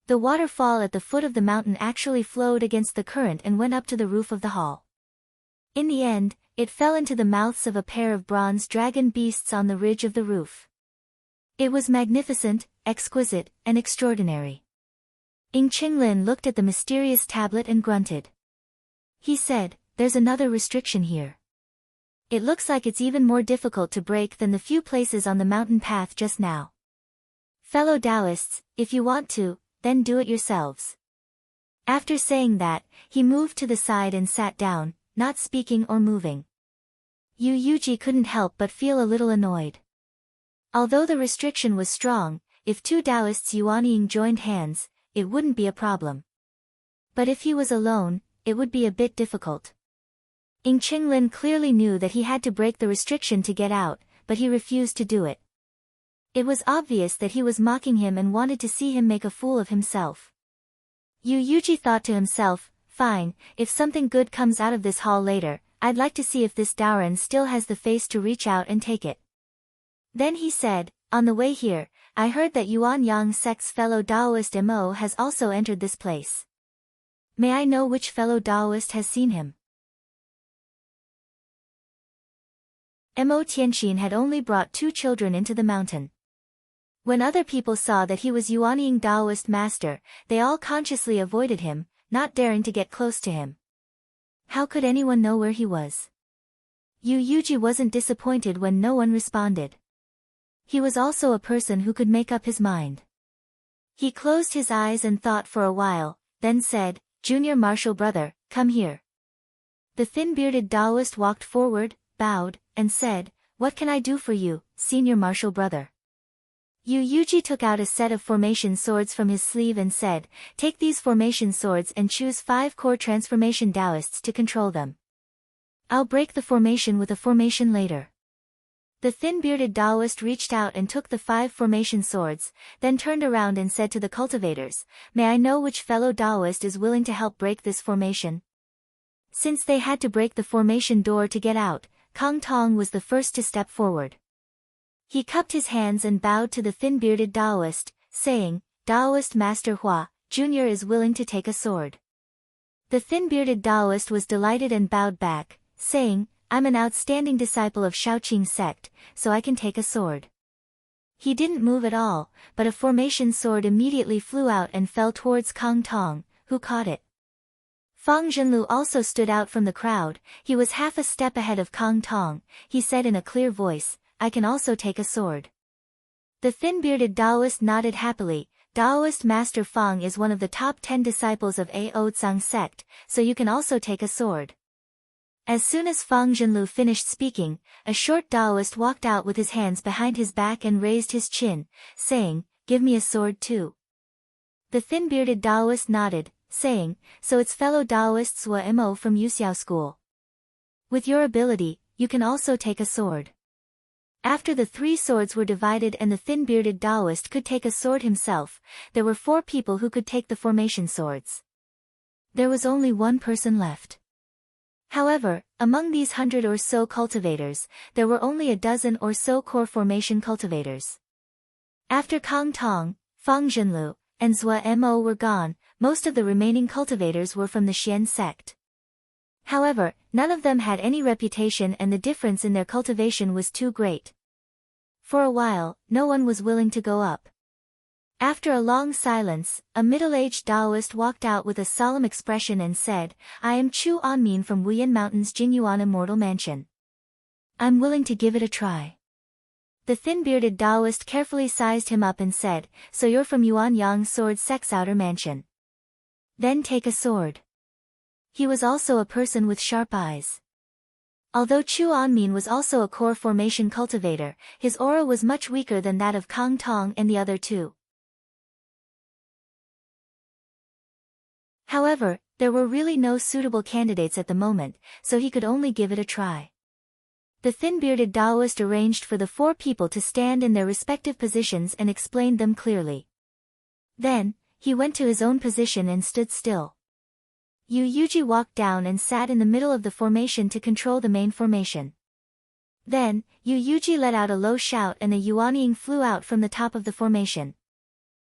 The waterfall at the foot of the mountain actually flowed against the current and went up to the roof of the hall. In the end, it fell into the mouths of a pair of bronze dragon beasts on the ridge of the roof. It was magnificent, exquisite, and extraordinary. Qinglin looked at the mysterious tablet and grunted. He said, there's another restriction here. It looks like it's even more difficult to break than the few places on the mountain path just now. Fellow Taoists, if you want to, then do it yourselves. After saying that, he moved to the side and sat down, not speaking or moving. Yu Yuji couldn't help but feel a little annoyed. Although the restriction was strong, if 2 Taoists Yuanying joined hands, it wouldn't be a problem. But if he was alone, it would be a bit difficult. Qinglin clearly knew that he had to break the restriction to get out, but he refused to do it. It was obvious that he was mocking him and wanted to see him make a fool of himself. Yu Yuji thought to himself, fine, if something good comes out of this haul later, I'd like to see if this Daoran still has the face to reach out and take it. Then he said, on the way here, I heard that Yuan Yang sect's fellow Daoist Mo has also entered this place. May I know which fellow Daoist has seen him? Mo Tianxin had only brought 2 children into the mountain. When other people saw that he was Yuanying Daoist master, they all consciously avoided him, not daring to get close to him. How could anyone know where he was? Yu Yuji wasn't disappointed when no one responded. He was also a person who could make up his mind. He closed his eyes and thought for a while, then said, Junior Marshal brother, come here. The thin-bearded Daoist walked forward, bowed, and said, what can I do for you, Senior Marshal brother? Yu Yuji took out a set of formation swords from his sleeve and said, take these formation swords and choose 5 core transformation Daoists to control them. I'll break the formation with a formation later. The thin-bearded Daoist reached out and took the 5 formation swords, then turned around and said to the cultivators, may I know which fellow Daoist is willing to help break this formation? Since they had to break the formation door to get out, Kong Tong was the first to step forward. He cupped his hands and bowed to the thin-bearded Daoist, saying, Daoist Master Hua, Jr. is willing to take a sword. The thin-bearded Daoist was delighted and bowed back, saying, I'm an outstanding disciple of Shaoqing sect, so I can take a sword. He didn't move at all, but a formation sword immediately flew out and fell towards Kong Tong, who caught it. Fang Zhenlu also stood out from the crowd. He was half a step ahead of Kong Tong. He said in a clear voice, I can also take a sword. The thin-bearded Daoist nodded happily. Daoist Master Fang is one of the top 10 disciples of Aotsang sect, so you can also take a sword. As soon as Fang Zhenlu finished speaking, a short Daoist walked out with his hands behind his back and raised his chin, saying, give me a sword too. The thin-bearded Daoist nodded, saying, so it's fellow Daoist Zhua Mo from Yuxiao School. With your ability, you can also take a sword. After the 3 swords were divided and the thin-bearded Daoist could take a sword himself, there were 4 people who could take the formation swords. There was only 1 person left. However, among these 100 or so cultivators, there were only a dozen or so core formation cultivators. After Kong Tong, Fang Zhenlu, and Zhua Mo were gone, most of the remaining cultivators were from the Xian sect. However, none of them had any reputation and the difference in their cultivation was too great. For a while, no one was willing to go up. After a long silence, a middle-aged Daoist walked out with a solemn expression and said, I am Chu Anmin from Wuyan Mountain's Jinyuan Immortal Mansion. I'm willing to give it a try. The thin-bearded Daoist carefully sized him up and said, so you're from Yuan Yang Sword Sect's outer mansion. Then take a sword. He was also a person with sharp eyes. Although Chu Anmin was also a core formation cultivator, his aura was much weaker than that of Kong Tong and the other 2. However, there were really no suitable candidates at the moment, so he could only give it a try. The thin-bearded Daoist arranged for the 4 people to stand in their respective positions and explained them clearly. Then, he went to his own position and stood still. Yu Yuji walked down and sat in the middle of the formation to control the main formation. Then, Yu Yuji let out a low shout and a yuanying flew out from the top of the formation.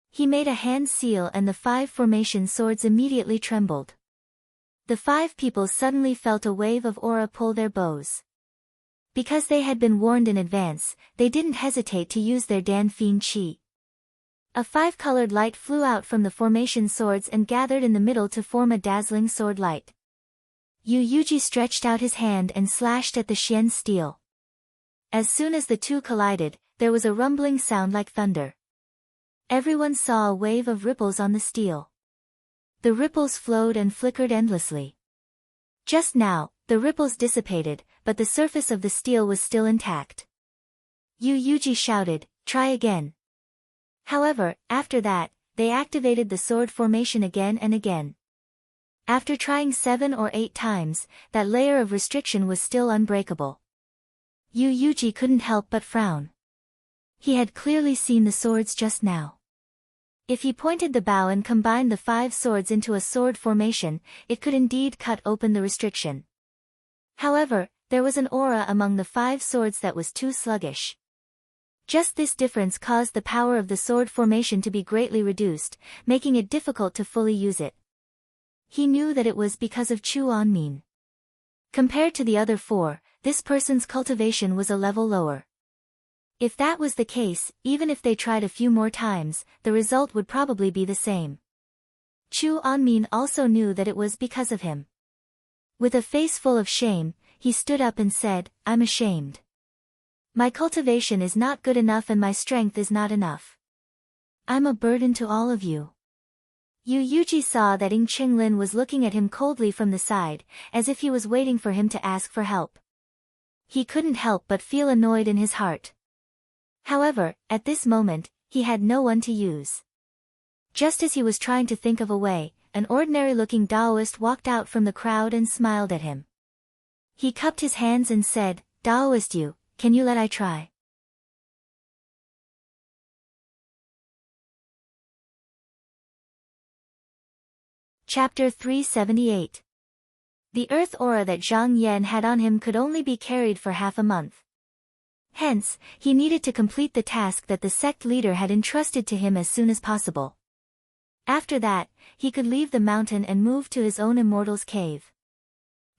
He made a hand seal and the 5 formation swords immediately trembled. The 5 people suddenly felt a wave of aura pull their bows. Because they had been warned in advance, they didn't hesitate to use their Danfeng Qi. A 5-colored light flew out from the formation swords and gathered in the middle to form a dazzling sword light. Yu Yuji stretched out his hand and slashed at the Xian steel. As soon as the 2 collided, there was a rumbling sound like thunder. Everyone saw a wave of ripples on the steel. The ripples flowed and flickered endlessly. Just now, the ripples dissipated, but the surface of the steel was still intact. Yu Yuji shouted, try again. However, after that, they activated the sword formation again and again. After trying 7 or 8 times, that layer of restriction was still unbreakable. Yu Yuji couldn't help but frown. He had clearly seen the swords just now. If he pointed the bow and combined the 5 swords into a sword formation, it could indeed cut open the restriction. However, there was an aura among the 5 swords that was too sluggish. Just this difference caused the power of the sword formation to be greatly reduced, making it difficult to fully use it. He knew that it was because of Chu Anmin. Compared to the other 4, this person's cultivation was a level lower. If that was the case, even if they tried a few more times, the result would probably be the same. Chu Anmin also knew that it was because of him. With a face full of shame, he stood up and said, "I'm ashamed. My cultivation is not good enough and my strength is not enough. I'm a burden to all of you." Yu Yuji saw that Ing Qinglin was looking at him coldly from the side, as if he was waiting for him to ask for help. He couldn't help but feel annoyed in his heart. However, at this moment, he had no one to use. Just as he was trying to think of a way, an ordinary-looking Taoist walked out from the crowd and smiled at him. He cupped his hands and said, "Taoist you, can you let I try?" Chapter 378. The earth aura that Zhang Yan had on him could only be carried for half a month. Hence, he needed to complete the task that the sect leader had entrusted to him as soon as possible. After that, he could leave the mountain and move to his own immortal's cave.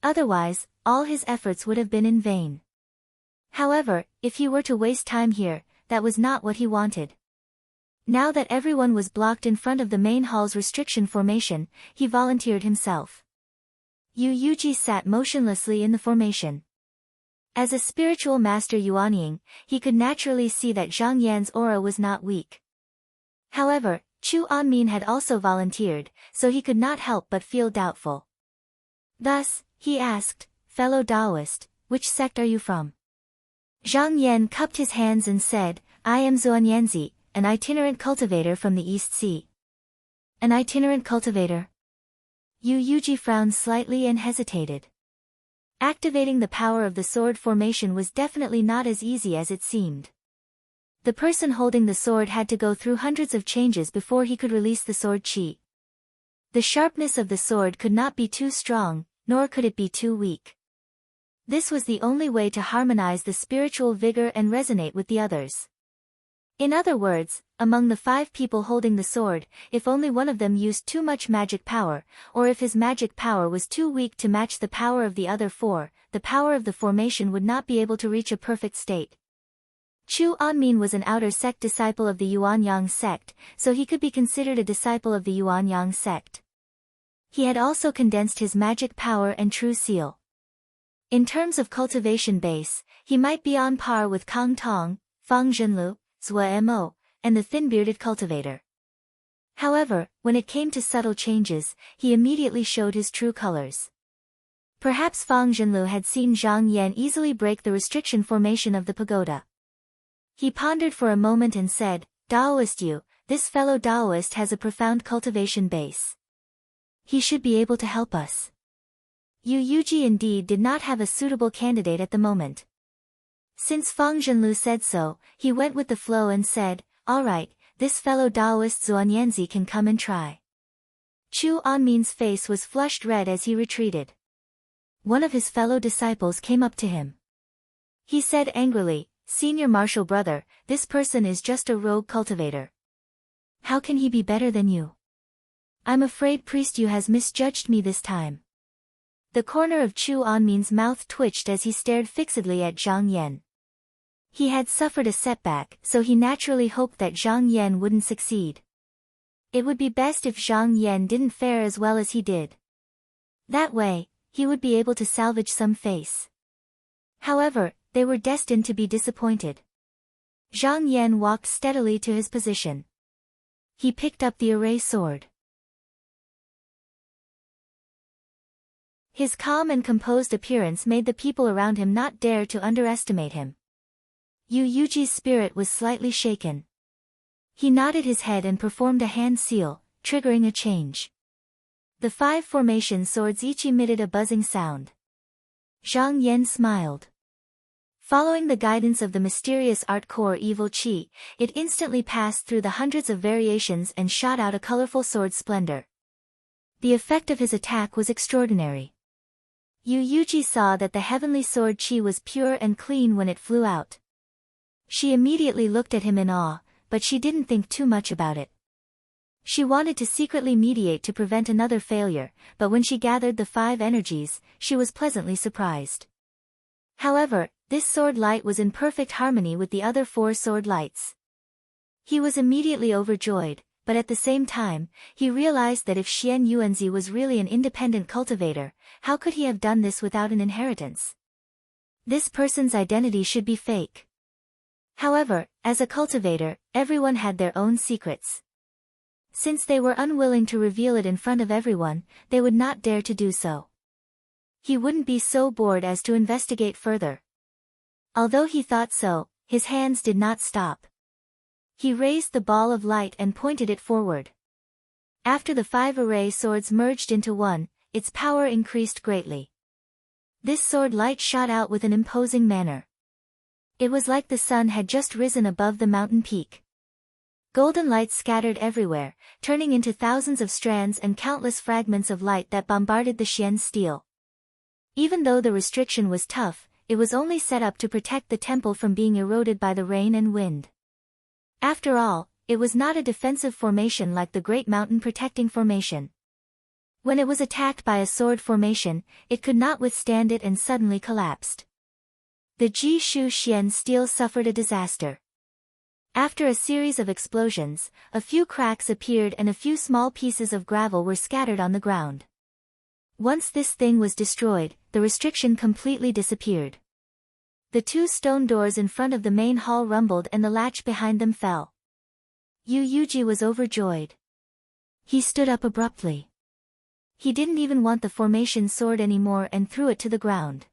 Otherwise, all his efforts would have been in vain. However, if he were to waste time here, that was not what he wanted. Now that everyone was blocked in front of the main hall's restriction formation, he volunteered himself. Yu Yuji sat motionlessly in the formation. As a spiritual master Yuanying, he could naturally see that Zhang Yan's aura was not weak. However, Chu Anmin had also volunteered, so he could not help but feel doubtful. Thus, he asked, "Fellow Taoist, which sect are you from?" Zhang Yan cupped his hands and said, "I am Zuanyanzi, an itinerant cultivator from the East Sea." "An itinerant cultivator?" Yu Yuji frowned slightly and hesitated. Activating the power of the sword formation was definitely not as easy as it seemed. The person holding the sword had to go through hundreds of changes before he could release the sword chi. The sharpness of the sword could not be too strong, nor could it be too weak. This was the only way to harmonize the spiritual vigor and resonate with the others. In other words, among the 5 people holding the sword, if only one of them used too much magic power, or if his magic power was too weak to match the power of the other 4, the power of the formation would not be able to reach a perfect state. Chu Anmin was an outer sect disciple of the Yuanyang sect, so he could be considered a disciple of the Yuanyang sect. He had also condensed his magic power and true seal. In terms of cultivation base, he might be on par with Kang Tong, Fang Zhenlu, Zhua Mo, and the thin-bearded cultivator. However, when it came to subtle changes, he immediately showed his true colors. Perhaps Fang Zhenlu had seen Zhang Yan easily break the restriction formation of the pagoda. He pondered for a moment and said, "Taoist you, this fellow Taoist has a profound cultivation base. He should be able to help us." Yu Yuji indeed did not have a suitable candidate at the moment. Since Fang Zhenlu said so, he went with the flow and said, "All right, this fellow Taoist Zuanyanzi can come and try." Chu Anmin's face was flushed red as he retreated. One of his fellow disciples came up to him. He said angrily, "Senior martial brother, this person is just a rogue cultivator. How can he be better than you? I'm afraid priest Yu has misjudged me this time." The corner of Chu Anmin's mouth twitched as he stared fixedly at Zhang Yan. He had suffered a setback, so he naturally hoped that Zhang Yan wouldn't succeed. It would be best if Zhang Yan didn't fare as well as he did. That way, he would be able to salvage some face. However, they were destined to be disappointed. Zhang Yan walked steadily to his position. He picked up the array sword. His calm and composed appearance made the people around him not dare to underestimate him. Yu Yuji's spirit was slightly shaken. He nodded his head and performed a hand seal, triggering a change. The 5 formation swords each emitted a buzzing sound. Zhang Yan smiled. Following the guidance of the mysterious art core evil chi, it instantly passed through the hundreds of variations and shot out a colorful sword splendor. The effect of his attack was extraordinary. Yu Yuji saw that the heavenly sword chi was pure and clean when it flew out. She immediately looked at him in awe, but she didn't think too much about it. She wanted to secretly mediate to prevent another failure, but when she gathered the 5 energies, she was pleasantly surprised. However, this sword light was in perfect harmony with the other 4 sword lights. He was immediately overjoyed, but at the same time, he realized that if Xian Yuanzi was really an independent cultivator, how could he have done this without an inheritance? This person's identity should be fake. However, as a cultivator, everyone had their own secrets. Since they were unwilling to reveal it in front of everyone, they would not dare to do so. He wouldn't be so bored as to investigate further. Although he thought so, his hands did not stop. He raised the ball of light and pointed it forward. After the 5 array swords merged into one, its power increased greatly. This sword light shot out with an imposing manner. It was like the sun had just risen above the mountain peak. Golden light scattered everywhere, turning into thousands of strands and countless fragments of light that bombarded the Xian steel. Even though the restriction was tough, it was only set up to protect the temple from being eroded by the rain and wind. After all, it was not a defensive formation like the Great Mountain Protecting Formation. When it was attacked by a sword formation, it could not withstand it and suddenly collapsed. The Ji Shu Xian steel suffered a disaster. After a series of explosions, a few cracks appeared and a few small pieces of gravel were scattered on the ground. Once this thing was destroyed, the restriction completely disappeared. The 2 stone doors in front of the main hall rumbled and the latch behind them fell. Yu Yuji was overjoyed. He stood up abruptly. He didn't even want the formation sword anymore and threw it to the ground.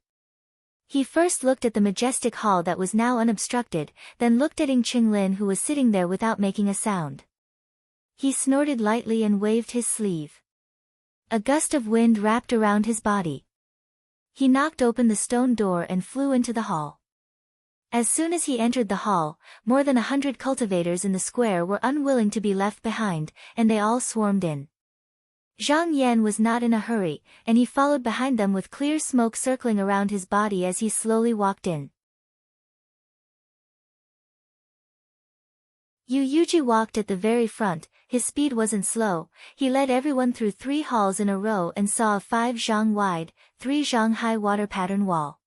He first looked at the majestic hall that was now unobstructed, then looked at Ing Qinglin who was sitting there without making a sound. He snorted lightly and waved his sleeve. A gust of wind wrapped around his body. He knocked open the stone door and flew into the hall. As soon as he entered the hall, more than 100 cultivators in the square were unwilling to be left behind, and they all swarmed in. Zhang Yan was not in a hurry, and he followed behind them with clear smoke circling around his body as he slowly walked in. Yu Yuji walked at the very front. His speed wasn't slow. He led everyone through 3 halls in a row and saw a 5 zhang wide, 3 zhang high water pattern wall.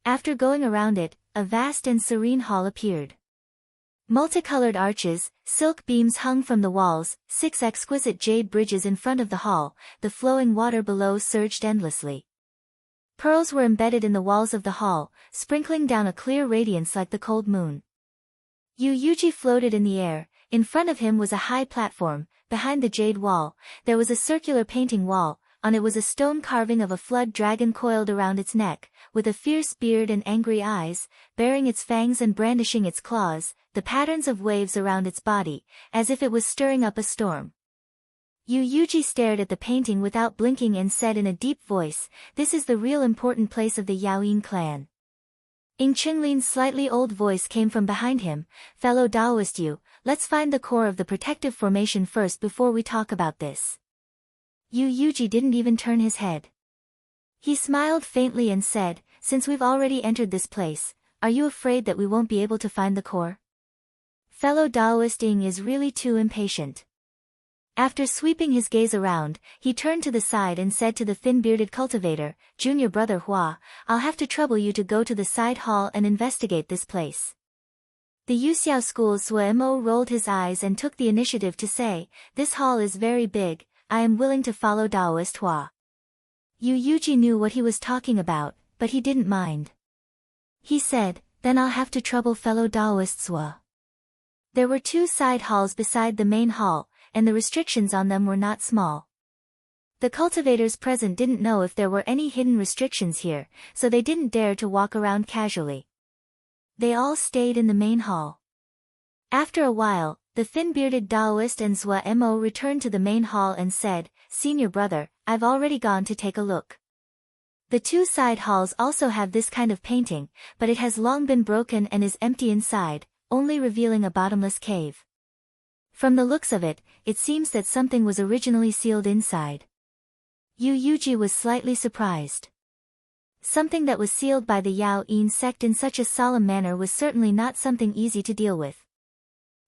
After going around it, a vast and serene hall appeared. Multicolored arches, silk beams hung from the walls, 6 exquisite jade bridges in front of the hall, the flowing water below surged endlessly. Pearls were embedded in the walls of the hall, sprinkling down a clear radiance like the cold moon. Yu Yuji floated in the air. In front of him was a high platform. Behind the jade wall, there was a circular painting wall. On it was a stone carving of a flood dragon coiled around its neck, with a fierce beard and angry eyes, baring its fangs and brandishing its claws, the patterns of waves around its body, as if it was stirring up a storm. Yu Yuji stared at the painting without blinking and said in a deep voice, "This is the real important place of the Yaoyin clan." Ing Qinglin's slightly old voice came from behind him, "Fellow Taoist Yu, let's find the core of the protective formation first before we talk about this." Yu Yuji didn't even turn his head. He smiled faintly and said, "Since we've already entered this place, are you afraid that we won't be able to find the core?" Fellow Taoist Ing is really too impatient. After sweeping his gaze around, he turned to the side and said to the thin-bearded cultivator, "Junior brother Hua, I'll have to trouble you to go to the side hall and investigate this place." The Yuxiao School's Suemo rolled his eyes and took the initiative to say, "This hall is very big, I am willing to follow Taoist Hua." Yu Yuji knew what he was talking about, but he didn't mind. He said, "Then I'll have to trouble fellow Taoists Hua." There were 2 side halls beside the main hall, and the restrictions on them were not small. The cultivators present didn't know if there were any hidden restrictions here, so they didn't dare to walk around casually. They all stayed in the main hall. After a while, the thin-bearded Taoist and Zua Mo returned to the main hall and said, "Senior brother, I've already gone to take a look." The two side halls also have this kind of painting, but it has long been broken and is empty inside, only revealing a bottomless cave. From the looks of it, it seems that something was originally sealed inside. Yu Yuji was slightly surprised. Something that was sealed by the Yao Yin sect in such a solemn manner was certainly not something easy to deal with.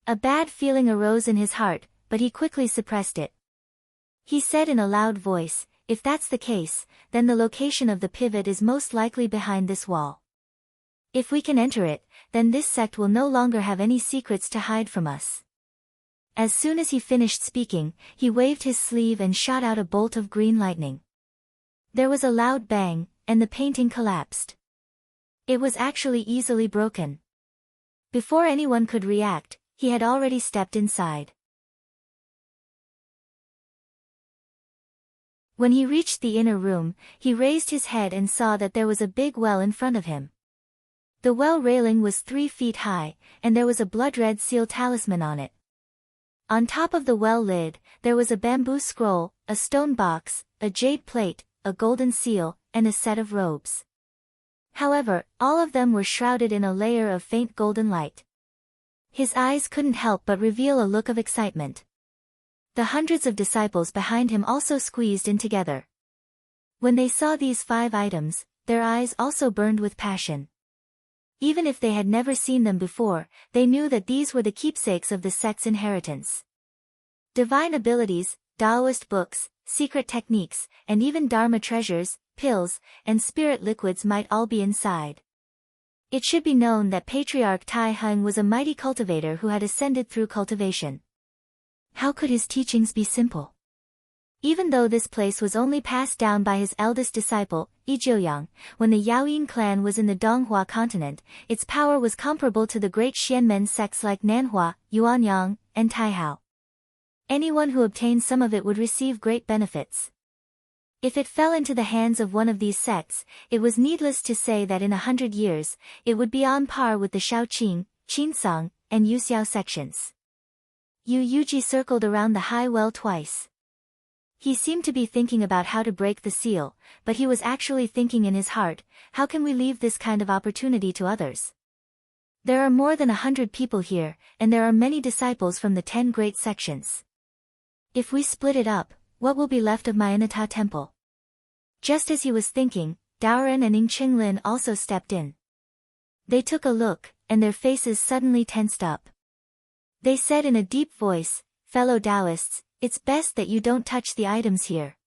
A bad feeling arose in his heart, but he quickly suppressed it. He said in a loud voice, "If that's the case, then the location of the pivot is most likely behind this wall. If we can enter it, then this sect will no longer have any secrets to hide from us." As soon as he finished speaking, he waved his sleeve and shot out a bolt of green lightning. There was a loud bang, and the painting collapsed. It was actually easily broken. Before anyone could react, he had already stepped inside. When he reached the inner room, he raised his head and saw that there was a big well in front of him. The well railing was 3 feet high, and there was a blood-red seal talisman on it. On top of the well lid, there was a bamboo scroll, a stone box, a jade plate, a golden seal, and a set of robes. However, all of them were shrouded in a layer of faint golden light. His eyes couldn't help but reveal a look of excitement. The hundreds of disciples behind him also squeezed in together. When they saw these 5 items, their eyes also burned with passion. Even if they had never seen them before, they knew that these were the keepsakes of the sect's inheritance. Divine abilities, Taoist books, secret techniques, and even Dharma treasures, pills, and spirit liquids might all be inside. It should be known that Patriarch Tai Hung was a mighty cultivator who had ascended through cultivation. How could his teachings be simple? Even though this place was only passed down by his eldest disciple, Yijiuyang, when the Yaoyin clan was in the Donghua continent, its power was comparable to the great Xianmen sects like Nanhua, Yuanyang, and Taihao. Anyone who obtained some of it would receive great benefits. If it fell into the hands of one of these sects, it was needless to say that in 100 years, it would be on par with the Shaoqing, Qinsong, and Yuxiao sections. Yu Yuji circled around the high well twice. He seemed to be thinking about how to break the seal, but he was actually thinking in his heart, how can we leave this kind of opportunity to others? There are more than 100 people here, and there are many disciples from the 10 great sections. If we split it up, what will be left of Mayanata Temple? Just as he was thinking, Daoren and Yingqinglin also stepped in. They took a look, and their faces suddenly tensed up. They said in a deep voice, "Fellow Taoists, it's best that you don't touch the items here."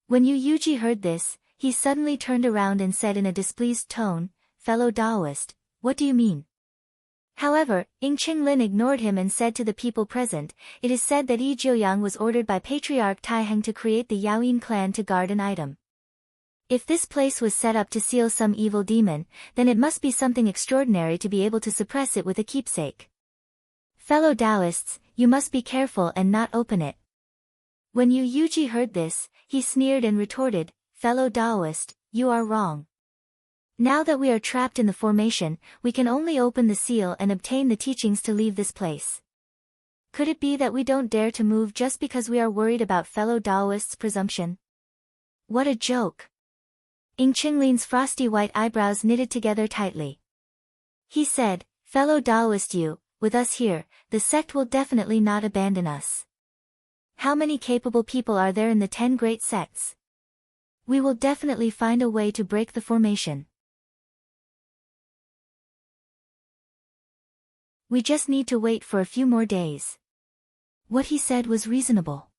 When Yu Yuji heard this, he suddenly turned around and said in a displeased tone, "Fellow Taoist, what do you mean?" However, Yingqinglin ignored him and said to the people present, "It is said that Yijiuyang was ordered by Patriarch Taiheng to create the Yaoyin clan to guard an item. If this place was set up to seal some evil demon, then it must be something extraordinary to be able to suppress it with a keepsake. Fellow Taoists, you must be careful and not open it." When Yu Yuji heard this, he sneered and retorted, "Fellow Taoist, you are wrong. Now that we are trapped in the formation, we can only open the seal and obtain the teachings to leave this place. Could it be that we don't dare to move just because we are worried about fellow Taoists' presumption? What a joke." Yingqinglin's frosty white eyebrows knitted together tightly. He said, "Fellow Taoist, with us here, the sect will definitely not abandon us. How many capable people are there in the 10 great sects? We will definitely find a way to break the formation. We just need to wait for a few more days." What he said was reasonable.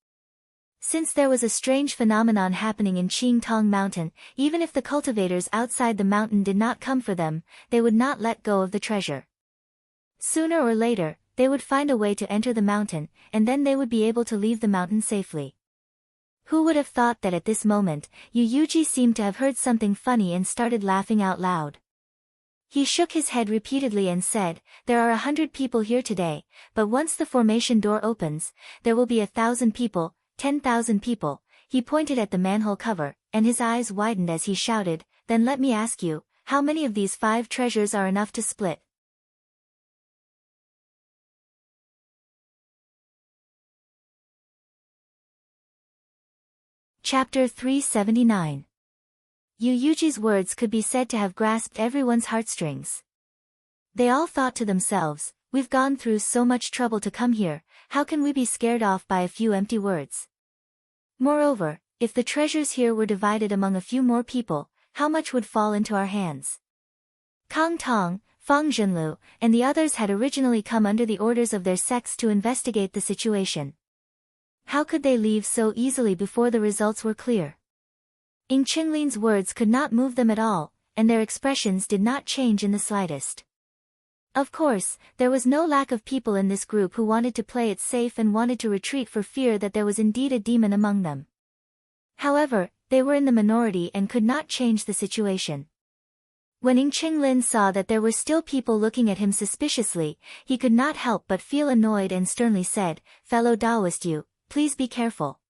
Since there was a strange phenomenon happening in Qingtong Mountain, even if the cultivators outside the mountain did not come for them, they would not let go of the treasure. Sooner or later, they would find a way to enter the mountain, and then they would be able to leave the mountain safely. Who would have thought that at this moment, Yu Yuji seemed to have heard something funny and started laughing out loud. He shook his head repeatedly and said, "There are 100 people here today, but once the formation door opens, there will be 1,000 people, 10,000 people." He pointed at the manhole cover, and his eyes widened as he shouted, "Then let me ask you, how many of these 5 treasures are enough to split?" Chapter 379. Yu Yuji's words could be said to have grasped everyone's heartstrings. They all thought to themselves, we've gone through so much trouble to come here, how can we be scared off by a few empty words? Moreover, if the treasures here were divided among a few more people, how much would fall into our hands? Kang Tong, Fang Zhenlu, and the others had originally come under the orders of their sects to investigate the situation. How could they leave so easily before the results were clear? Ying Qinglin's words could not move them at all, and their expressions did not change in the slightest. Of course, there was no lack of people in this group who wanted to play it safe and wanted to retreat for fear that there was indeed a demon among them. However, they were in the minority and could not change the situation. When Ying Qinglin saw that there were still people looking at him suspiciously, he could not help but feel annoyed and sternly said, "Fellow Taoist you, please be careful.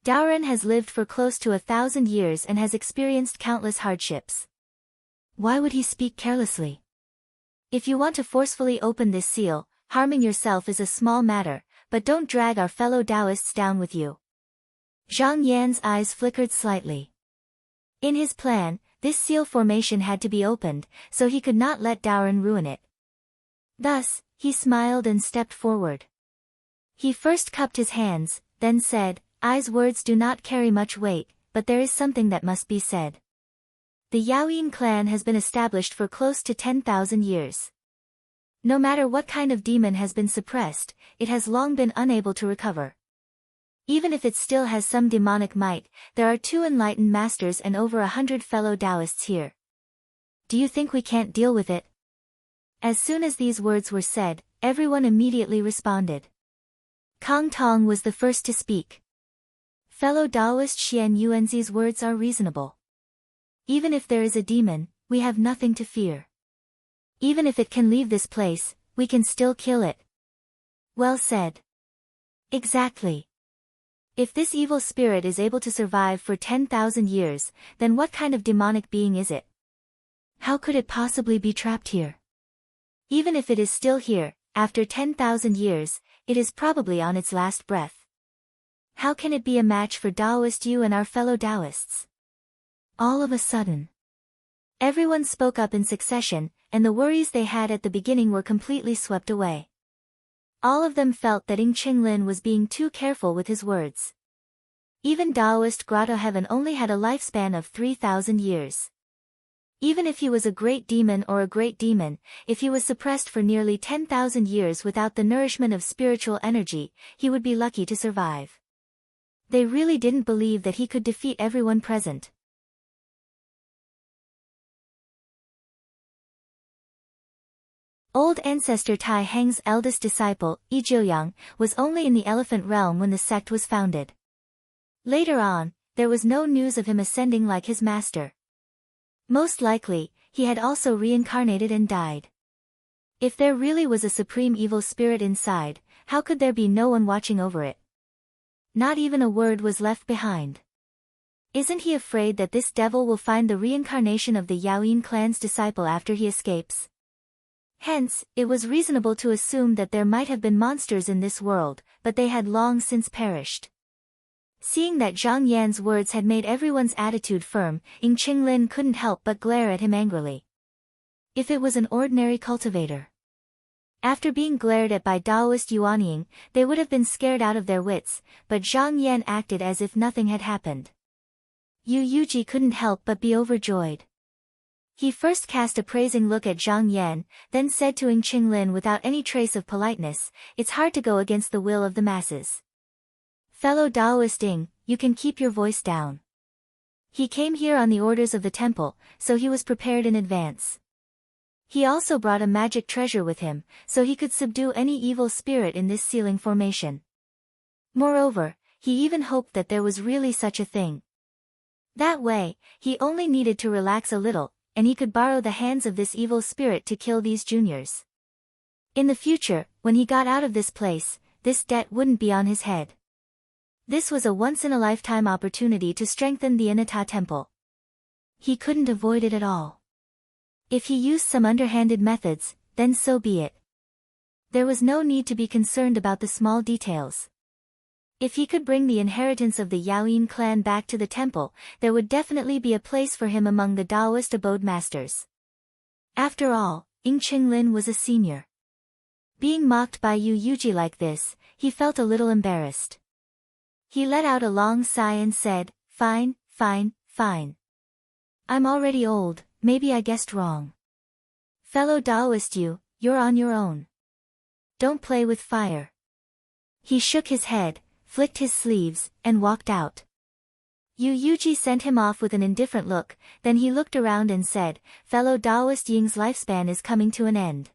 Daoren has lived for close to 1,000 years and has experienced countless hardships. Why would he speak carelessly? If you want to forcefully open this seal, harming yourself is a small matter, but don't drag our fellow Taoists down with you." Zhang Yan's eyes flickered slightly. In his plan, this seal formation had to be opened, so he could not let Daoren ruin it. Thus, he smiled and stepped forward. He first cupped his hands, then said, "I's words do not carry much weight, but there is something that must be said. The Yaoyin clan has been established for close to 10,000 years. No matter what kind of demon has been suppressed, it has long been unable to recover. Even if it still has some demonic might, there are 2 enlightened masters and over 100 fellow Taoists here. Do you think we can't deal with it?" As soon as these words were said, everyone immediately responded. Kang Tong was the first to speak. "Fellow Taoist Xian Yuanzi's words are reasonable. Even if there is a demon, we have nothing to fear. Even if it can leave this place, we can still kill it." Well said. Exactly. If this evil spirit is able to survive for 10,000 years, then what kind of demonic being is it? How could it possibly be trapped here? Even if it is still here, after 10,000 years, it is probably on its last breath. How can it be a match for Taoist you and our fellow Taoists? All of a sudden, everyone spoke up in succession, and the worries they had at the beginning were completely swept away. All of them felt that Ying Qinglin was being too careful with his words. Even Taoist Grotto Heaven only had a lifespan of 3,000 years. Even if he was a great demon or a great demon, if he was suppressed for nearly 10,000 years without the nourishment of spiritual energy, he would be lucky to survive. They really didn't believe that he could defeat everyone present. Old ancestor Tai Heng's eldest disciple, Yi Jiuyang, was only in the elephant realm when the sect was founded. Later on, there was no news of him ascending like his master. Most likely, he had also reincarnated and died. If there really was a supreme evil spirit inside, how could there be no one watching over it? Not even a word was left behind. Isn't he afraid that this devil will find the reincarnation of the Yaoyin clan's disciple after he escapes? Hence, it was reasonable to assume that there might have been monsters in this world, but they had long since perished. Seeing that Zhang Yan's words had made everyone's attitude firm, Ying Qinglin couldn't help but glare at him angrily. If it was an ordinary cultivator. After being glared at by Taoist Yuanying, they would have been scared out of their wits, but Zhang Yan acted as if nothing had happened. Yu Yuji couldn't help but be overjoyed. He first cast a praising look at Zhang Yan, then said to Ying Qinglin without any trace of politeness, "It's hard to go against the will of the masses. Fellow Taoist Ying, you can keep your voice down. He came here on the orders of the temple, so he was prepared in advance. He also brought a magic treasure with him, so he could subdue any evil spirit in this sealing formation. Moreover, he even hoped that there was really such a thing. That way, he only needed to relax a little, and he could borrow the hands of this evil spirit to kill these juniors. In the future, when he got out of this place, this debt wouldn't be on his head. This was a once-in-a-lifetime opportunity to strengthen the Inata temple. He couldn't avoid it at all. If he used some underhanded methods, then so be it. There was no need to be concerned about the small details. If he could bring the inheritance of the Yaoyin clan back to the temple, there would definitely be a place for him among the Taoist abode masters. After all, Ying Qinglin was a senior. Being mocked by Yu Yuji like this, he felt a little embarrassed. He let out a long sigh and said, "Fine, fine, fine. I'm already old, maybe I guessed wrong. Fellow Taoist you're on your own. Don't play with fire." He shook his head, flicked his sleeves, and walked out. Yu Yuji sent him off with an indifferent look, then he looked around and said, "Fellow Taoist Ying's lifespan is coming to an end.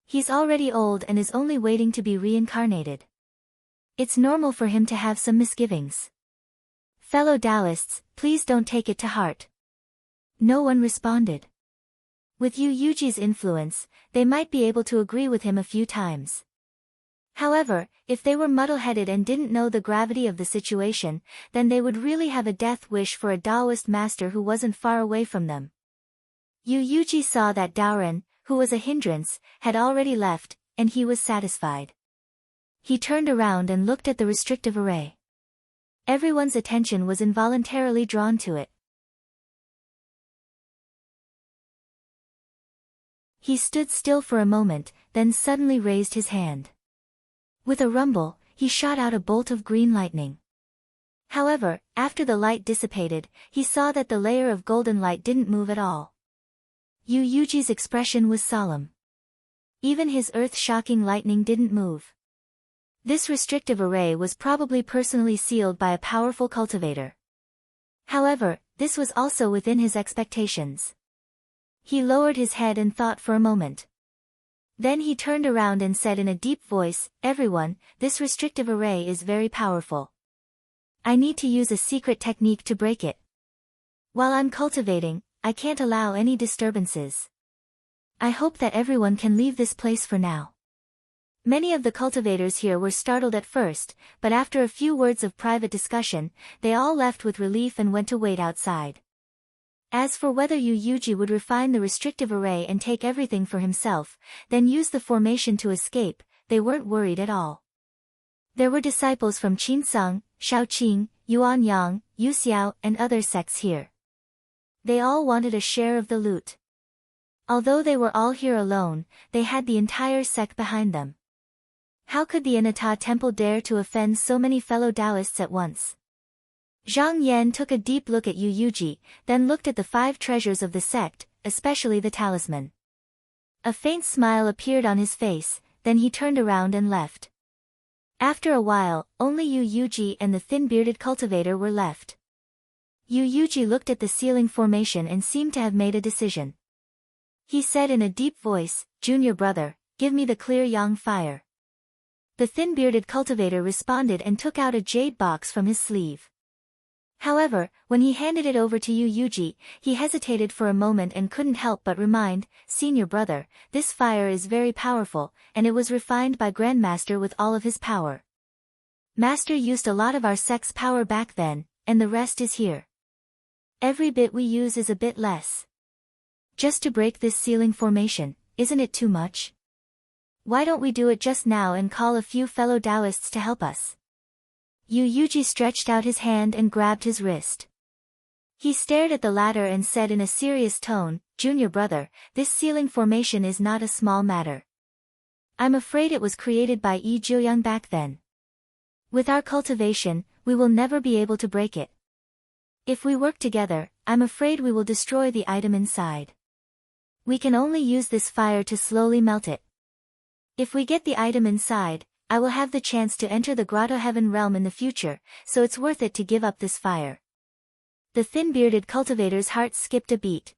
He's already old and is only waiting to be reincarnated. It's normal for him to have some misgivings. Fellow Taoists, please don't take it to heart." No one responded. With Yu Yuji's influence, they might be able to agree with him a few times. However, if they were muddle-headed and didn't know the gravity of the situation, then they would really have a death wish for a Taoist master who wasn't far away from them. Yu Yuji saw that Daoren, who was a hindrance, had already left, and he was satisfied. He turned around and looked at the restrictive array. Everyone's attention was involuntarily drawn to it. He stood still for a moment, then suddenly raised his hand. With a rumble, he shot out a bolt of green lightning. However, after the light dissipated, he saw that the layer of golden light didn't move at all. Yu Yuji's expression was solemn. Even his earth-shocking lightning didn't move. This restrictive array was probably personally sealed by a powerful cultivator. However, this was also within his expectations. He lowered his head and thought for a moment. Then he turned around and said in a deep voice, "Everyone, this restrictive array is very powerful. I need to use a secret technique to break it. While I'm cultivating, I can't allow any disturbances. I hope that everyone can leave this place for now." Many of the cultivators here were startled at first, but after a few words of private discussion, they all left with relief and went to wait outside. As for whether Yu Yuji would refine the restrictive array and take everything for himself, then use the formation to escape, they weren't worried at all. There were disciples from Qinsung, Shaoqing, Yuanyang, Yuxiao, and other sects here. They all wanted a share of the loot. Although they were all here alone, they had the entire sect behind them. How could the Inata temple dare to offend so many fellow Taoists at once? Zhang Yan took a deep look at Yu Yuji, then looked at the 5 treasures of the sect, especially the talisman. A faint smile appeared on his face, then he turned around and left. After a while, only Yu Yuji and the thin-bearded cultivator were left. Yu Yuji looked at the ceiling formation and seemed to have made a decision. He said in a deep voice, "Junior brother, give me the clear yang fire." The thin-bearded cultivator responded and took out a jade box from his sleeve. However, when he handed it over to Yu Yuji, he hesitated for a moment and couldn't help but remind, "Senior brother, this fire is very powerful, and it was refined by Grandmaster with all of his power. Master used a lot of our sect's power back then, and the rest is here. Every bit we use is a bit less. Just to break this ceiling formation, isn't it too much? Why don't we do it just now and call a few fellow Taoists to help us?" Yu Yuji stretched out his hand and grabbed his wrist. He stared at the latter and said in a serious tone, "Junior brother, this ceiling formation is not a small matter. I'm afraid it was created by Yi Jiuyang back then. With our cultivation, we will never be able to break it. If we work together, I'm afraid we will destroy the item inside. We can only use this fire to slowly melt it. If we get the item inside, I will have the chance to enter the Grotto Heaven realm in the future, so it's worth it to give up this fire." The thin-bearded cultivator's heart skipped a beat.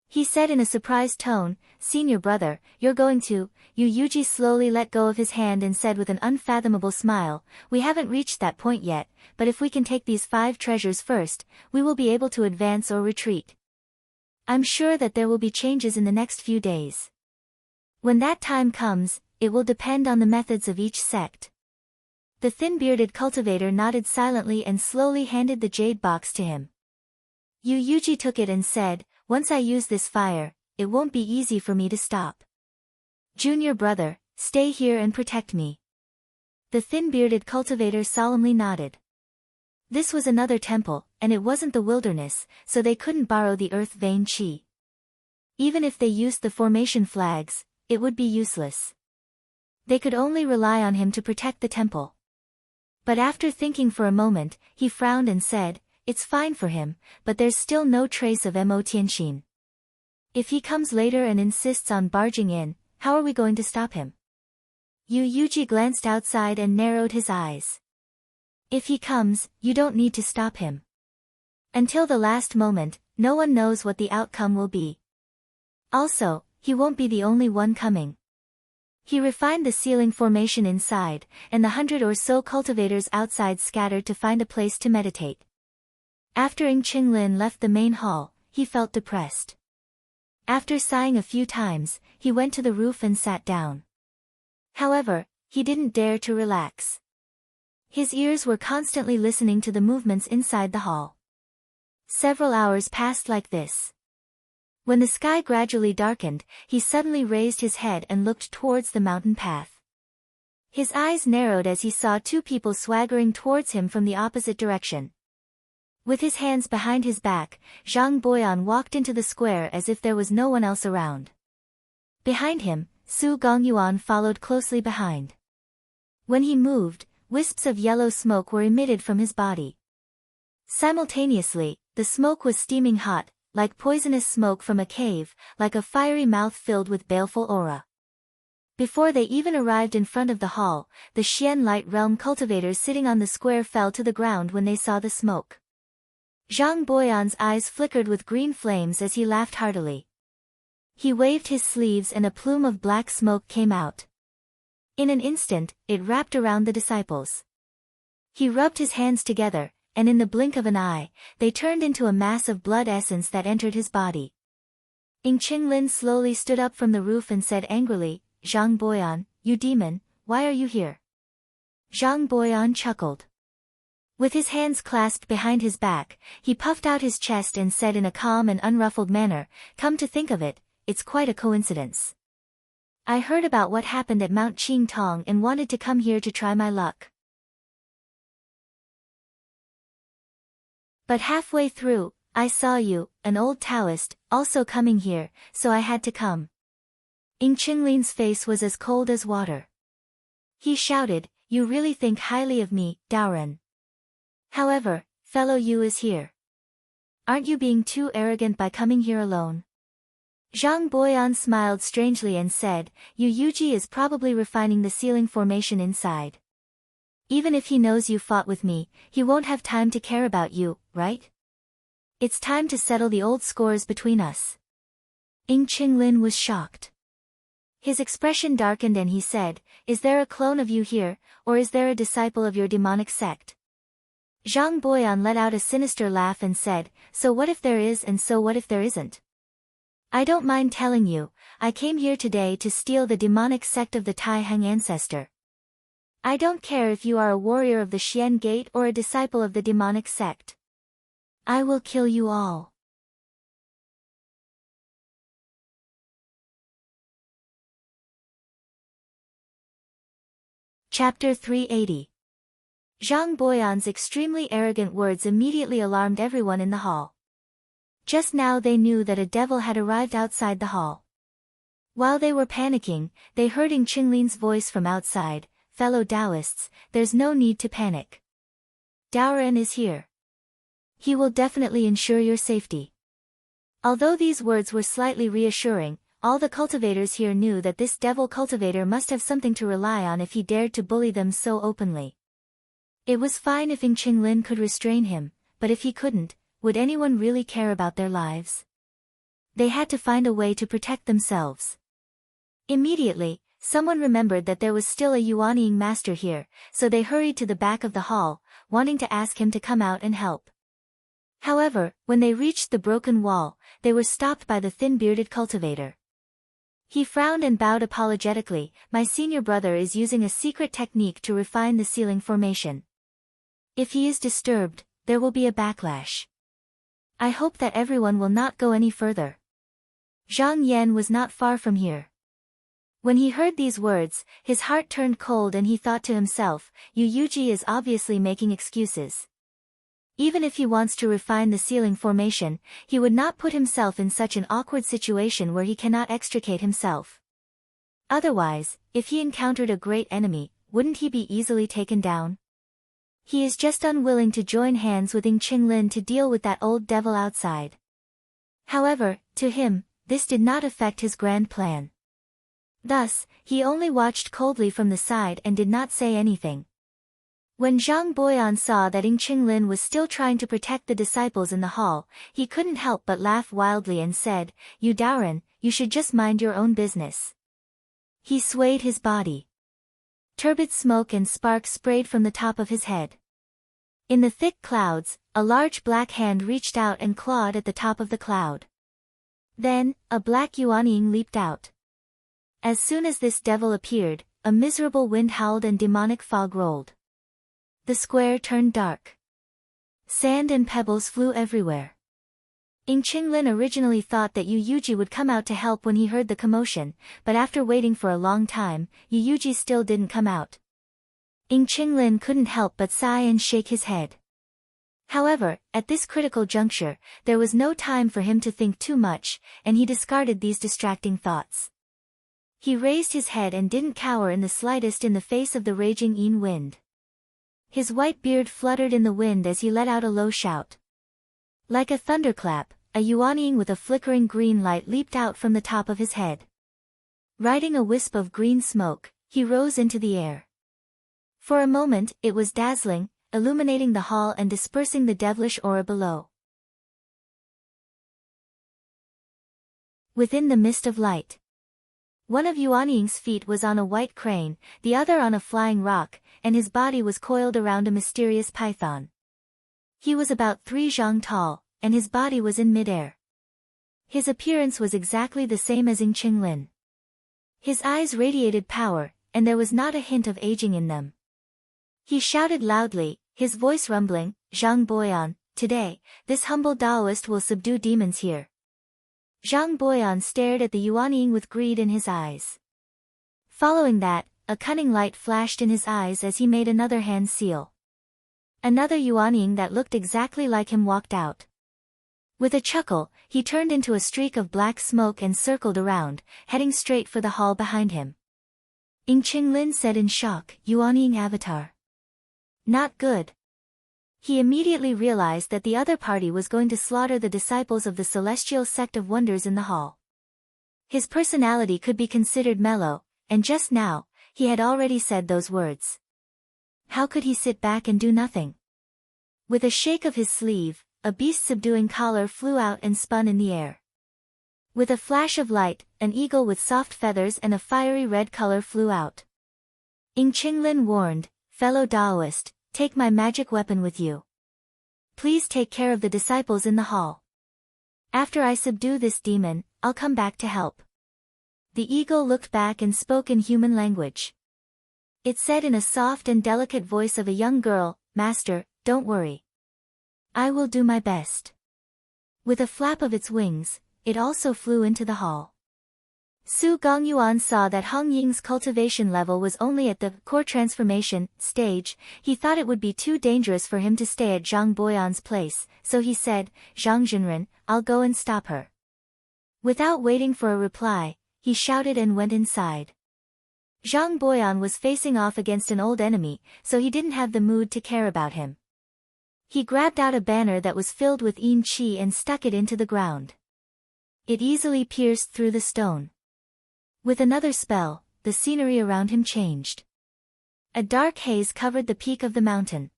He said in a surprised tone, "Senior brother, you're going to..." Yu Yuji slowly let go of his hand and said with an unfathomable smile, "We haven't reached that point yet, but if we can take these 5 treasures first, we will be able to advance or retreat. I'm sure that there will be changes in the next few days. When that time comes, it will depend on the methods of each sect." The thin-bearded cultivator nodded silently and slowly handed the jade box to him. Yu Yuji took it and said, "Once I use this fire, it won't be easy for me to stop. Junior brother, Stay here and protect me. The thin-bearded cultivator solemnly nodded. This was another temple, and it wasn't the wilderness, so they couldn't borrow the earth vein chi. Even if they used the formation flags, it would be useless. They could only rely on him to protect the temple. But after thinking for a moment, he frowned and said, "It's fine for him, but there's still no trace of Mo Tianxin. If he comes later and insists on barging in, how are we going to stop him?" Yu Yuji glanced outside and narrowed his eyes. "If he comes, you don't need to stop him. Until the last moment, no one knows what the outcome will be. Also, he won't be the only one coming." He refined the ceiling formation inside, and the 100 or so cultivators outside scattered to find a place to meditate. After Ng Qinglin left the main hall, he felt depressed. After sighing a few times, he went to the roof and sat down. However, he didn't dare to relax. His ears were constantly listening to the movements inside the hall. Several hours passed like this. When the sky gradually darkened, he suddenly raised his head and looked towards the mountain path. His eyes narrowed as he saw two people swaggering towards him from the opposite direction. With his hands behind his back, Zhang Boyan walked into the square as if there was no one else around. Behind him, Su Gongyuan followed closely behind. When he moved, wisps of yellow smoke were emitted from his body. Simultaneously, the smoke was steaming hot, like poisonous smoke from a cave, like a fiery mouth filled with baleful aura. Before they even arrived in front of the hall, the Xian Light Realm cultivators sitting on the square fell to the ground when they saw the smoke. Zhang Boyan's eyes flickered with green flames as he laughed heartily. He waved his sleeves and a plume of black smoke came out. In an instant, it wrapped around the disciples. He rubbed his hands together, and in the blink of an eye, they turned into a mass of blood essence that entered his body. Ng Qinglin slowly stood up from the roof and said angrily, "Zhang Boyan, you demon, why are you here?" Zhang Boyan chuckled. With his hands clasped behind his back, he puffed out his chest and said in a calm and unruffled manner, "Come to think of it, it's quite a coincidence. I heard about what happened at Mount Qingtong and wanted to come here to try my luck. But halfway through, I saw you, an old Taoist, also coming here, so I had to come." Ng Qinglin's face was as cold as water. He shouted, "You really think highly of me, Daoren. However, fellow Yu is here. Aren't you being too arrogant by coming here alone?" Zhang Boyan smiled strangely and said, "Yu Yuji is probably refining the ceiling formation inside. Even if he knows you fought with me, he won't have time to care about you, right? It's time to settle the old scores between us." Ng Qinglin was shocked. His expression darkened and he said, "Is there a clone of you here, or is there a disciple of your demonic sect?" Zhang Boyan let out a sinister laugh and said, "So what if there is and so what if there isn't? I don't mind telling you, I came here today to steal the demonic sect of the Tai Heng ancestor. I don't care if you are a warrior of the Xian Gate or a disciple of the demonic sect. I will kill you all." Chapter 380. Zhang Boyan's extremely arrogant words immediately alarmed everyone in the hall. Just now they knew that a devil had arrived outside the hall. While they were panicking, they heard Ng Qinglin's voice from outside, "Fellow Taoists, there's no need to panic. Daoren is here. He will definitely ensure your safety." Although these words were slightly reassuring, all the cultivators here knew that this devil cultivator must have something to rely on if he dared to bully them so openly. It was fine if Ng Qinglin could restrain him, but if he couldn't, would anyone really care about their lives? They had to find a way to protect themselves. Immediately, someone remembered that there was still a Yuanying master here, so they hurried to the back of the hall, wanting to ask him to come out and help. However, when they reached the broken wall, they were stopped by the thin-bearded cultivator. He frowned and bowed apologetically. "My senior brother is using a secret technique to refine the ceiling formation. If he is disturbed, there will be a backlash. I hope that everyone will not go any further. Zhang Yan was not far from here. When he heard these words, his heart turned cold and he thought to himself, Yu Yuji is obviously making excuses. Even if he wants to refine the ceiling formation, he would not put himself in such an awkward situation where he cannot extricate himself. Otherwise, if he encountered a great enemy, wouldn't he be easily taken down? He is just unwilling to join hands with Ng Qinglin to deal with that old devil outside. However, to him, this did not affect his grand plan. Thus, he only watched coldly from the side and did not say anything. When Zhang Boyan saw that Ng Qinglin was still trying to protect the disciples in the hall, he couldn't help but laugh wildly and said, "You Daoran, you should just mind your own business." He swayed his body. Turbid smoke and sparks sprayed from the top of his head. In the thick clouds, a large black hand reached out and clawed at the top of the cloud. Then, a black Yuanying leaped out. As soon as this devil appeared, a miserable wind howled and demonic fog rolled. The square turned dark. Sand and pebbles flew everywhere. Ng Qinglin originally thought that Yu Yuji would come out to help when he heard the commotion, but after waiting for a long time, Yu Yuji still didn't come out. Ng Qinglin couldn't help but sigh and shake his head. However, at this critical juncture, there was no time for him to think too much, and he discarded these distracting thoughts. He raised his head and didn't cower in the slightest in the face of the raging Yin wind. His white beard fluttered in the wind as he let out a low shout. Like a thunderclap, a Yuanying with a flickering green light leaped out from the top of his head. Riding a wisp of green smoke, he rose into the air. For a moment, it was dazzling, illuminating the hall and dispersing the devilish aura below. Within the mist of light, one of Yuanying's feet was on a white crane, the other on a flying rock, and his body was coiled around a mysterious python. He was about 3 zhang tall, and his body was in midair. His appearance was exactly the same as Ng Qinglin. His eyes radiated power, and there was not a hint of aging in them. He shouted loudly, his voice rumbling, "Zhang Boyan, today, this humble Taoist will subdue demons here." Zhang Boyan stared at the Yuanying with greed in his eyes. Following that, a cunning light flashed in his eyes as he made another hand seal. Another Yuanying that looked exactly like him walked out. With a chuckle, he turned into a streak of black smoke and circled around, heading straight for the hall behind him. Ng Qinglin said in shock, "Yuanying avatar. Not good." He immediately realized that the other party was going to slaughter the disciples of the celestial sect of wonders in the hall. His personality could be considered mellow, and just now, he had already said those words. How could he sit back and do nothing? With a shake of his sleeve, a beast-subduing collar flew out and spun in the air. With a flash of light, an eagle with soft feathers and a fiery red color flew out. Ng Qinglin warned, "Fellow Taoist, take my magic weapon with you. Please take care of the disciples in the hall. After I subdue this demon, I'll come back to help." The eagle looked back and spoke in human language. It said in a soft and delicate voice of a young girl, "Master, don't worry. I will do my best." With a flap of its wings, it also flew into the hall. Su Gongyuan saw that Hong Ying's cultivation level was only at the core transformation stage. He thought it would be too dangerous for him to stay at Zhang Boyan's place, so he said, "Zhang Zhenren, I'll go and stop her." Without waiting for a reply, he shouted and went inside. Zhang Boyan was facing off against an old enemy, so he didn't have the mood to care about him. He grabbed out a banner that was filled with yin qi and stuck it into the ground. It easily pierced through the stone. With another spell, the scenery around him changed. A dark haze covered the peak of the mountain.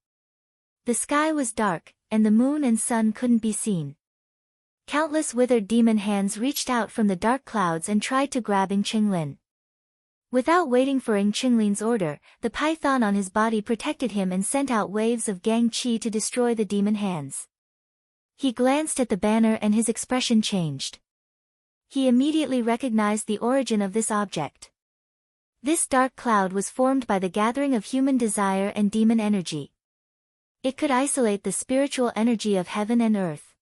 The sky was dark, and the moon and sun couldn't be seen. Countless withered demon hands reached out from the dark clouds and tried to grab Ng Qinglin. Without waiting for Ng Qinglin's order, the python on his body protected him and sent out waves of gang qi to destroy the demon hands. He glanced at the banner and his expression changed. He immediately recognized the origin of this object. This dark cloud was formed by the gathering of human desire and demon energy. It could isolate the spiritual energy of heaven and earth.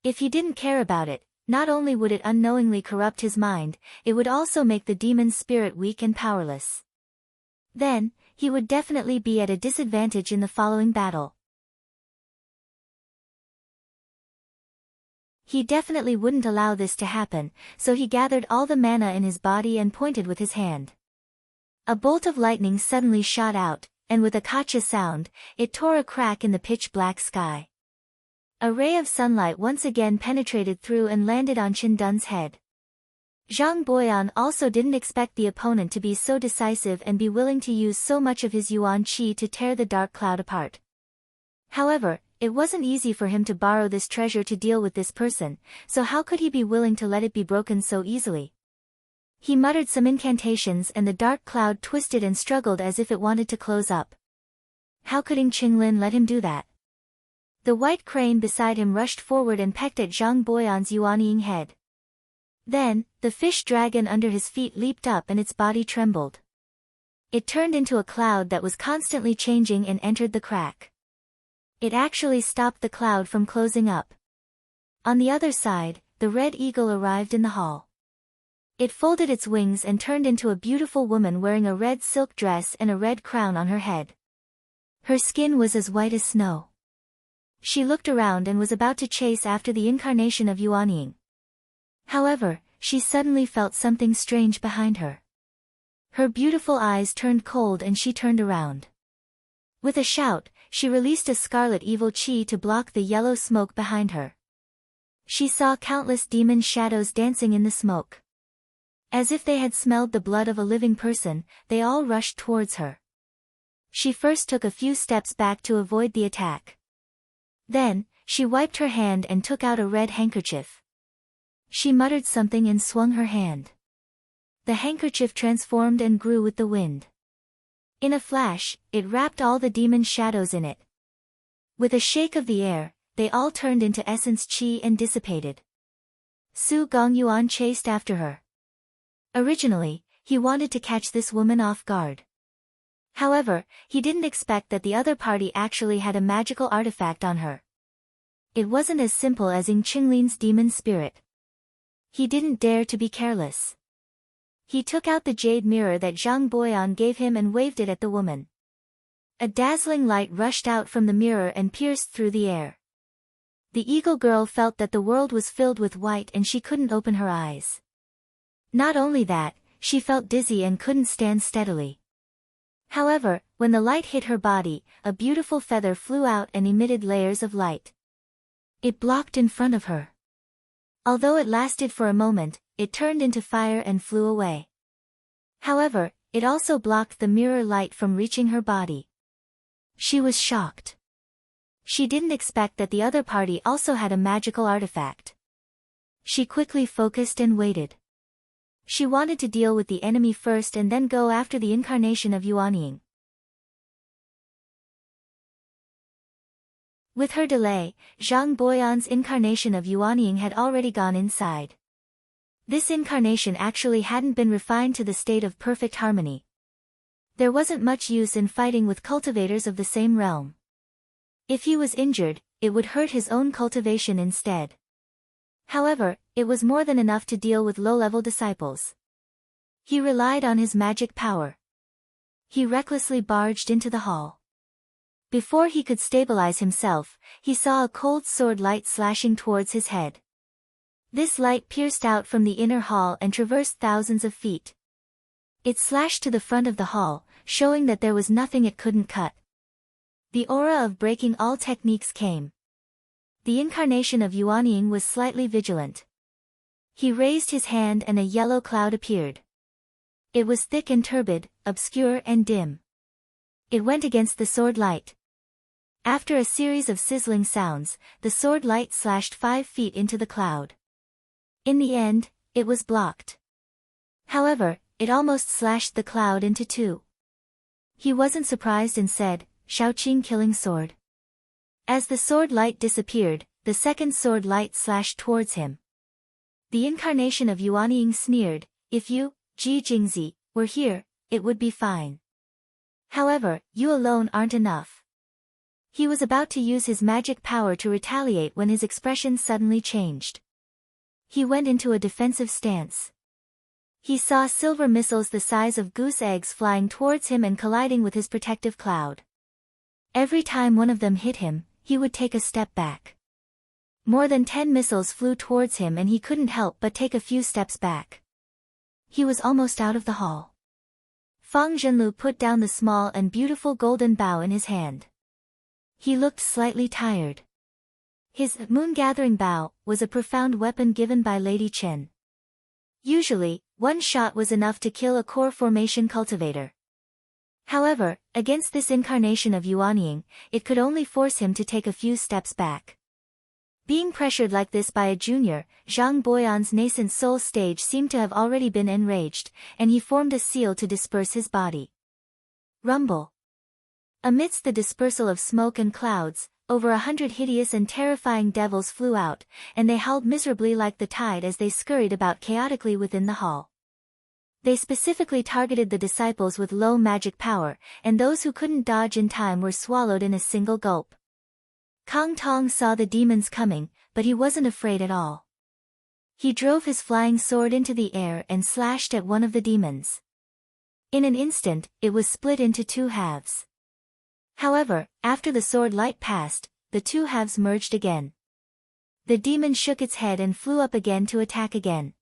If he didn't care about it, Not only would it unknowingly corrupt his mind, it would also make the demon's spirit weak and powerless. Then, he would definitely be at a disadvantage in the following battle. He definitely wouldn't allow this to happen, so he gathered all the mana in his body and pointed with his hand. A bolt of lightning suddenly shot out, and with a kacha sound, it tore a crack in the pitch-black sky. A ray of sunlight once again penetrated through and landed on Qin Dun's head. Zhang Boyan also didn't expect the opponent to be so decisive and be willing to use so much of his yuan qi to tear the dark cloud apart. However, it wasn't easy for him to borrow this treasure to deal with this person, so how could he be willing to let it be broken so easily? He muttered some incantations and the dark cloud twisted and struggled as if it wanted to close up. How could Ying Qinglin let him do that? The white crane beside him rushed forward and pecked at Zhang Boyan's yuanying head. Then, the fish dragon under his feet leaped up and its body trembled. It turned into a cloud that was constantly changing and entered the crack. It actually stopped the cloud from closing up. On the other side, the red eagle arrived in the hall. It folded its wings and turned into a beautiful woman wearing a red silk dress and a red crown on her head. Her skin was as white as snow. She looked around and was about to chase after the incarnation of Yuanying. However, she suddenly felt something strange behind her. Her beautiful eyes turned cold and she turned around. With a shout, she released a scarlet evil chi to block the yellow smoke behind her. She saw countless demon shadows dancing in the smoke. As if they had smelled the blood of a living person, they all rushed towards her. She first took a few steps back to avoid the attack. Then, she wiped her hand and took out a red handkerchief. She muttered something and swung her hand. The handkerchief transformed and grew with the wind. In a flash, it wrapped all the demon shadows in it. With a shake of the air, they all turned into essence chi and dissipated. Su Gongyuan chased after her. Originally, he wanted to catch this woman off guard. However, he didn't expect that the other party actually had a magical artifact on her. It wasn't as simple as Ying Qinglin's demon spirit. He didn't dare to be careless. He took out the jade mirror that Zhang Boyan gave him and waved it at the woman. A dazzling light rushed out from the mirror and pierced through the air. The eagle girl felt that the world was filled with white and she couldn't open her eyes. Not only that, she felt dizzy and couldn't stand steadily. However, when the light hit her body, a beautiful feather flew out and emitted layers of light. It blocked in front of her. Although it lasted for a moment, it turned into fire and flew away. However, it also blocked the mirror light from reaching her body. She was shocked. She didn't expect that the other party also had a magical artifact. She quickly focused and waited. She wanted to deal with the enemy first and then go after the incarnation of Yuanying. With her delay, Zhang Boyan's incarnation of Yuanying had already gone inside. This incarnation actually hadn't been refined to the state of perfect harmony. There wasn't much use in fighting with cultivators of the same realm. If he was injured, it would hurt his own cultivation instead. However, it was more than enough to deal with low-level disciples. He relied on his magic power. He recklessly barged into the hall. Before he could stabilize himself, he saw a cold sword light slashing towards his head. This light pierced out from the inner hall and traversed thousands of feet. It slashed to the front of the hall, showing that there was nothing it couldn't cut. The aura of breaking all techniques came. The incarnation of Yuanying was slightly vigilant. He raised his hand and a yellow cloud appeared. It was thick and turbid, obscure and dim. It went against the sword light. After a series of sizzling sounds, the sword light slashed 5 feet into the cloud. In the end, it was blocked. However, it almost slashed the cloud into 2. He wasn't surprised and said, "Shaoqing killing sword." As the sword light disappeared, the second sword light slashed towards him. The incarnation of Yuanying sneered, "If you, Ji Jingzi, were here, it would be fine. However, you alone aren't enough." He was about to use his magic power to retaliate when his expression suddenly changed. he went into a defensive stance. He saw silver missiles the size of goose eggs flying towards him and colliding with his protective cloud. Every time one of them hit him, he would take a step back. More than 10 missiles flew towards him and he couldn't help but take a few steps back. He was almost out of the hall. Fang Zhenlu put down the small and beautiful golden bow in his hand. He looked slightly tired. His moon-gathering bow was a profound weapon given by Lady Chen. Usually, one shot was enough to kill a core formation cultivator. However, against this incarnation of Yuanying, it could only force him to take a few steps back. Being pressured like this by a junior, Zhang Boyan's nascent soul stage seemed to have already been enraged, and he formed a seal to disperse his body. Rumble. Amidst the dispersal of smoke and clouds, over 100 hideous and terrifying devils flew out, and they howled miserably like the tide as they scurried about chaotically within the hall. They specifically targeted the disciples with low magic power, and those who couldn't dodge in time were swallowed in a single gulp. Kang Tong saw the demons coming, but he wasn't afraid at all. He drove his flying sword into the air and slashed at one of the demons. In an instant, it was split into 2 halves. However, after the sword light passed, the 2 halves merged again. The demon shook its head and flew up again to attack again.